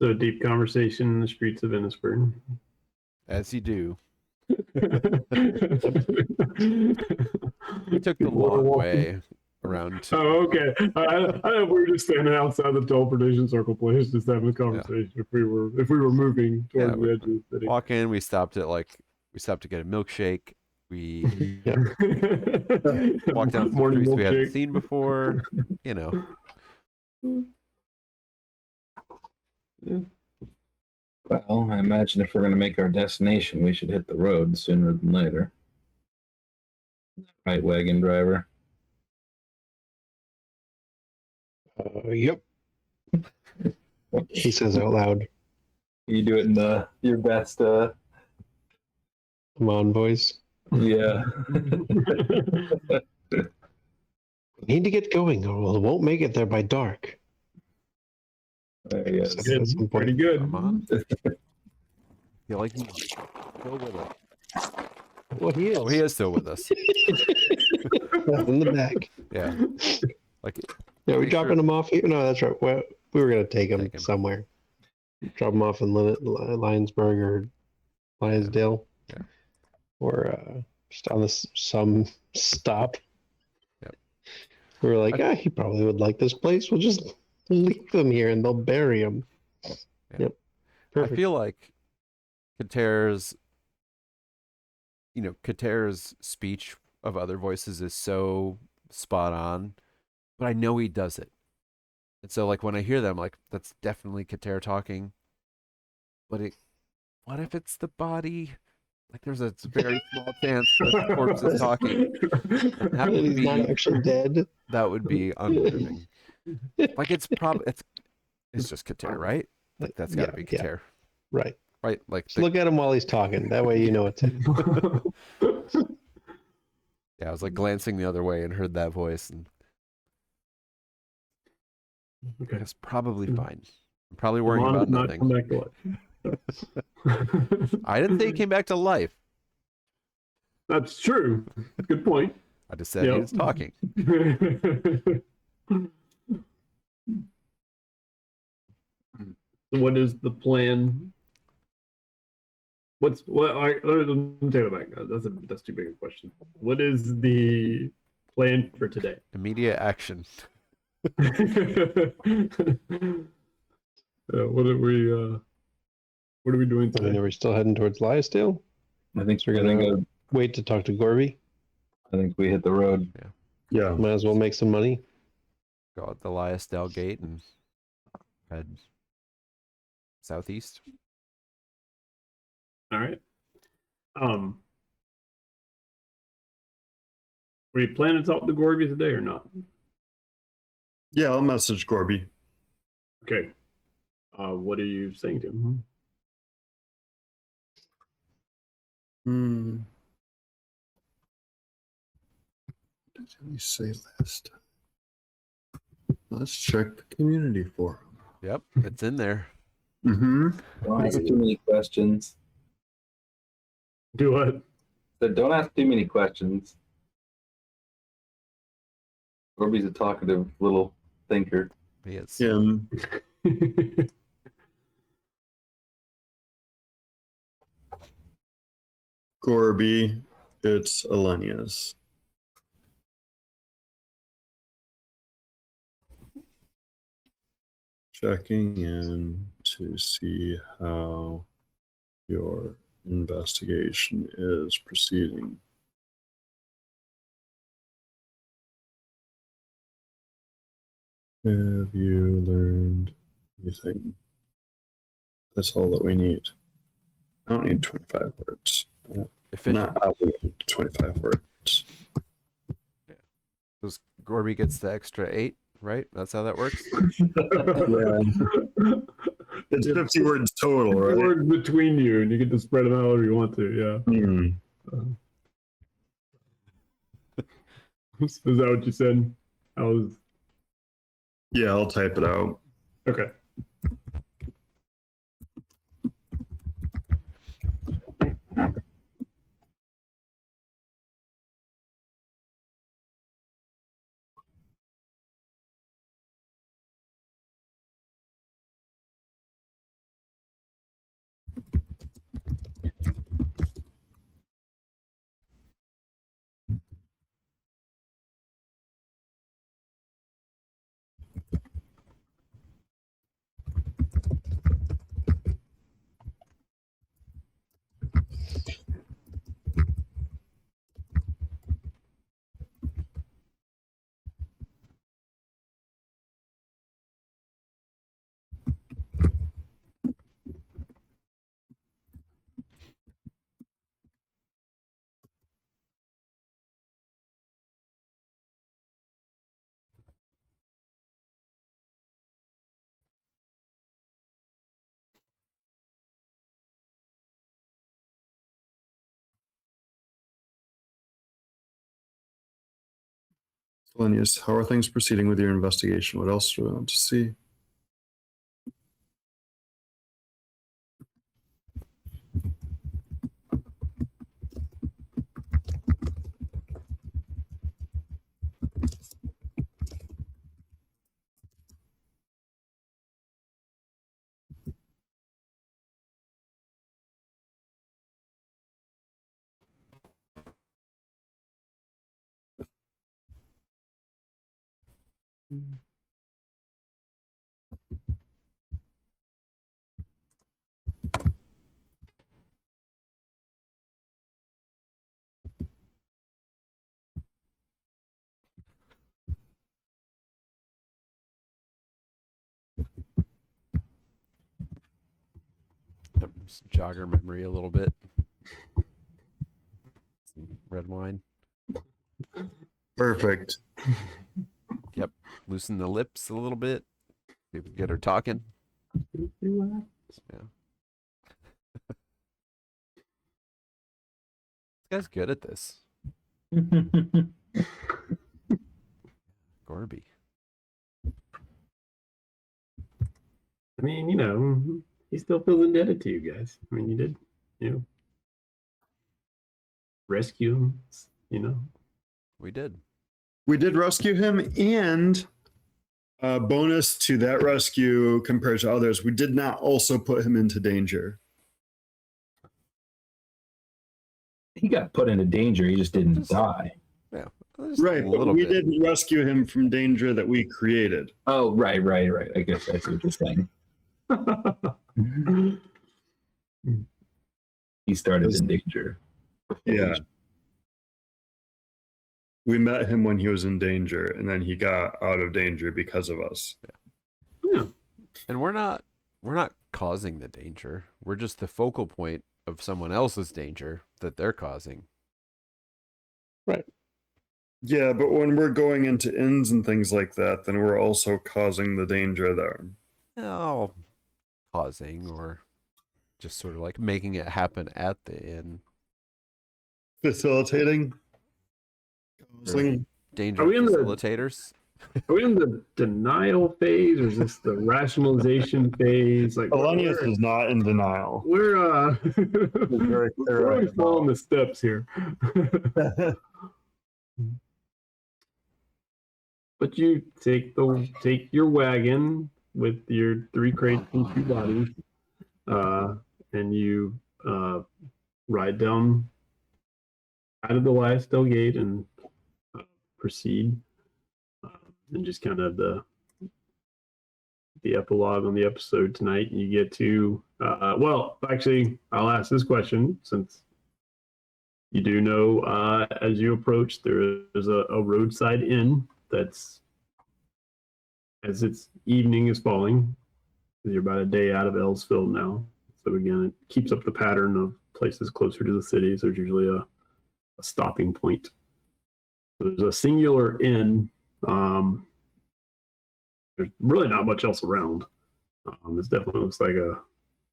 So a deep conversation in the streets of Innisford. As you do. We We took the long way around to Oh, okay. I we were just standing outside the teleportation circle place, just having a conversation. If we were moving towards the edge of the city. walk in. We stopped to get a milkshake. We walked down some Morning streets we hadn't milkshake. seen before. You know, Well, I imagine if we're going to make our destination, we should hit the road sooner than later. Right wagon driver. Yep. He says out loud. You do it in your best. Come on, boys. Yeah. We need to get going, or we won't make it there by dark. Yes. Said at some Pretty point. good. Come on. Feel like he's still with us. Well, he is. Oh, he is still with us. In the back. Yeah. Like, Yeah, we Pretty dropping sure- him off here? No, that's right. Well, we were gonna take him, Take him. somewhere. Drop him off in Lionsburg or Lionsdale. Yeah. Or just on some stop. Yep. We were like, he probably would like this place. We'll just leave him here and they'll bury him. Yeah. Yep. Perfect. I feel like Kater's speech of other voices is so spot on, but I know he does it. And so like when I hear them, like that's definitely Kater talking. But what if it's the body? Like there's a very small chance that the corpse is talking. That would He's not be actually dead. that would be unnerving. Like it's just Kater, right? Like that's gotta be Yeah. Kater. Right. Right? Like Just look at him while he's talking. That way you know it's him. yeah, I was like glancing the other way and heard that voice and Okay. it's probably fine. I'm probably worrying Come on, about not nothing. come back to life. I didn't say he came back to life. That's true. Good point. I just said he Yep. was talking. So what is the plan? Let me take it back. That's too big a question. What is the plan for today? Immediate action. What are we doing I mean, today? are we still heading towards Liasdale? I think We're I gonna think, wait to talk to Gorby. I think we hit the road. Yeah. Might as well make some money. Go out the Liasdale gate and head southeast. All right. Were you planning to talk to Gorby today or not? Yeah, I'll message Gorby. Okay. What are you saying to him? Hmm. What did he say last time? Let's check the community forum. Yep, it's in there. Mm-hmm. Don't ask too many questions. Do what? Said, don't ask too many questions. Orby's a talkative little thinker. He is. Him. Gorby. It's Ollenius. Checking in to see how your investigation is proceeding. Have you learned anything? That's all that we need. I don't need 25 words. Efficient. Not obligated to 25 words. Because Gorby gets the extra 8, right? That's how that works. Yeah. It's 50 words total, right? Words between you, and you get to spread them out however you want to. Yeah. Hmm. Is that what you said? Yeah, I'll type it out. Okay. Ollenius, how are things proceeding with your investigation? What else do we want to see? Just jog our memory a little bit. Some red wine. Perfect. Yep. Loosen the lips a little bit. See if we get her talking. Yeah. This guy's good at this. Gorby. I mean, you know, he still feels indebted to you guys. I mean, you did, you know, rescue him, you know. We did. We did rescue him, and bonus to that rescue compared to others, we did not also put him into danger. He got put into danger. He just didn't die. Yeah. Just Right, a but little we bit. didn't rescue him from danger that we created. Oh, right. I guess I see what you're saying. He started in danger. Yeah. We met him when he was in danger, and then he got out of danger because of us. Yeah. And we're not causing the danger. We're just the focal point of someone else's danger that they're causing. Yeah, but when we're going into inns and things like that, then we're also causing the danger there. No, causing or just sort of like making it happen at the inn. Facilitating? Causing? Danger Are we in the- facilitators. Are we in the denial phase, or is this the rationalization phase? Like, Ollenius is not in denial. we're very clear we're already about- following the steps here. But you take your wagon with your 3 crates and 2 bodies, and you ride down out of the Lifestyle Gate and proceed, and just kind of the epilogue on the episode tonight. You get to well, actually, I'll ask this question since you do know as you approach, there is a roadside inn that's, as it's evening is falling, you're about a day out of Ellsfield now. So again, it keeps up the pattern of places closer to the city. So there's usually a stopping point. So there's a singular inn. There's really not much else around. This definitely looks like a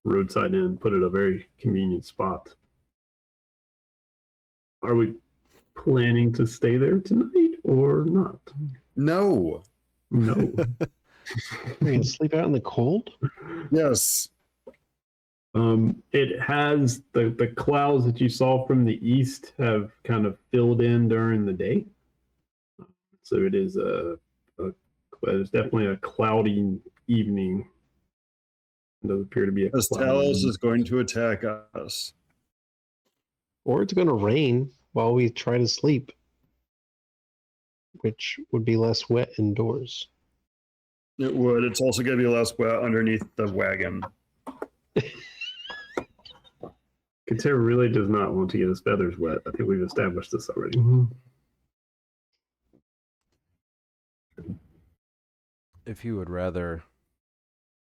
roadside inn, put at a very convenient spot. Are we planning to stay there tonight or not? No. No. We're gonna sleep out in the cold. Yes. It has the clouds that you saw from the east have kind of filled in during the day. So it is it's definitely a cloudy evening. It does appear to be a As cloudy Talos evening. is going to attack us. Or it's gonna rain while we try to sleep, which would be less wet indoors. It would. It's also going to be less wet underneath the wagon. Katera really does not want to get his feathers wet. I think we've established this already. If you would rather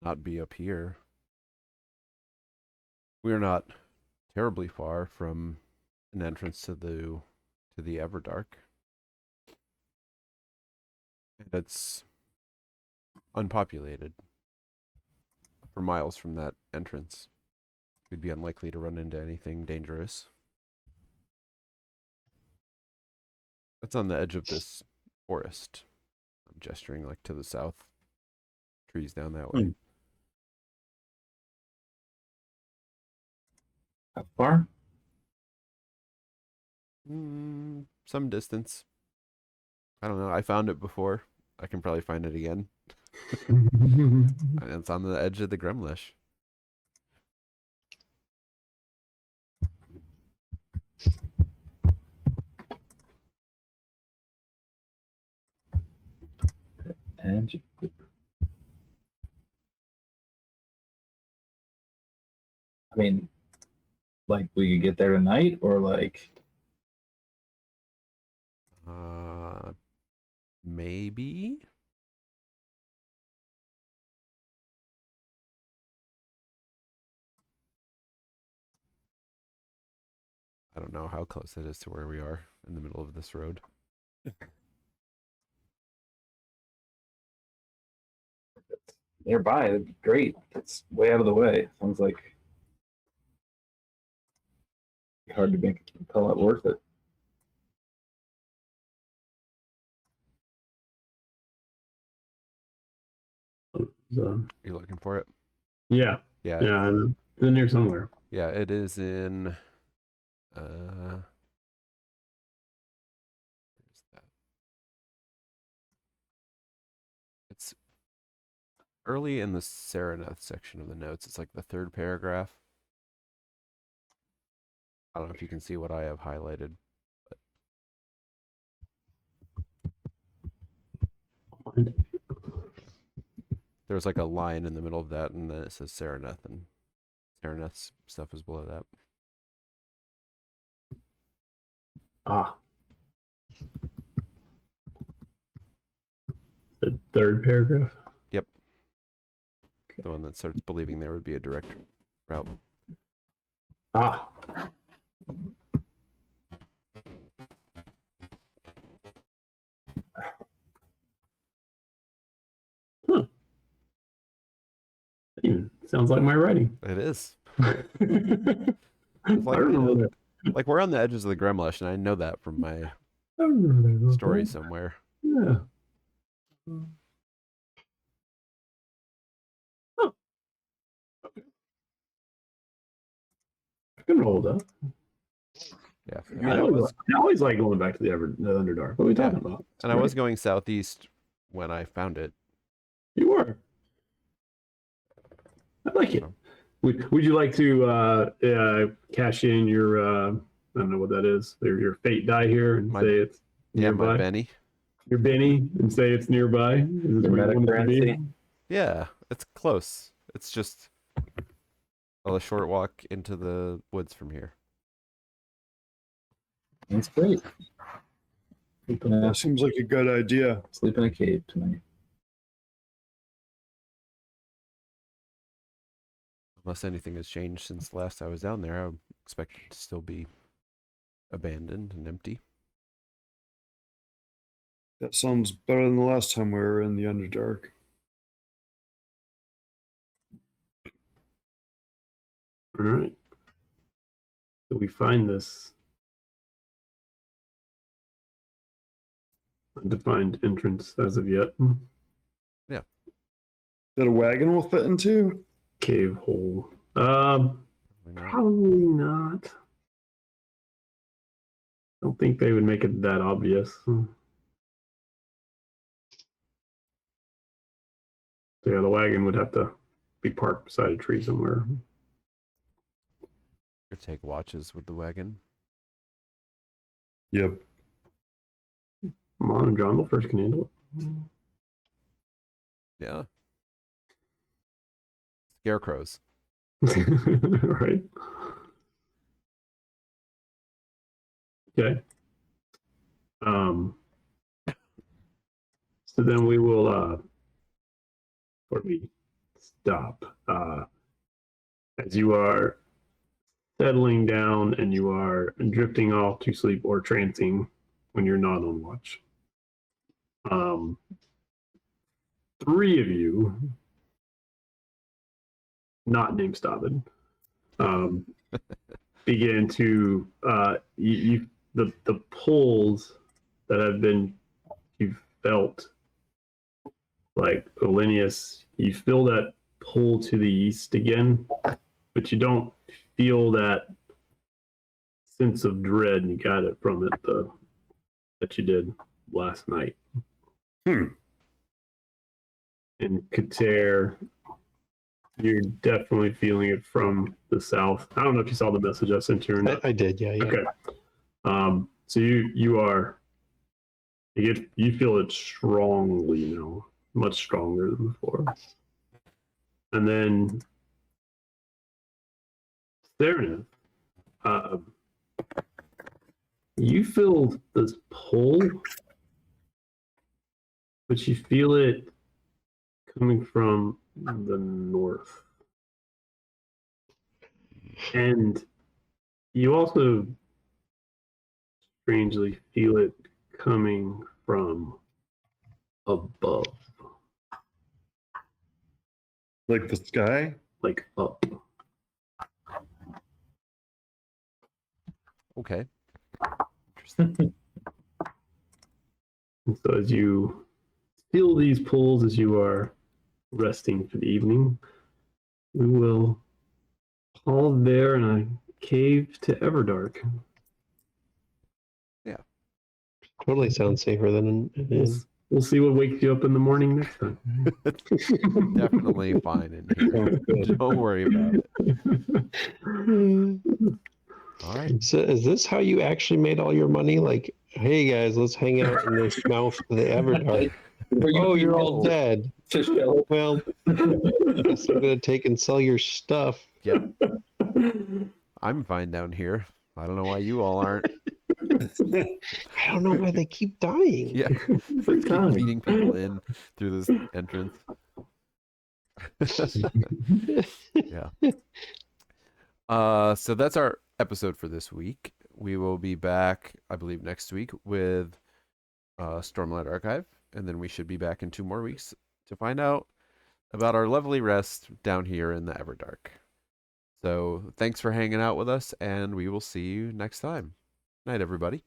not be up here, we're not terribly far from an entrance to the Everdark. And it's unpopulated. For miles from that entrance, we'd be unlikely to run into anything dangerous. That's on the edge of this forest. I'm gesturing like to the south. Trees down that way. How far? Some distance. I don't know. I found it before. I can probably find it again. And it's on the edge of the Gremlish. And I mean, like, will you get there tonight, or like? Maybe. I don't know how close it is to where we are in the middle of this road. Nearby, that'd be great. It's way out of the way. Sounds like hard to make call it worth it. So, You're looking for it? yeah, Yeah. yeah, it's in there somewhere. Yeah, it is in where's that? It's early in the Sereneth section of the notes. It's like the third paragraph. I don't know if you can see what I have highlighted. There's like a line in the middle of that, and then it says Sereneth, and Sereneth's stuff is below that. Ah. The third paragraph. The one that starts believing there would be a direct route. Ah. Huh. Sounds like my writing. It is. I Like, remember that. like we're on the edges of the Gremlish, and I know that from my I remember that. story somewhere. Yeah. Oh. Okay. I can roll that. Yeah. I always like going back to the Underdark. What are we talking about? And I was going southeast when I found it. You were. I like it. Would you like to cash in your I don't know what that is, your fate die here and say it's nearby? My Benny. Your Benny, and say it's nearby. Is this where you want it to be? Yeah, it's close. It's just a short walk into the woods from here. That's great. That seems like a good idea. Sleep in a cave tonight. Unless anything has changed since last I was down there, I would expect it to still be abandoned and empty. That sounds better than the last time we were in the Underdark. All right. So we find this undefined entrance as of yet. That a wagon will fit into? Cave hole. Probably not. Probably not. Don't think they would make it that obvious. So yeah, the wagon would have to be parked beside a tree somewhere. Or take watches with the wagon. Yep. Come on, John, the first can handle it. Yeah. Scarecrows. Right. Okay. So then we will before we stop, as you are settling down and you are drifting off to sleep or trancing when you're not on watch. Three of you, not named Stabbin, begin to the pulls that have been you felt like Ollenius, you feel that pull to the east again, but you don't feel that sense of dread you got it from it that you did last night. Hmm. And Kater, you're definitely feeling it from the south. I don't know if you saw the message I sent you or not. I did, yeah. Okay. So you are you feel it strongly now, much stronger than before. And then Serenith, you feel this pull, but you feel it coming from the north. And you also strangely feel it coming from above, Like the sky? like up. Okay. And so as you feel these pulls as you are resting for the evening, we will pause there in a cave to Everdark. Totally sounds safer than an inn. We'll see what wakes you up in the morning next time. Definitely fine in here. Don't worry about it. All right. So is this how you actually made all your money? Like, hey guys, let's hang out in this mouth of the Everdark. Oh, you're all dead. Well, I guess I'm gonna take and sell your stuff. Yep. I'm fine down here. I don't know why you all aren't. I don't know why they keep dying. Yeah. Let's keep feeding people in through this entrance. Yeah. So that's our episode for this week. We will be back, I believe, next week with Stormlight Archive, and then we should be back in 2 more weeks to find out about our lovely rest down here in the Everdark. So thanks for hanging out with us, and we will see you next time. Night, everybody.